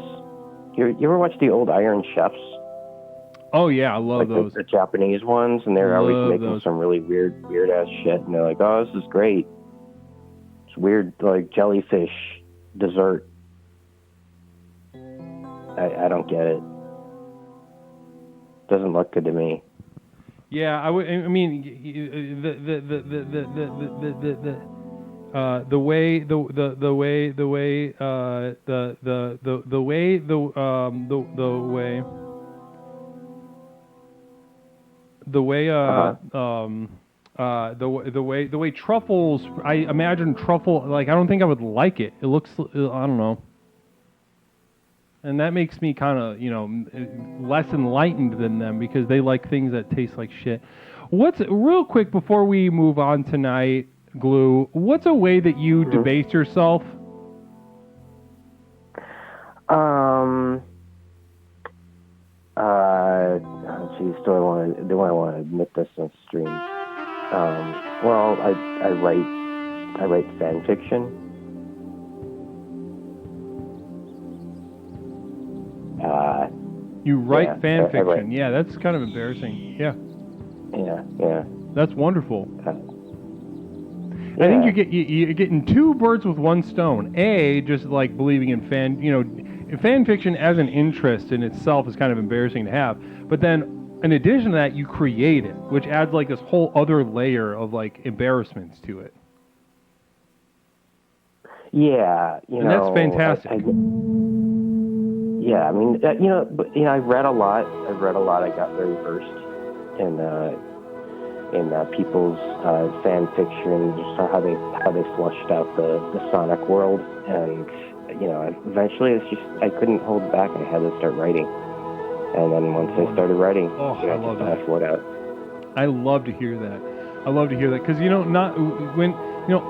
You ever watch the old Iron Chefs? Oh yeah, I love those. The Japanese ones, and they're always making those. some really weird ass shit, and they're like, "Oh, this is great." It's weird, like jellyfish dessert. I don't get it. Doesn't look good to me. Yeah, I mean, the way truffles, I imagine truffle, like I don't think I would like it. It looks, I don't know. And that makes me kind of, less enlightened than them because they like things that taste like shit. Real quick before we move on tonight, Glue, what's a way that you debase yourself? Geez, do I want to admit this on stream? Well, I write fan fiction. You write fan fiction. Yeah, that's kind of embarrassing. Yeah. Yeah. That's wonderful. I think you're getting two birds with one stone. A, just like believing in fan fiction as an interest in itself is kind of embarrassing to have. But then, in addition to that, you create it, which adds like this whole other layer of like embarrassments to it. Yeah, and that's fantastic. I mean, I read a lot. I got very versed in people's fan fiction, just how they flushed out the Sonic world, and eventually I couldn't hold back. I had to start writing, and then once I started writing, I love that. Flowed out. I love to hear that. Because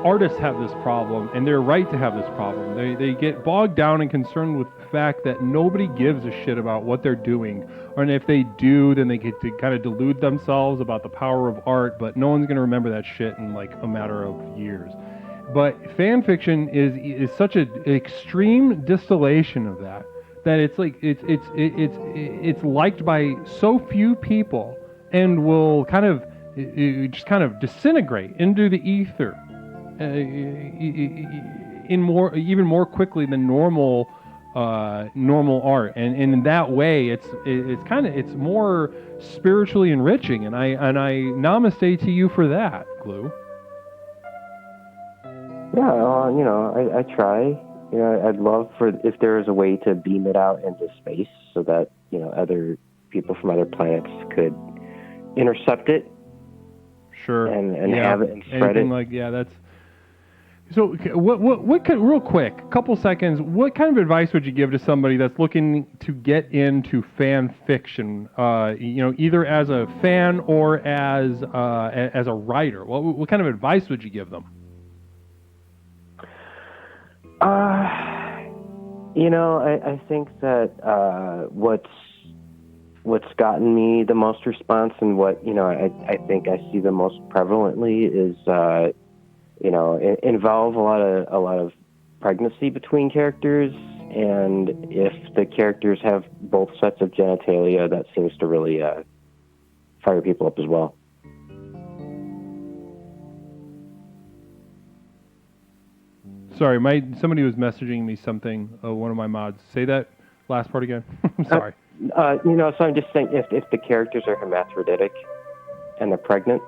artists have this problem, and they're right to have this problem. They get bogged down and concerned with the fact that nobody gives a shit about what they're doing, and if they do, then they get to kind of delude themselves about the power of art. But no one's going to remember that shit in like a matter of years. But fan fiction is such an extreme distillation of that it's like it's liked by so few people and will kind of just kind of disintegrate into the ether even more quickly than normal art, and in that way it's more spiritually enriching, and I namaste to you for that, Glue. Yeah, I try. I'd love if there was a way to beam it out into space so that other people from other planets could intercept it. Sure. And have it and spread anything it. That's. So, what kind, real quick, couple seconds, what kind of advice would you give to somebody that's looking to get into fan fiction, either as a fan or as a writer? What kind of advice would you give them? I think that what's gotten me the most response and what I think I see the most prevalently is involve a lot of pregnancy between characters, and if the characters have both sets of genitalia, that seems to really fire people up as well. Sorry, somebody was messaging me something. One of my mods. Say that last part again. I'm sorry. So I'm just saying, if the characters are hermaphroditic and they're pregnant,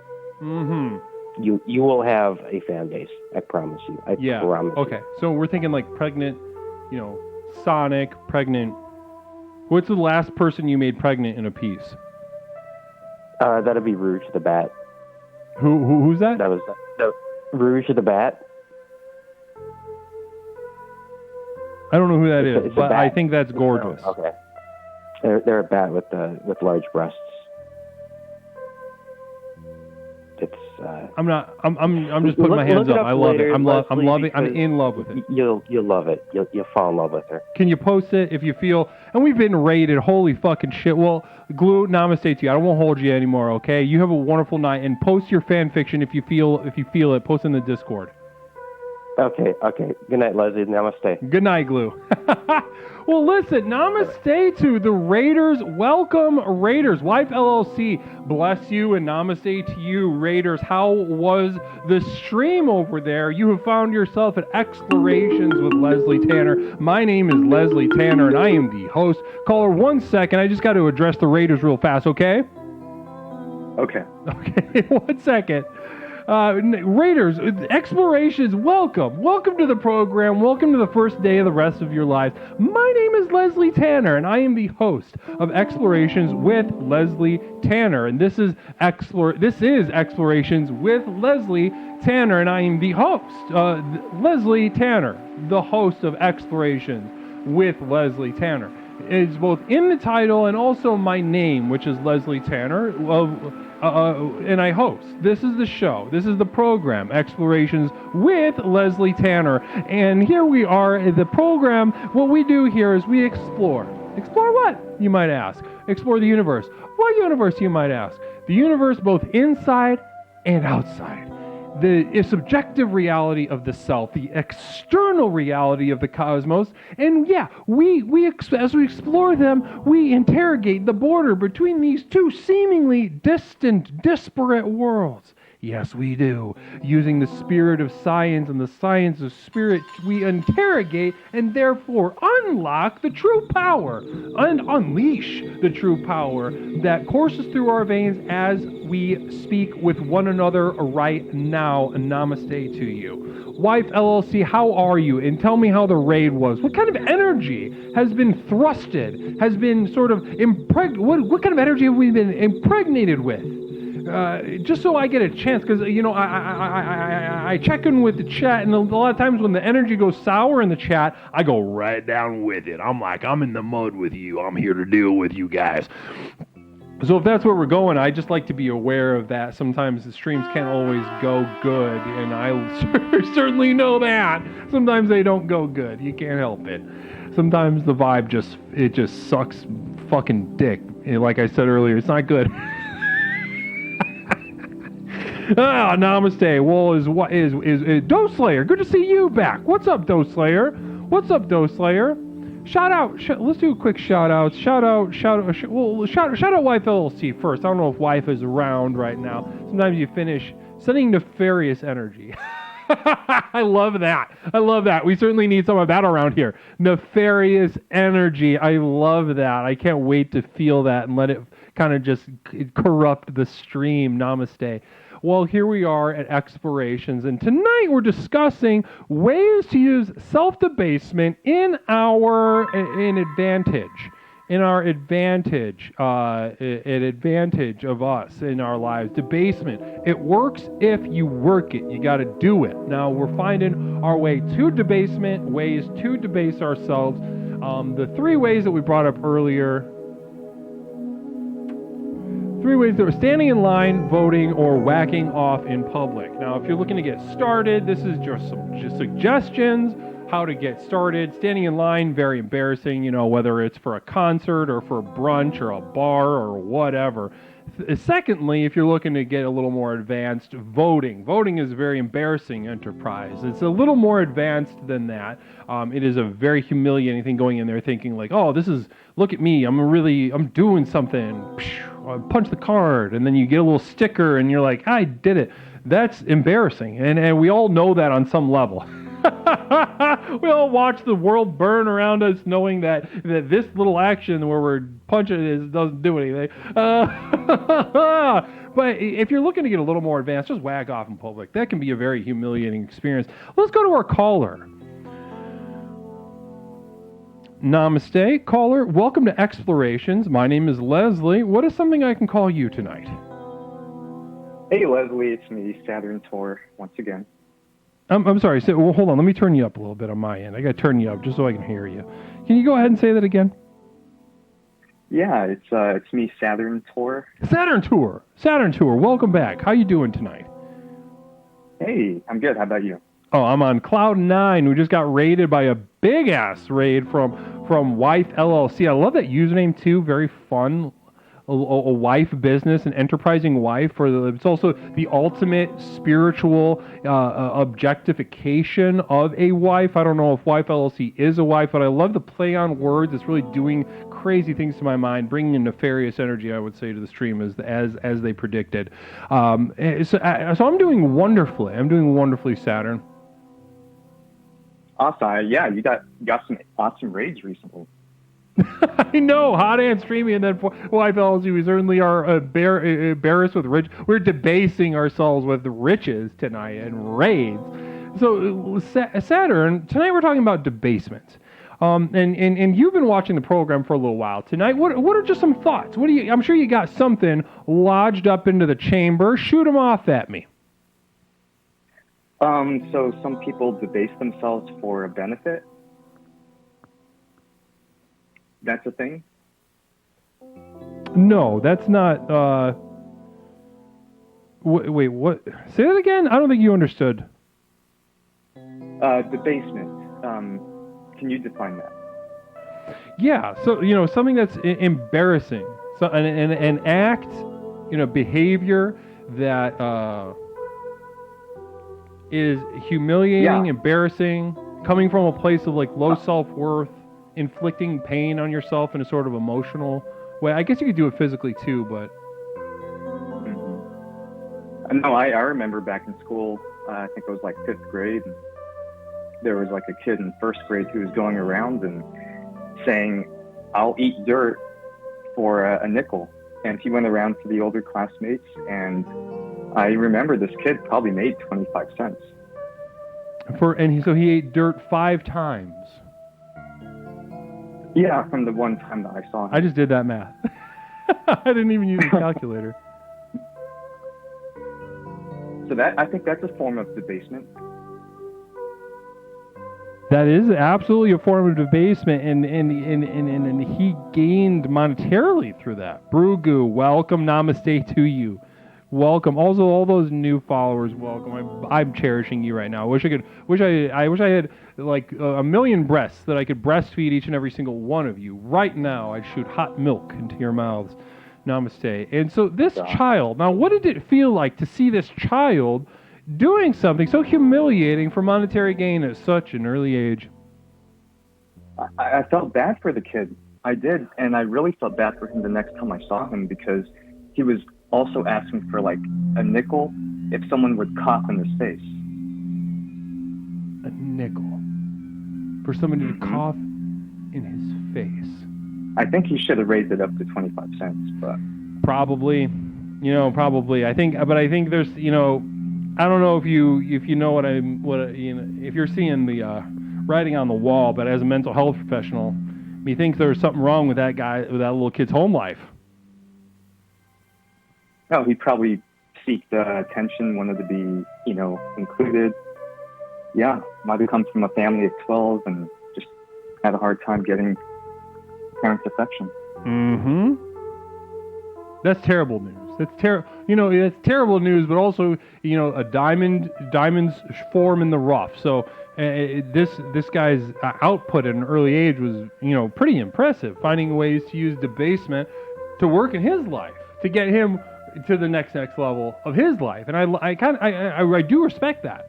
you will have a fan base. I promise you. I promise. Okay. So we're thinking like pregnant, Sonic, pregnant. What's the last person you made pregnant in a piece? That'd be Rouge the Bat. Who's that? That was Rouge the Bat. I don't know who that is, but I think that's gorgeous. Okay. They're a bat with large breasts. It's. I'm not. I'm just putting my hands look up. it I love later, it. I'm Leslie, loving. I'm because in love with it. You'll love it. You'll fall in love with her. Can you post it if you feel? And we've been rated. Holy fucking shit. Well, Glue, namaste to you. I won't hold you anymore. Okay. You have a wonderful night, and post your fan fiction if you feel it. Post in the Discord. Okay. Good night, Leslie. Namaste. Good night, Glue. Well, listen, namaste to the Raiders. Welcome, Raiders. Wife LLC, bless you, and namaste to you, Raiders. How was the stream over there? You have found yourself at Explorations with Leslie Tanner. My name is Leslie Tanner, and I am the host. Caller, 1 second. I just got to address the Raiders real fast, okay? Okay. Okay, 1 second. Raiders, Explorations, welcome to the program. Welcome to the first day of the rest of your lives. My name is Leslie Tanner, and I am the host of Explorations with Leslie Tanner. And this is Explorations with Leslie Tanner, and I am the host, Leslie Tanner, the host of Explorations with Leslie Tanner. It's both in the title and also my name, which is Leslie Tanner. And I host. This is the show. This is the program, Explorations with Leslie Tanner. And here we are. The program, what we do here is we explore. Explore what, you might ask? Explore the universe. What universe, you might ask? The universe both inside and outside. The subjective reality of the self, the external reality of the cosmos, and yeah, as we explore them, we interrogate the border between these two seemingly distant, disparate worlds. Yes, we do. Using the spirit of science and the science of spirit, we interrogate and therefore unlock the true power and unleash the true power that courses through our veins as we speak with one another right now. Namaste to you. Wife LLC, how are you? And tell me how the raid was. What kind of energy has been thrusted, has been sort of what kind of energy have we been impregnated with? Just so I get a chance, because I check in with the chat, and a lot of times when the energy goes sour in the chat, I go right down with it. I'm like, I'm in the mud with you. I'm here to deal with you guys. So if that's where we're going, I just like to be aware of that. Sometimes the streams can't always go good, and I certainly know that. Sometimes they don't go good. You can't help it. Sometimes the vibe just sucks fucking dick. And like I said earlier, it's not good. Namaste. Well, is Doe Slayer? Good to see you back. What's up, Doe Slayer? What's up, Doe Slayer? Shout out. Let's do a quick shout out. Shout out Wife LLC first. I don't know if Wife is around right now. Sometimes you finish sending nefarious energy. I love that. We certainly need some of that around here. Nefarious energy. I love that. I can't wait to feel that and let it kind of just corrupt the stream. Namaste. Well, here we are at Explorations, and tonight we're discussing ways to use self-debasement in our advantage of us in our lives. Debasement. It works if you work it. You got to do it. Now we're finding our way to debasement, ways to debase ourselves. The three ways that we brought up earlier. Three ways that we're standing in line, voting, or whacking off in public. Now, if you're looking to get started, this is just some suggestions how to get started. Standing in line, very embarrassing, whether it's for a concert or for a brunch or a bar or whatever. Secondly, if you're looking to get a little more advanced, voting. Voting is a very embarrassing enterprise. It's a little more advanced than that. It is a very humiliating thing going in there thinking like, oh, look at me, I'm doing something. Punch the card, and then you get a little sticker, and you're like, I did it. That's embarrassing, and we all know that on some level. We all watch the world burn around us knowing that this little action where we're punching doesn't do anything. But if you're looking to get a little more advanced, just whack off in public. That can be a very humiliating experience. Let's go to our caller. Namaste, caller. Welcome to Explorations. My name is Leslie. What is something I can call you tonight? Hey, Leslie. It's me, Saturn Tor, once again. I'm sorry. Well, hold on. Let me turn you up a little bit on my end. I got to turn you up just so I can hear you. Can you go ahead and say that again? Yeah, it's me, Saturn Tour. Saturn Tour. Welcome back. How you doing tonight? Hey, I'm good. How about you? Oh, I'm on cloud nine. We just got raided by a big ass raid from Wife LLC. I love that username too. Very fun. A wife business, an enterprising wife. It's also the ultimate spiritual objectification of a wife. I don't know if Wife LLC is a wife, but I love the play on words. It's really doing crazy things to my mind, bringing in nefarious energy, I would say, to the stream as they predicted. So I'm doing wonderfully. I'm doing wonderfully, Saturn. Awesome. Yeah, you got some awesome raids recently. I know, hot and streamy, and then Wife LLC, we certainly are embarrassed with rich. We're debasing ourselves with riches tonight and raids. So, Saturn, tonight we're talking about debasement. And you've been watching the program for a little while tonight. What are just some thoughts? I'm sure you got something lodged up into the chamber. Shoot them off at me. So some people debase themselves for a benefit. That's a thing? No, that's not. Wait, what? Say that again? I don't think you understood. Debasement. Can you define that? Yeah, so, something that's embarrassing. So an act, behavior that is humiliating, embarrassing, coming from a place of like low self-worth, inflicting pain on yourself in a sort of emotional way. I guess you could do it physically too, but... Mm-hmm. No, I remember back in school, I think it was like 5th grade, and there was like a kid in 1st grade who was going around and saying, "I'll eat dirt for a nickel." And he went around to the older classmates, and I remember this kid probably made 25 cents. So he ate dirt 5 times. Yeah, from the one time that I saw him. I just did that math. I didn't even use a calculator. So I think that's a form of debasement. That is absolutely a form of debasement, and he gained monetarily through that. Brugu, welcome, namaste to you. Welcome. Also, all those new followers, welcome. I'm cherishing you right now. I wish I had like a million breasts that I could breastfeed each and every single one of you. Right now, I'd shoot hot milk into your mouths. Namaste. And so this child, now what did it feel like to see this child doing something so humiliating for monetary gain at such an early age? I felt bad for the kid. I did, and I really felt bad for him the next time I saw him, because he was also asking for like a nickel if someone would cough in his face. A nickel for somebody to cough in his face. I think he should have raised it up to 25 cents, but probably. I think there's, I don't know if you know if you're seeing the writing on the wall, but as a mental health professional, me thinks there's something wrong with that guy, with that little kid's home life. No, he probably seeked attention, wanted to be, included. Yeah, might have come from a family of 12 and just had a hard time getting parents' affection. Mm-hmm. That's terrible news. That's that's terrible news, but also, a diamonds form in the rough. So this guy's output at an early age was, pretty impressive, finding ways to use debasement to work in his life, to get him to the next level of his life. And I do respect that.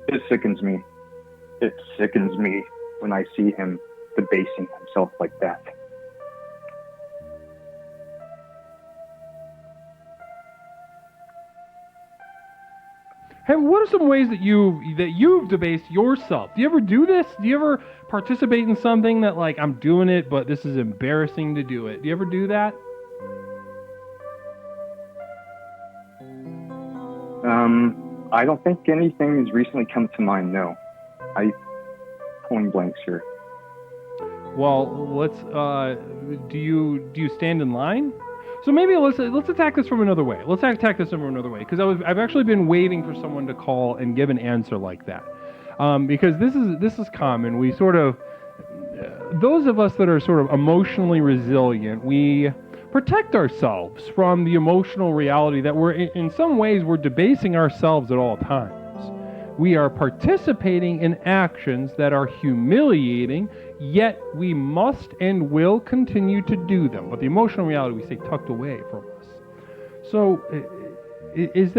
It sickens me. It sickens me when I see him debasing himself like that. Hey, what are some ways that you've debased yourself? Do you ever do this? Do you ever participate in something that, like, I'm doing it, but this is embarrassing to do it? Do you ever do that? I don't think anything has recently come to mind, no. I'm pulling blanks here. Well, let's, do you stand in line? So maybe let's attack this from another way. Because I've actually been waiting for someone to call and give an answer like that. Because this is common. We sort of, those of us that are sort of emotionally resilient, we protect ourselves from the emotional reality that we're, in some ways, we're debasing ourselves at all times. We are participating in actions that are humiliating, yet we must and will continue to do them. But the emotional reality we say tucked away from us. So, is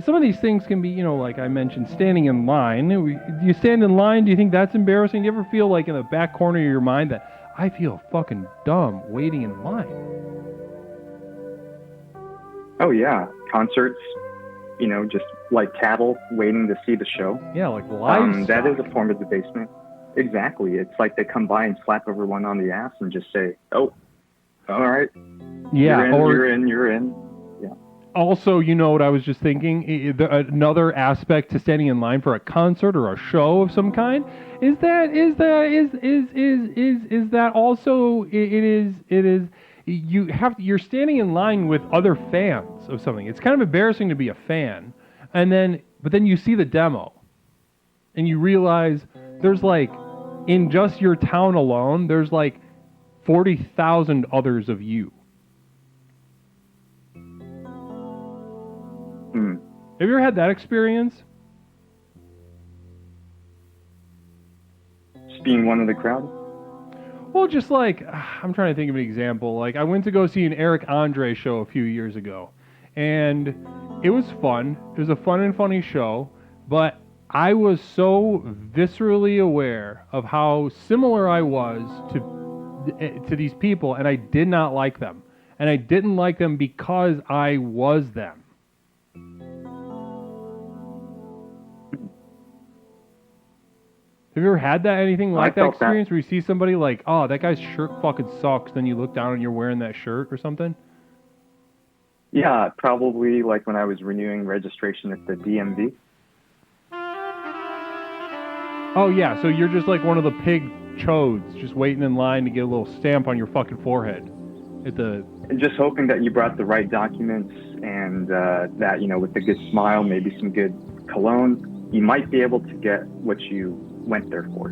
some of these things can be, like I mentioned, standing in line. Do you stand in line? Do you think that's embarrassing? Do you ever feel like in the back corner of your mind that I feel fucking dumb waiting in line? Oh yeah, concerts. Just like cattle waiting to see the show. Yeah, like livestock. That is a form of debasement. Exactly. It's like they come by and slap everyone on the ass and just say, "Oh, all right, yeah, you're in." Yeah. Also, what I was just thinking, another aspect to standing in line for a concert or a show of some kind is that also you're standing in line with other fans of something. It's kind of embarrassing to be a fan, but then you see the demo and you realize there's like, in just your town alone, there's like 40,000 others of you. Have you ever had that experience? Just being one of the crowd? Well, just like, I'm trying to think of an example. Like, I went to go see an Eric Andre show a few years ago, and it was fun. It was a fun and funny show, but I was so viscerally aware of how similar I was to these people, and I did not like them. And I didn't like them because I was them. Have you ever had anything like that experience where you see somebody like, oh, that guy's shirt fucking sucks, then you look down and you're wearing that shirt or something? Yeah, probably like when I was renewing registration at the DMV. Oh, yeah, so you're just like one of the pig chodes, just waiting in line to get a little stamp on your fucking forehead. And just hoping that you brought the right documents and that, with a good smile, maybe some good cologne, you might be able to get what you went there for.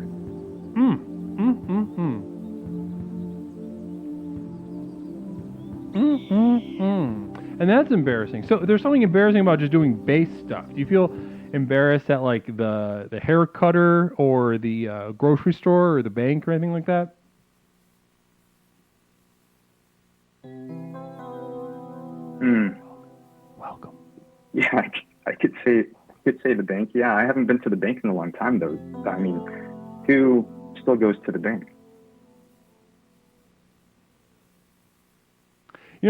And that's embarrassing. So there's something embarrassing about just doing base stuff. Do you feel embarrassed at like the hair cutter or the grocery store or the bank or anything like that? Welcome. Yeah, I could say the bank. Yeah, I haven't been to the bank in a long time though. I mean, who still goes to the bank?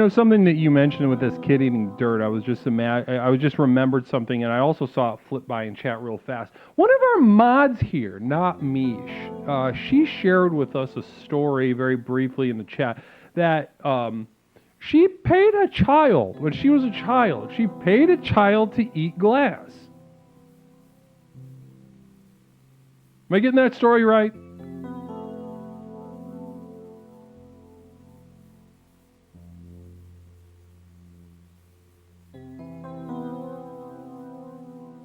Something that you mentioned with this kid eating dirt, I was just remembered something, and I also saw it flip by in chat real fast. One of our mods here, not Mish, she shared with us a story very briefly in the chat that she paid a child, when she was a child, she paid a child to eat glass. Am I getting that story right?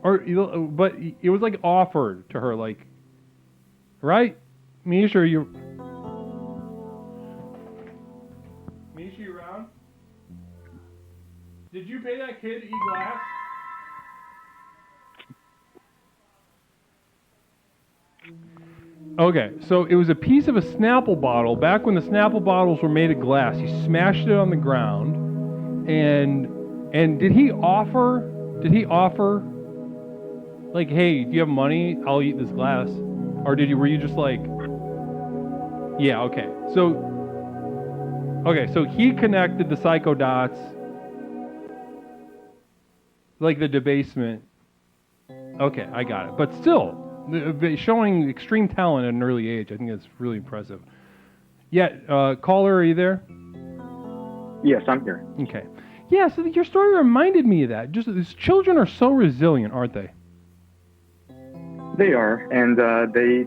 But it was like offered to her, like, right? Misha, are you around? Did you pay that kid to eat glass? Okay, so it was a piece of a Snapple bottle. Back when the Snapple bottles were made of glass, he smashed it on the ground, and did he offer, like, hey, do you have money? I'll eat this glass. Or were you just like, yeah, okay. So he connected the psycho dots, like the debasement. Okay, I got it. But still, showing extreme talent at an early age, I think that's really impressive. Yeah, caller, are you there? Yes, I'm here. Okay. Yeah, so your story reminded me of that. Just these children are so resilient, aren't they? They are, and they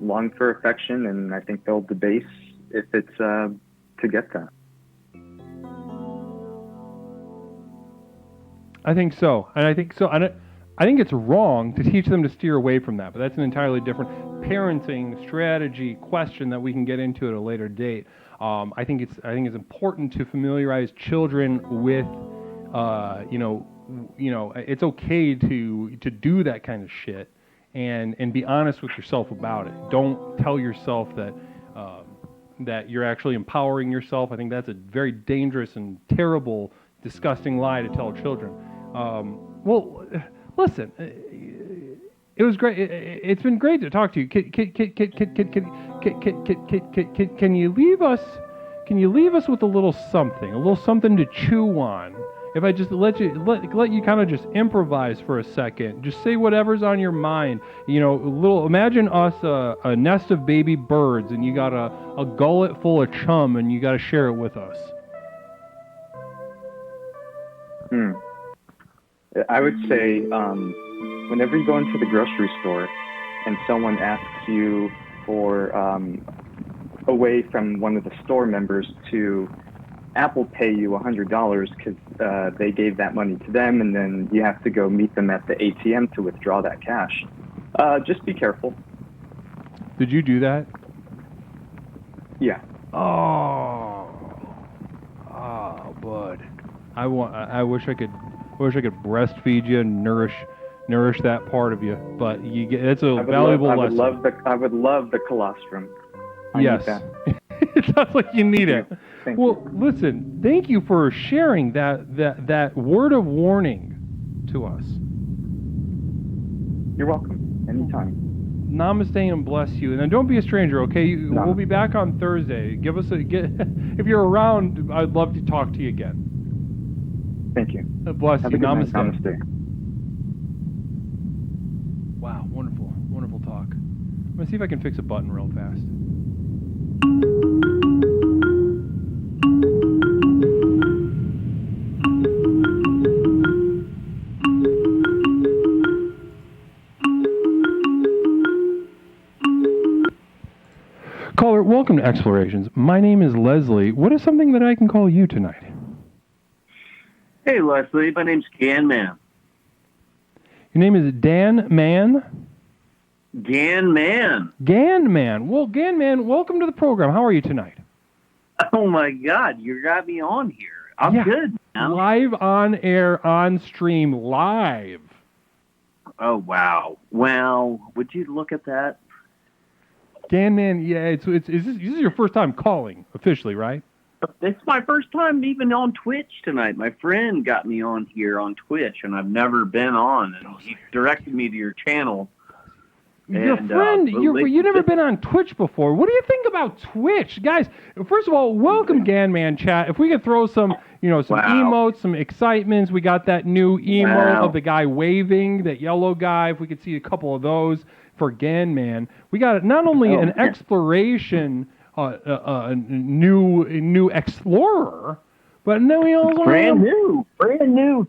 long for affection, and I think they'll debase if it's to get that. I think so, and I think it's wrong to teach them to steer away from that, but that's an entirely different parenting strategy question that we can get into at a later date. I think it's important to familiarize children with, it's okay to do that kind of shit, and be honest with yourself about it. Don't tell yourself that you're actually empowering yourself. I think that's a very dangerous and terrible, disgusting lie to tell children. Listen, it was great. It's been great to talk to you. Can you leave us? Can you leave us with a little something to chew on? If I just let you kind of just improvise for a second, just say whatever's on your mind. Imagine us a nest of baby birds, and you got a gullet full of chum, and you got to share it with us. I would say whenever you go into the grocery store and someone asks you for a way from one of the store members to Apple Pay you $100 because they gave that money to them, and then you have to go meet them at the ATM to withdraw that cash. Just be careful. Did you do that? Yeah. Oh, bud. I wish I could breastfeed you and nourish that part of you, but it's a valuable lesson. I would love the colostrum. Yes. It sounds like you need it. Thank you. Listen, thank you for sharing that word of warning to us. You're welcome. Anytime. Namaste and bless you. And then don't be a stranger, okay? We'll be back on Thursday. If you're around, I'd love to talk to you again. Thank you. Bless you. Namaste. Namaste. Wow, wonderful, wonderful talk. I'm gonna see if I can fix a button real fast. Caller, welcome to Explorations. My name is Leslie. What is something that I can call you tonight? Hey, Leslie. My name's Gan Man. Your name is Dan Man? Gan Man. Gan Man. Well, Gan Man, welcome to the program. How are you tonight? Oh, my God. You got me on here. I'm good now. Live on air, on stream, live. Oh, wow. Well, would you look at that? Gan Man, yeah, this is your first time calling officially, right? It's my first time even on Twitch tonight. My friend got me on here on Twitch, and I've never been on, and he directed me to your channel. Your friend, you've never been on Twitch before. What do you think about Twitch? Guys, first of all, welcome Gan Man chat. If we could throw some emotes, some excitements. We got that new emote of the guy waving, that yellow guy. If we could see a couple of those for Gan Man. We got not only an exploration new explorer, but now we also brand new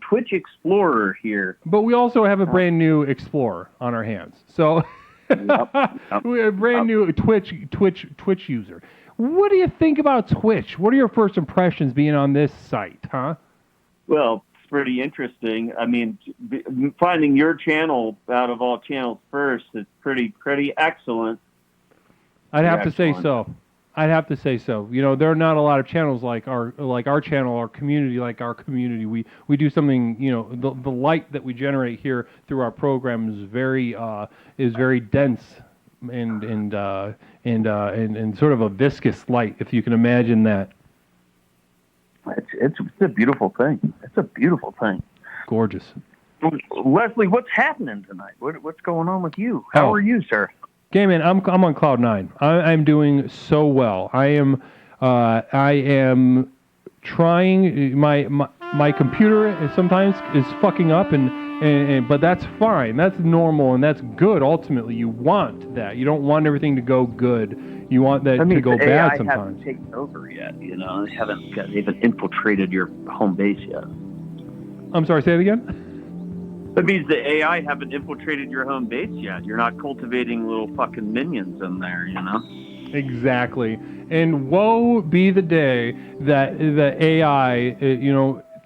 Twitch Explorer here. But we also have a brand new Explorer on our hands. So we're a brand new Twitch user. What do you think about Twitch? What are your first impressions being on this site, huh? Well, it's pretty interesting. I mean, finding your channel out of all channels first is pretty excellent. I'd have to say so. There are not a lot of channels like our channel, our community, like our community. We do something, the light that we generate here through our program is very dense and sort of a viscous light, if you can imagine that. It's a beautiful thing. It's a beautiful thing. Gorgeous. Leslie, what's happening tonight? What's going on with you? How are you, sir? Okay, man, I'm on cloud nine. I'm doing so well. I am trying. My computer sometimes is fucking up, but that's fine. That's normal, and that's good. Ultimately, you want that. You don't want everything to go good. You want that to go bad sometimes. AI haven't taken over yet. They haven't infiltrated your home base yet. I'm sorry. Say it again. That means the AI haven't infiltrated your home base yet. You're not cultivating little fucking minions in there, Exactly. And woe be the day that the AI,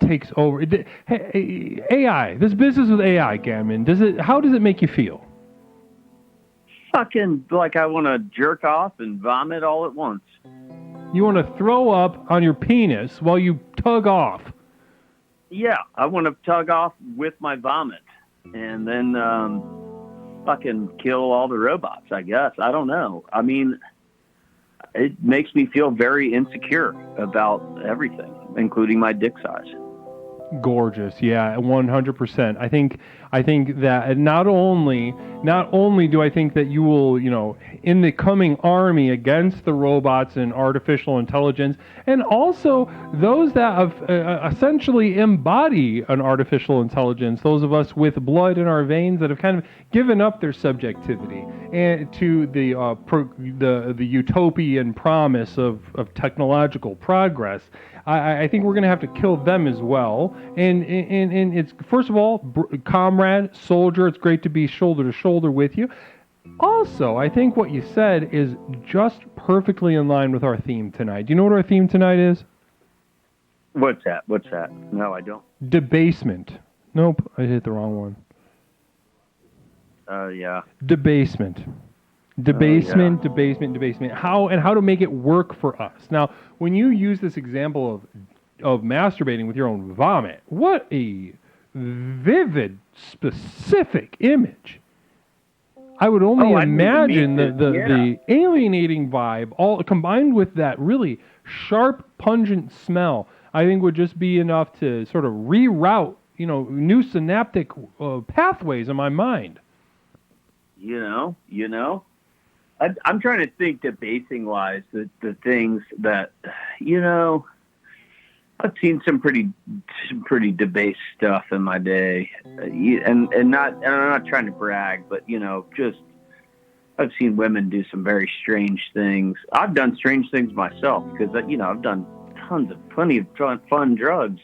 takes over. Hey, AI, this business with AI, Gammon, how does it make you feel? Fucking like I want to jerk off and vomit all at once. You want to throw up on your penis while you tug off. Yeah, I want to tug off with my vomit and then fucking kill all the robots, I guess. I don't know. I mean, it makes me feel very insecure about everything, including my dick size. Gorgeous, yeah, 100%. I think that not only do I think that you will, in the coming army against the robots and artificial intelligence, and also those that have essentially embody an artificial intelligence, those of us with blood in our veins that have kind of given up their subjectivity and to the utopian promise of technological progress. I think we're going to have to kill them as well. And it's, first of all, comrade, soldier, it's great to be shoulder to shoulder with you. Also, I think what you said is just perfectly in line with our theme tonight. Do you know what our theme tonight is? What's that? No, I don't. Debasement. Nope, I hit the wrong one. Yeah. Debasement. Debasement. How to make it work for us. Now, when you use this example of masturbating with your own vomit, what a vivid, specific image. I would only imagine the alienating vibe, all combined with that really sharp, pungent smell, I think would just be enough to sort of reroute, new synaptic pathways in my mind. I'm trying to think debasing wise, the things that, I've seen some pretty debased stuff in my day, and I'm not trying to brag, but just I've seen women do some very strange things. I've done strange things myself because I've done plenty of fun drugs,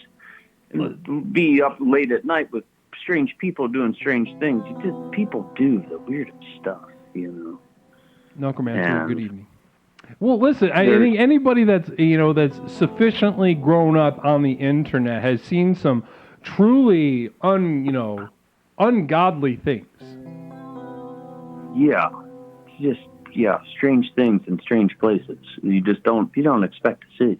and be up late at night with strange people doing strange things. People do the weirdest stuff, Knuckleman, good evening. Well, listen, I think anybody that's sufficiently grown up on the internet has seen some truly ungodly things. Yeah, strange things in strange places. You don't expect to see.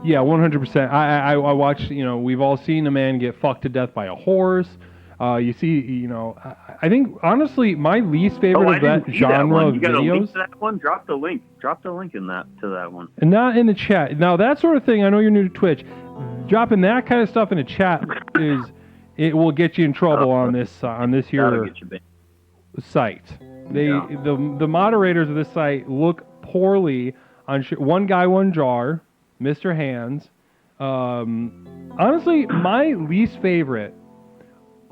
Yeah, 100%. I watched. We've all seen a man get fucked to death by a horse. You see, I think honestly, my least favorite of that genre of videos. You got a link to that one? Drop the link in to that one. And not in the chat. Now that sort of thing. I know you're new to Twitch. Dropping that kind of stuff in the chat it will get you in trouble on this here site. The moderators of this site look poorly on one guy, one jar, Mr. Hands. Honestly, my least favorite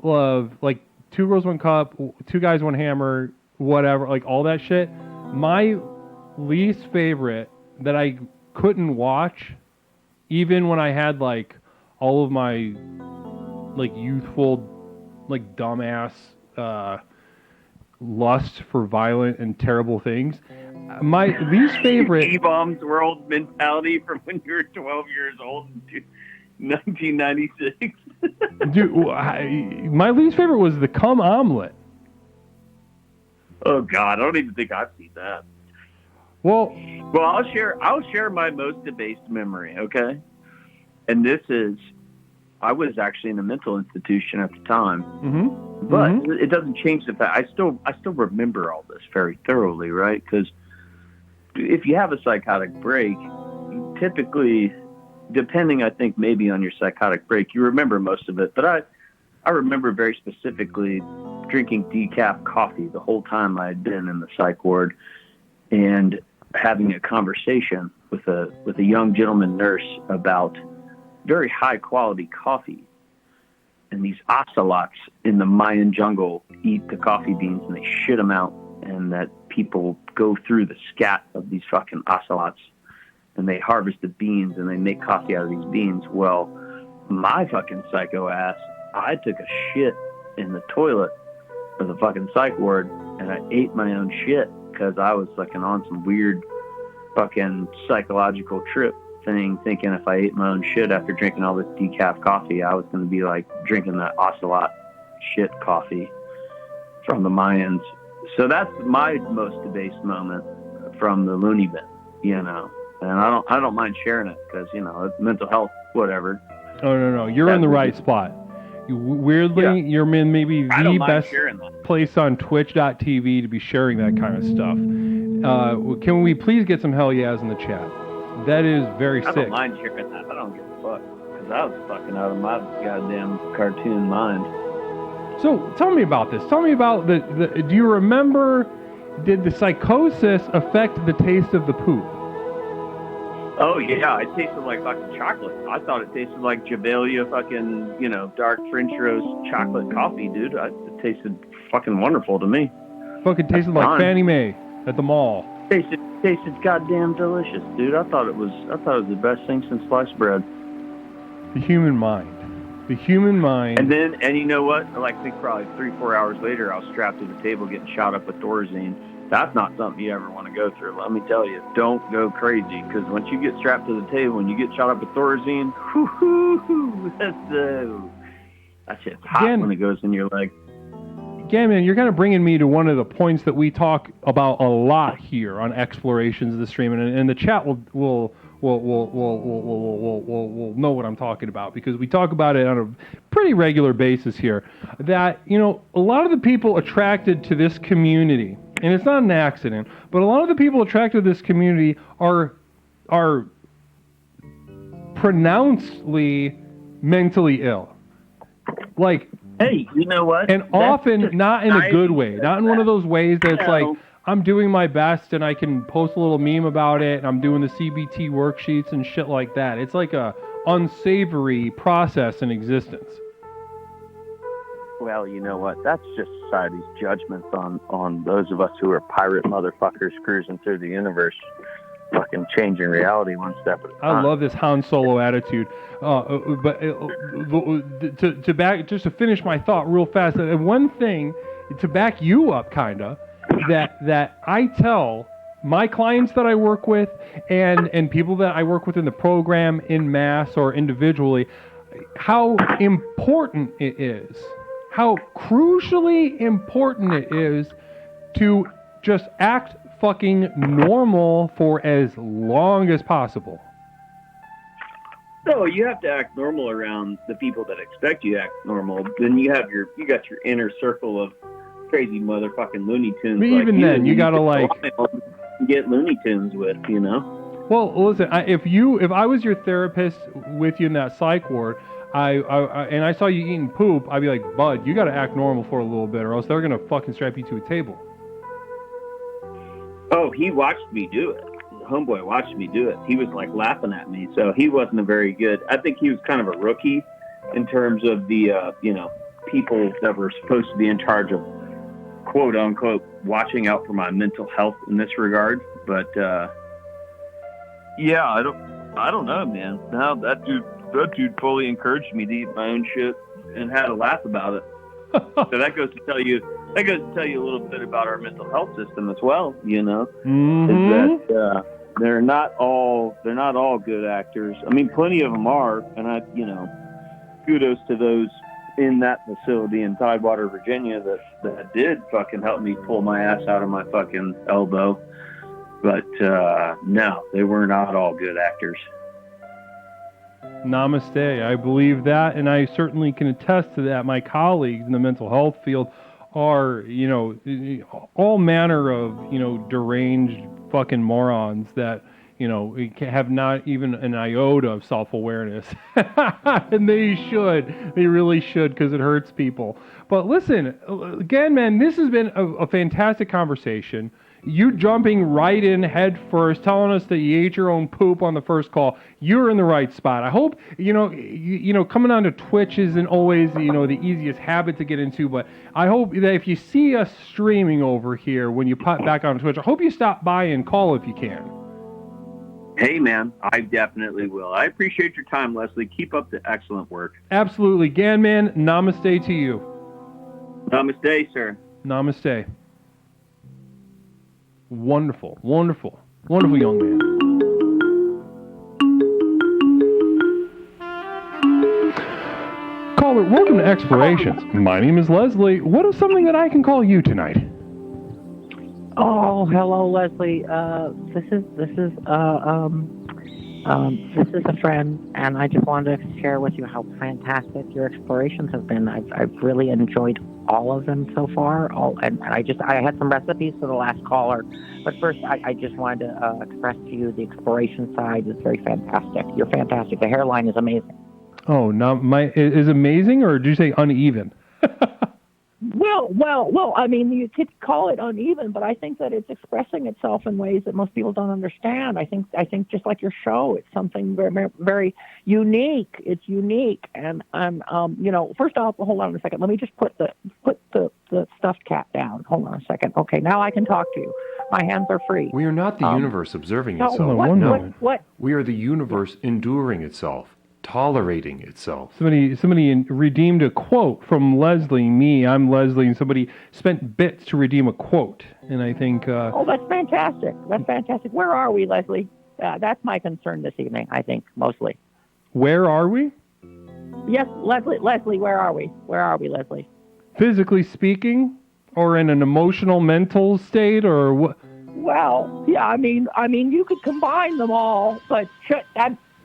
of like 2 Girls, 1 Cup, 2 Guys, 1 Hammer, whatever, like all that shit. My least favorite that I couldn't watch, even when I had like all of my like youthful, like dumbass lust for violent and terrible things. My least favorite E-Bombs World mentality from when you were 12 years old in 1996. Dude, my least favorite was the cum omelet. Oh God, I don't even think I've seen that. Well, I'll share my most debased memory, okay? And this is, I was actually in a mental institution at the time, but it doesn't change the fact I still remember all this very thoroughly, right? Because if you have a psychotic break, typically, depending, I think, maybe on your psychotic break, you remember most of it. But I remember very specifically drinking decaf coffee the whole time I had been in the psych ward, and having a conversation with a young gentleman nurse about very high quality coffee. And these ocelots in the Mayan jungle eat the coffee beans and they shit them out, and that people go through the scat of these fucking ocelots and they harvest the beans and they make coffee out of these beans. Well, my fucking psycho ass, I took a shit in the toilet of the fucking psych ward and I ate my own shit because I was fucking on some weird fucking psychological trip thing, thinking if I ate my own shit after drinking all this decaf coffee, I was going to be like drinking that ocelot shit coffee from the Mayans. So that's my most debased moment from the loony bin, you know. And I don't mind sharing it because, you know, it's mental health, whatever. Oh, no. You're in the right spot. Weirdly, you're in maybe the best place on Twitch.tv to be sharing that kind of stuff. Can we please get some hell yeahs in the chat? That is very sick. I don't mind sharing that. I don't give a fuck. Because I was fucking out of my goddamn cartoon mind. So, tell me about this. Tell me about do you remember, did the psychosis affect the taste of the poop? Oh, yeah, it tasted like fucking chocolate. I thought it tasted like Javelia fucking, you know, dark French roast chocolate coffee, dude. It tasted fucking wonderful to me. Fucking tasted like Fannie Mae at the mall. Tasted goddamn delicious, dude. I thought it was the best thing since sliced bread. The human mind. The human mind. And you know what? Like, I think probably 3-4 hours later, I was strapped to the table getting shot up with Thorazine. That's not something you ever want to go through. Let me tell you, don't go crazy, because once you get strapped to the table and you get shot up with Thorazine, that shit's hot when it goes in your leg. Again, man, you're kind of bringing me to one of the points that we talk about a lot here on Explorations of the Stream, and the chat will know what I'm talking about, because we talk about it on a pretty regular basis here. That, you know, a lot of the people attracted to this community, and it's not an accident, but a lot of the people attracted to this community are pronouncedly mentally ill. Like, hey, you know what? And often not in a good way, not in one of those ways that's like, I'm doing my best and I can post a little meme about it and I'm doing the CBT worksheets and shit like that. It's like a unsavory process in existence. Well, you know what? That's just society's judgments on those of us who are pirate motherfuckers cruising through the universe, fucking changing reality one step at a time. I love this Han Solo attitude. But to finish my thought real fast, one thing to back you up, kinda, that I tell my clients that I work with and people that I work with in the program in mass or individually, how important it is, how crucially important it is to just act fucking normal for as long as possible. No, you have to act normal around the people that expect you to act normal. Then you got your inner circle of crazy motherfucking Looney Tunes. But even then, you gotta like get Looney Tunes with, you know. Well, listen, if I was your therapist with you in that psych ward, and I saw you eating poop, I'd be like, bud, you gotta act normal for a little bit, or else they're gonna fucking strap you to a table. Oh, he watched me do it. Homeboy watched me do it. He was like laughing at me, so he wasn't a very good. I think he was kind of a rookie in terms of the people that were supposed to be in charge of quote unquote watching out for my mental health in this regard. But yeah, I don't know, man. Now that dude fully encouraged me to eat my own shit and had a laugh about it. So that goes to tell you a little bit about our mental health system as well, you know. Mm-hmm. Is that they're not all good actors. I mean, plenty of them are, and kudos to those in that facility in Tidewater, Virginia that did fucking help me pull my ass out of my fucking elbow. But no, they were not all good actors. Namaste. I believe that, and I certainly can attest to that. My colleagues in the mental health field are, all manner of, deranged fucking morons that, have not even an iota of self-awareness. And they really should, because it hurts people. But listen, again, man, this has been a fantastic conversation. You jumping right in head first, telling us that you ate your own poop on the first call. You're in the right spot. I hope, coming on to Twitch isn't always, the easiest habit to get into, but I hope that if you see us streaming over here when you pop back on Twitch, I hope you stop by and call if you can. Hey, man, I definitely will. I appreciate your time, Leslie. Keep up the excellent work. Absolutely. Ganman, namaste to you. Namaste, sir. Namaste. Wonderful, wonderful, wonderful young man. Caller, welcome to Explorations. My name is Leslie. What is something that I can call you tonight? Oh, hello, Leslie. This is a friend, and I just wanted to share with you how fantastic your explorations have been. I've really enjoyed all of them so far. And I had some recipes for the last caller, but first I just wanted to express to you the exploration side is very fantastic. You're fantastic. The hairline is amazing. Oh, now is amazing, or did you say uneven? Well. I mean, you could call it uneven, but I think that it's expressing itself in ways that most people don't understand. I think just like your show, it's something very, very unique. It's unique, and first off, hold on a second. Let me just put the stuffed cat down. Hold on a second. Okay, now I can talk to you. My hands are free. We are not the universe observing no, itself. What? We are the universe enduring itself. Tolerating itself. Somebody redeemed a quote from Leslie, me, I'm Leslie, and somebody spent bits to redeem a quote. And I think... oh, that's fantastic. That's fantastic. Where are we, Leslie? That's my concern this evening, I think, mostly. Where are we? Yes, Leslie, where are we? Where are we, Leslie? Physically speaking? Or in an emotional, mental state, or what? Well, yeah, I mean, you could combine them all, but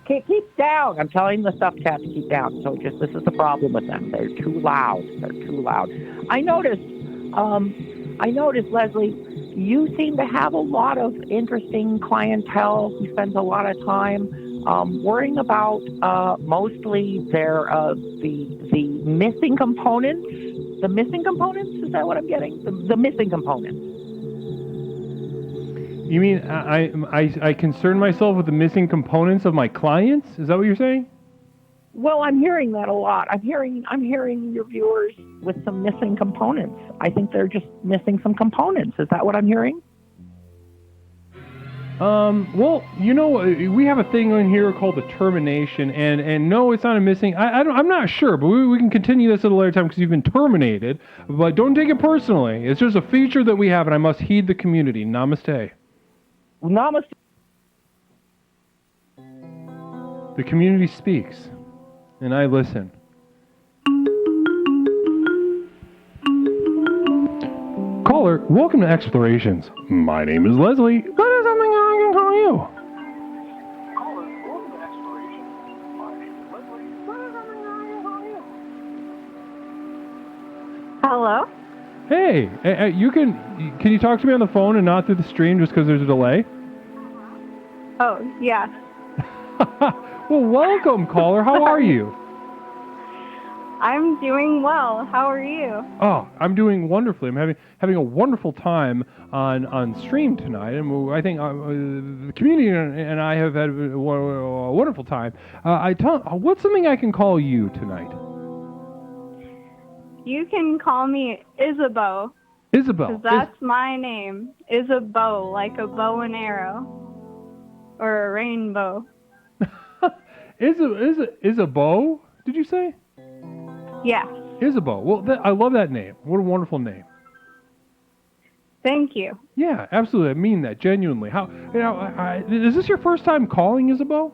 keep down. I'm telling the stuffed cat to keep down. So this is the problem with them. They're too loud. I noticed, Leslie, you seem to have a lot of interesting clientele who spends a lot of time worrying about mostly their the missing components. The missing components? Is that what I'm getting? The missing components. You mean I concern myself with the missing components of my clients? Is that what you're saying? Well, I'm hearing that a lot. I'm hearing your viewers with some missing components. I think they're just missing some components. Is that what I'm hearing? Well, we have a thing on here called the termination, and no, it's not a missing. I'm not sure, but we can continue this at a later time because you've been terminated. But don't take it personally. It's just a feature that we have, and I must heed the community. Namaste. Namaste. The community speaks, and I listen. Caller, welcome to Explorations. My name is Leslie. What is something I can call you? Caller, welcome to Explorations. My name is Leslie. What is something I can call you? Hello? Hey, can you talk to me on the phone and not through the stream just because there's a delay? Oh, yeah. Well, welcome, caller. How are you? I'm doing well. How are you? Oh, I'm doing wonderfully. I'm having a wonderful time on stream tonight, and I think the community and I have had a wonderful time. What's something I can call you tonight? You can call me Isabeau. Isabel. 'Cause that's my name. Isabeau, like a bow and arrow. Or a rainbow. Isabeau, did you say? Yes. Isabeau. Well, I love that name. What a wonderful name. Thank you. Yeah, absolutely. I mean that genuinely. Is this your first time calling, Isabeau?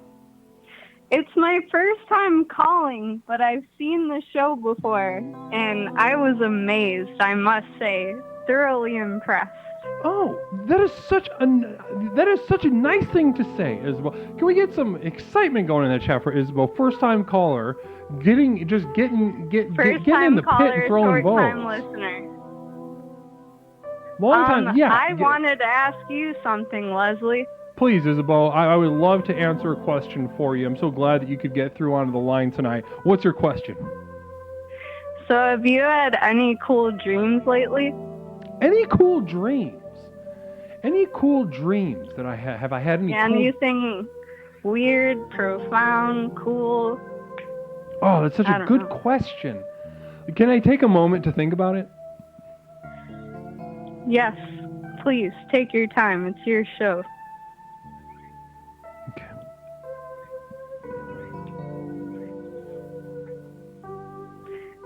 It's my first time calling, but I've seen the show before, and I was amazed, I must say. Thoroughly impressed. Oh, that is such a nice thing to say, Isabel. Can we get some excitement going in that chat for Isabel? First time caller, getting in the pit and throwing balls. First time listener. Long time, yeah. I wanted to ask you something, Leslie. Please, Isabel, I would love to answer a question for you. I'm so glad that you could get through onto the line tonight. What's your question? So have you had any cool dreams lately? Any cool dreams? Any cool dreams that I have? Have I had any? Yeah, anything weird, profound, cool? Oh, that's such a good question. Can I take a moment to think about it? Yes, please take your time. It's your show. Okay.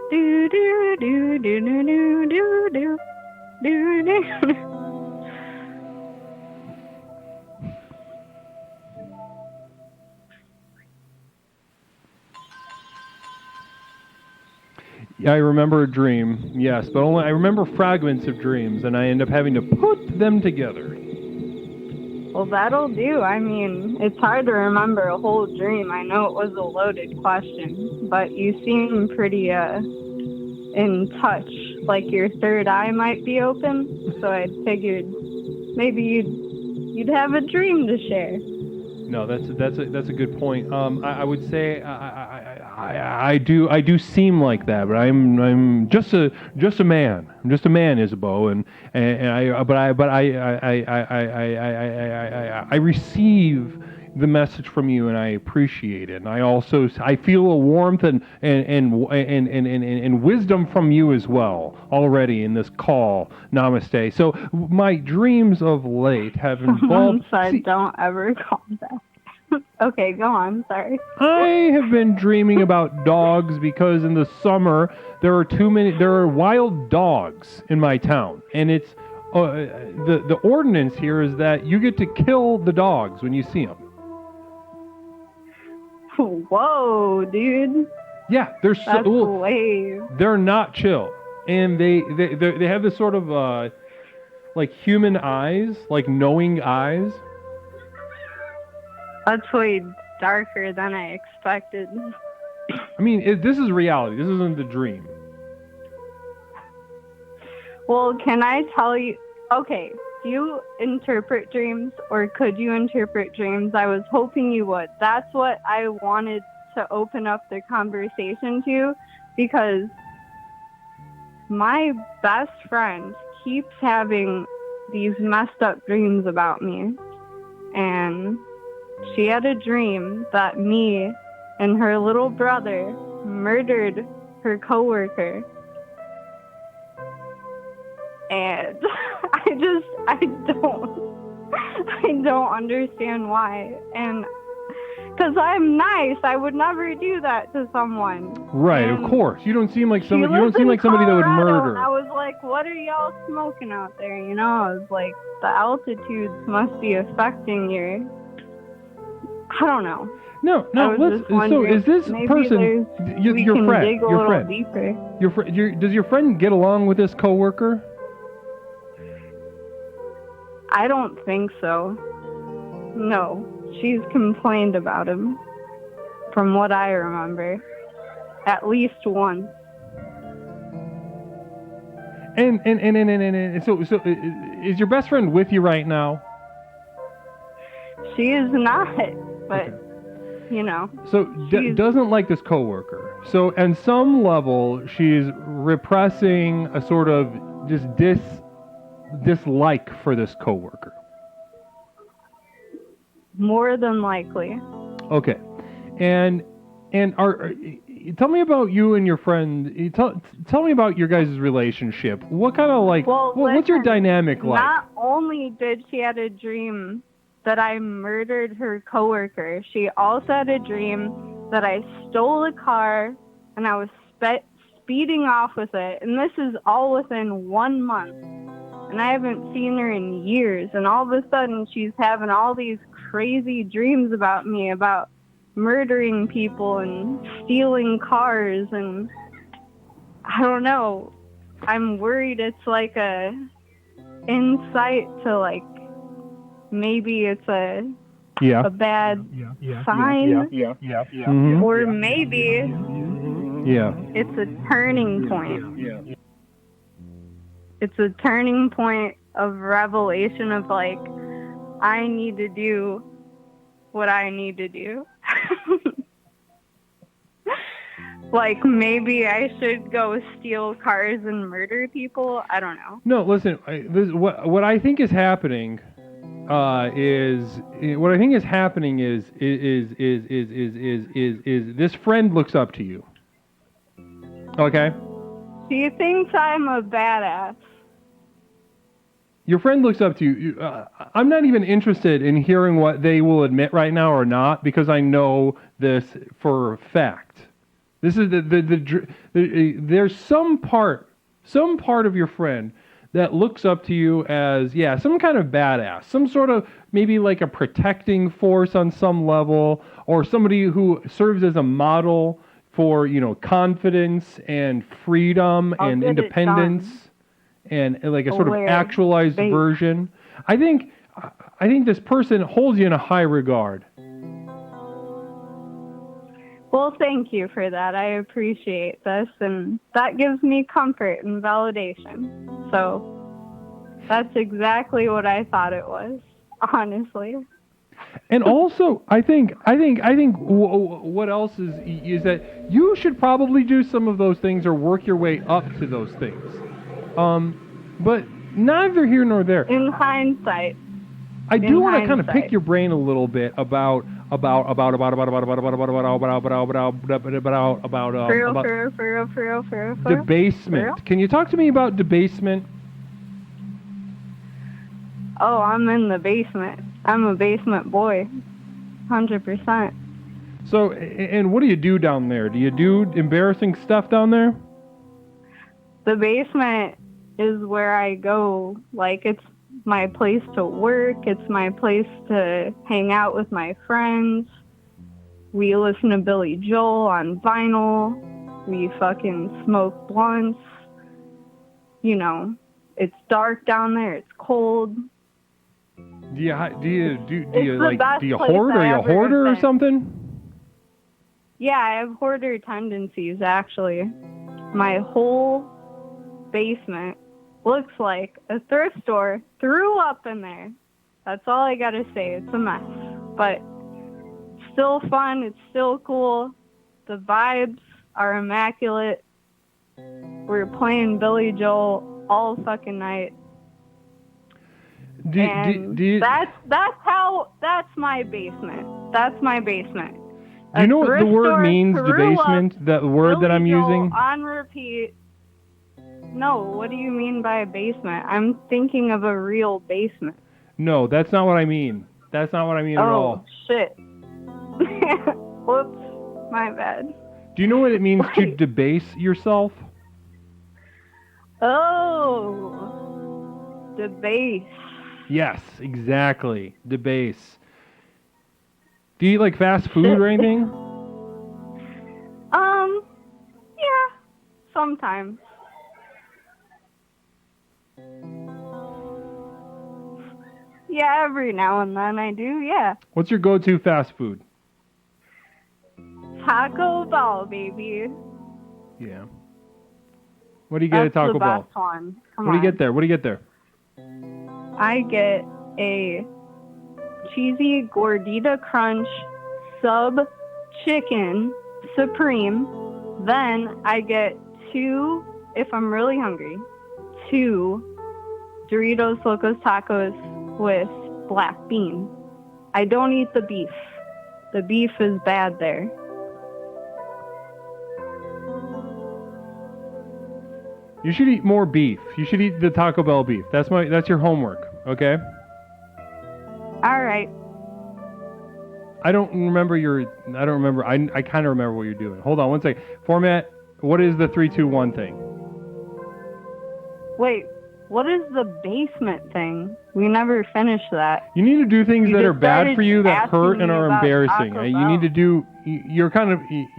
Do do do do do do do do do do. I remember a dream, yes, but only I remember fragments of dreams, and I end up having to put them together. Well, that'll do. I mean, it's hard to remember a whole dream. I know it was a loaded question, but you seem pretty in touch, like your third eye might be open. So I figured maybe you'd have a dream to share. No, that's a good point. I would say I do seem like that, but I'm just a man. I'm just a man, Isabeau, and I receive the message from you, and I appreciate it. And I feel a warmth and wisdom from you as well already in this call. Namaste. So my dreams of late have involved. I'm sorry, don't ever call that. Okay, go on. Sorry. I have been dreaming about dogs because in the summer there are wild dogs in my town, and it's the ordinance here is that you get to kill the dogs when you see them. Whoa, dude. Yeah, they're That's lame. They're not chill, and they have this sort of like human eyes, like knowing eyes. That's way darker than I expected. I mean, this is reality. This isn't the dream. Well, can I tell you? Okay, do you interpret dreams, or could you interpret dreams? I was hoping you would. That's what I wanted to open up the conversation to, because my best friend keeps having these messed up dreams about me. And she had a dream that me and her little brother murdered her coworker. And I don't understand why. And because I'm nice, I would never do that to someone. Right, and of course. You don't seem like somebody. You don't lives seem in like somebody that would Colorado, murder. I was like, what are y'all smoking out there? You know, I was like, the altitudes must be affecting your. I don't know. No. So is this person your friend? Your friend. Deeper. Does your friend get along with this coworker? I don't think so. No, she's complained about him, from what I remember, at least once. And so is your best friend with you right now? She is not, but you know. So doesn't like this coworker. So on some level, she's repressing a sort of just dislike for this coworker. More than likely. Okay, and tell me about you and your friend. Tell me about your guys' relationship. What kind of what's your dynamic like? Not only did she had a dream that I murdered her coworker, she also had a dream that I stole a car and I was speeding off with it. And this is all within 1 month. And I haven't seen her in years. And all of a sudden, she's having all these crazy dreams about me, about murdering people and stealing cars. And I don't know. I'm worried it's like a insight to like maybe it's a bad sign. Mm-hmm. Or maybe it's a turning point. It's a turning point of revelation of like, I need to do what I need to do. Like maybe I should go steal cars and murder people. I don't know. No, listen. What I think is happening is this friend looks up to you. Okay. She thinks I'm a badass. Your friend looks up to you. I'm not even interested in hearing what they will admit right now or not, because I know this for a fact. This is there's some part of your friend that looks up to you as, some kind of badass, some sort of maybe like a protecting force on some level, or somebody who serves as a model for confidence and freedom I'll and get it independence done. and like a sort of Aware. actualized Base. version. I think this person holds you in a high regard. Well, thank you for that. I appreciate this, and that gives me comfort and validation. So that's exactly what I thought it was, honestly. And also, I think what else is that you should probably do some of those things or work your way up to those things. But neither here nor there. In hindsight. I do want to kind of pick your brain a little bit about debasement. Can you talk to me about debasement? Oh, I'm in the basement. I'm a basement boy. 100%. So, and what do you do down there? Do you do embarrassing stuff down there? The basement is where I go. Like, it's my place to work. It's my place to hang out with my friends. We listen to Billy Joel on vinyl. We fucking smoke blunts. You know, it's dark down there. It's cold. Do you hoard? place Are I you a ever hoarder or been. something? Yeah, I have hoarder tendencies, actually. My whole basement looks like a thrift store. Threw up in there. That's all I gotta say. It's a mess. But still fun. It's still cool. The vibes are immaculate. We're playing Billy Joel all fucking night. That's my basement. That's my basement. Do you know what the thrift word store means, threw debasement? up, That word that I'm Billy Joel using? on repeat. No, what do you mean by a basement? I'm thinking of a real basement. No, that's not what I mean. That's not what I mean at all. Oh, shit. Whoops. My bad. Do you know what it means to debase yourself? Oh. Debase. Yes, exactly. Debase. Do you eat like fast food or anything? Yeah. Sometimes. Yeah, every now and then I do, yeah. What's your go-to fast food? Taco Bell, baby. Yeah. What do you get at Taco the Bell? best one. Come What do you on. get there? What do you get there? I get a cheesy gordita crunch sub chicken supreme. Then I get 2, if I'm really hungry, 2 Doritos Locos Tacos with black bean. I don't eat the beef. The beef is bad there. You should eat more beef. You should eat the Taco Bell beef. That's your homework, okay? All right. I kind of remember what you're doing. Hold on one second. Format, what is the 3-2-1 thing? Wait, what is the basement thing? We never finished that. You need to do things You that just are bad started for you, that asking hurt and me are about embarrassing. Taco You need to Bell. do.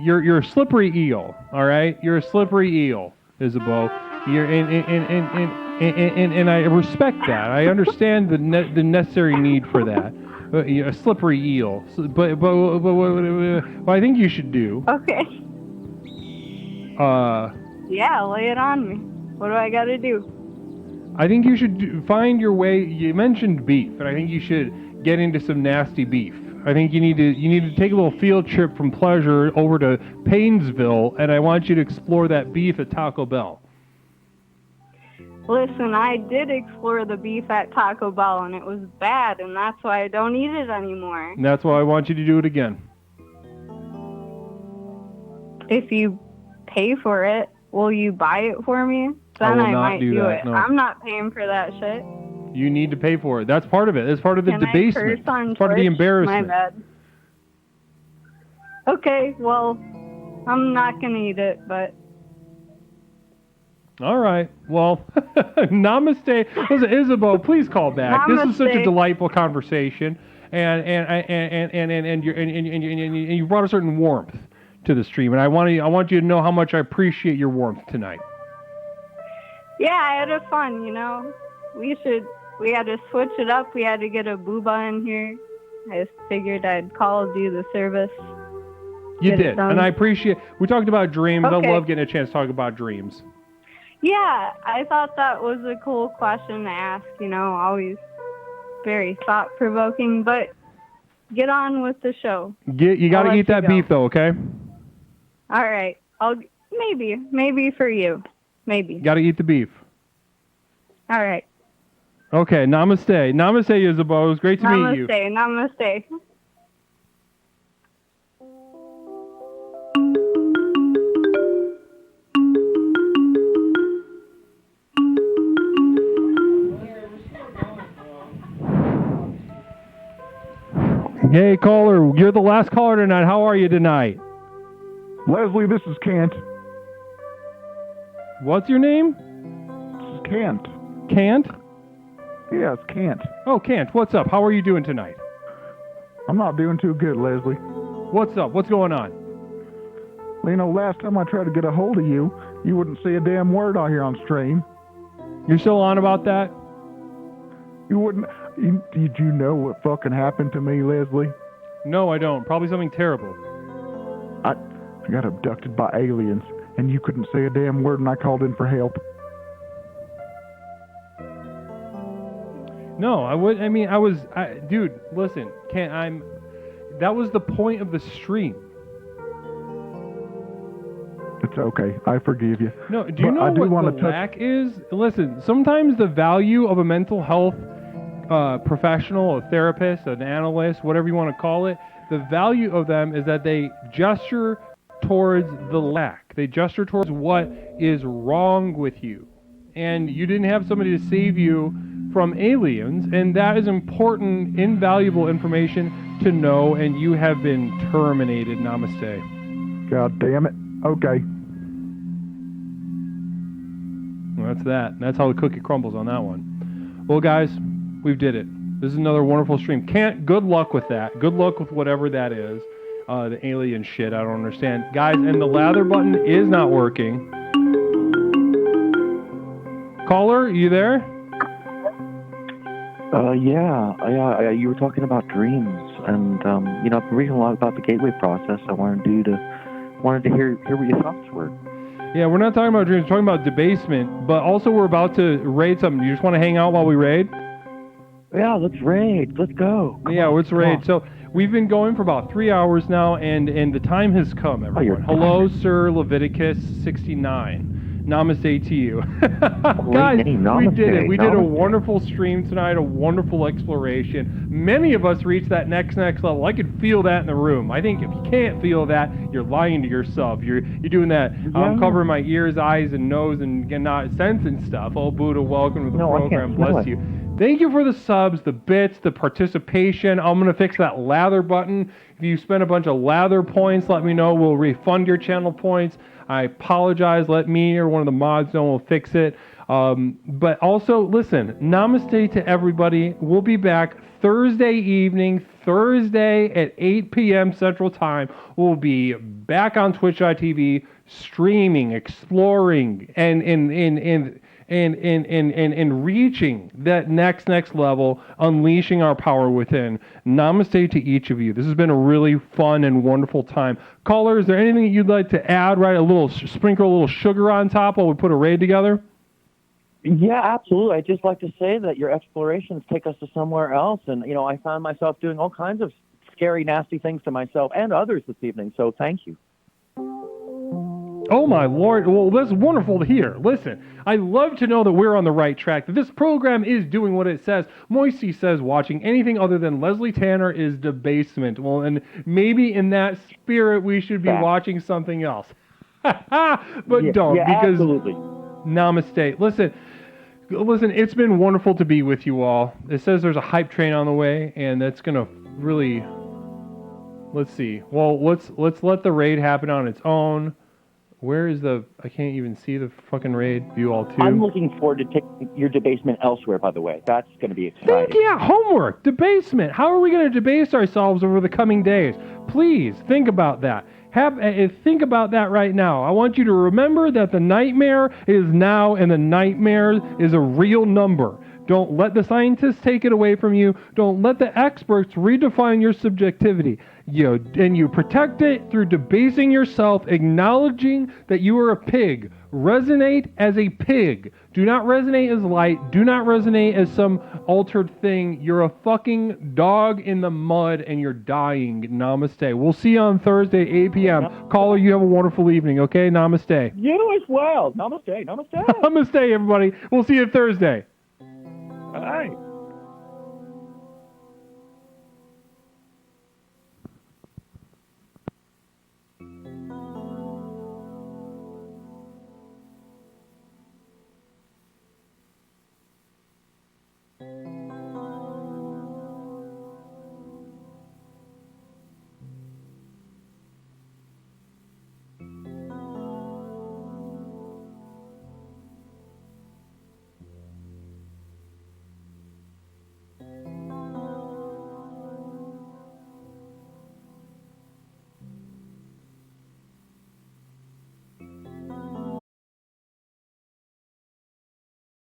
You're a slippery eel. All right, you're a slippery eel, Isabeau. And I respect that. I understand the necessary need for that. A slippery eel. But what I think you should do. Okay. Yeah, lay it on me. What do I got to do? I think you should find your way. You mentioned beef, and I think you should get into some nasty beef. I think you need to take a little field trip from Pleasure over to Paynesville, and I want you to explore that beef at Taco Bell. Listen, I did explore the beef at Taco Bell, and it was bad, and that's why I don't eat it anymore. And that's why I want you to do it again. If you pay for it, will you buy it for me? Then will I not might do do that, it. no. I'm not paying for that shit. You need to pay for it. That's part of it. That's part of the Can debasement. I curse on It's part of the Twitch? embarrassment. My bad. Okay, well, I'm not gonna eat it, but All right. Well, namaste. Listen, Isabeau, please call back. This is such a Namaste. delightful conversation, and you brought a certain warmth to the stream, and I want you to know how much I appreciate your warmth tonight. Yeah, I had fun, you know. We had to switch it up. We had to get a booba in here. I just figured I'd call, do the service. You did, and I appreciate. We talked about dreams. Okay. I love getting a chance to talk about dreams. Yeah, I thought that was a cool question to ask, you know, always very thought-provoking, but get on with the show. You got to eat that beef, though, okay? All right. Maybe for you. Maybe. Got to eat the beef. All right. Okay, namaste. Namaste, Isabeau. It was great to meet you. Namaste. Hey, caller. You're the last caller tonight. How are you tonight? Leslie, this is Kent. What's your name? This is Kent. Kent? Yeah, it's Kent. Oh, Kent, what's up? How are you doing tonight? I'm not doing too good, Leslie. What's up? What's going on? Well, you know, last time I tried to get a hold of you, you wouldn't say a damn word out here on stream. You're still on about that? You wouldn't. Did you know what fucking happened to me, Leslie? No, I don't. Probably something terrible. I got abducted by aliens, and you couldn't say a damn word, and I called in for help. No, I would. I mean, dude, listen, that was the point of the stream. It's okay. I forgive you. No, do you know what the lack is? Listen, sometimes the value of a mental health professional, a therapist, an analyst, whatever you want to call it, the value of them is that they gesture towards the lack. They gesture towards what is wrong with you. And you didn't have somebody to save you from aliens, and that is important, invaluable information to know, and you have been terminated. Namaste. God damn it. Okay. Well, that's that. That's how the cookie crumbles on that one. Well, guys, we did it. This is another wonderful stream. Good luck with that. Good luck with whatever that is. The alien shit, I don't understand. Guys, and the lather button is not working. Caller, you there? Yeah. You were talking about dreams, and you know, I've been reading a lot about the gateway process. I wanted to hear what your thoughts were. Yeah, we're not talking about dreams. We're talking about debasement, but also we're about to raid something. You just want to hang out while we raid? Yeah, let's raid. Let's go. Let's raid. So we've been going for about 3 hours now, and the time has come, everyone. Hello, Sir Leviticus 69. Namaste to you. Guys, we did it. We did a wonderful stream tonight, a wonderful exploration. Many of us reached that next level. I could feel that in the room. I think if you can't feel that, you're lying to yourself. You're doing that. I'm covering my ears, eyes, and nose and not sensing stuff. Oh, Buddha, welcome to the program. Bless you. Thank you for the subs, the bits, the participation. I'm going to fix that lather button. If you spend a bunch of lather points, let me know. We'll refund your channel points. I apologize. Let me or one of the mods know. We'll fix it. But also, listen, namaste to everybody. We'll be back Thursday evening, Thursday at 8 p.m. Central Time. We'll be back on Twitch.tv, streaming, exploring, and reaching that next level, unleashing our power within. Namaste to each of you. This has been a really fun and wonderful time. Caller, is there anything you'd like to add? Right, sprinkle a little sugar on top while we put a raid together? Yeah, absolutely. I'd just like to say that your explorations take us to somewhere else, and you know, I found myself doing all kinds of scary, nasty things to myself and others this evening. So thank you. Oh my Lord, well that's wonderful to hear. Listen, I love to know that we're on the right track, that this program is doing what it says. Moisty says watching anything other than Leslie Tanner is debasement. Well, and maybe in that spirit we should be watching something else. But don't, because absolutely. Namaste. Listen, it's been wonderful to be with you all. It says there's a hype train on the way, and that's gonna really, let's see. Well, let's let the raid happen on its own. Where is I can't even see the fucking raid. View all two. I'm looking forward to taking your debasement elsewhere, by the way. That's going to be exciting. Yeah, homework, debasement. How are we going to debase ourselves over the coming days? Please, think about that. Think about that right now. I want you to remember that the nightmare is now, and the nightmare is a real number. Don't let the scientists take it away from you. Don't let the experts redefine your subjectivity. And you protect it through debasing yourself, acknowledging that you are a pig. Resonate as a pig. Do not resonate as light. Do not resonate as some altered thing. You're a fucking dog in the mud and you're dying. Namaste. We'll see you on Thursday, 8 p.m. Caller, you have a wonderful evening, okay? Namaste. You as well. Namaste. Namaste. Namaste, everybody. We'll see you Thursday. All right.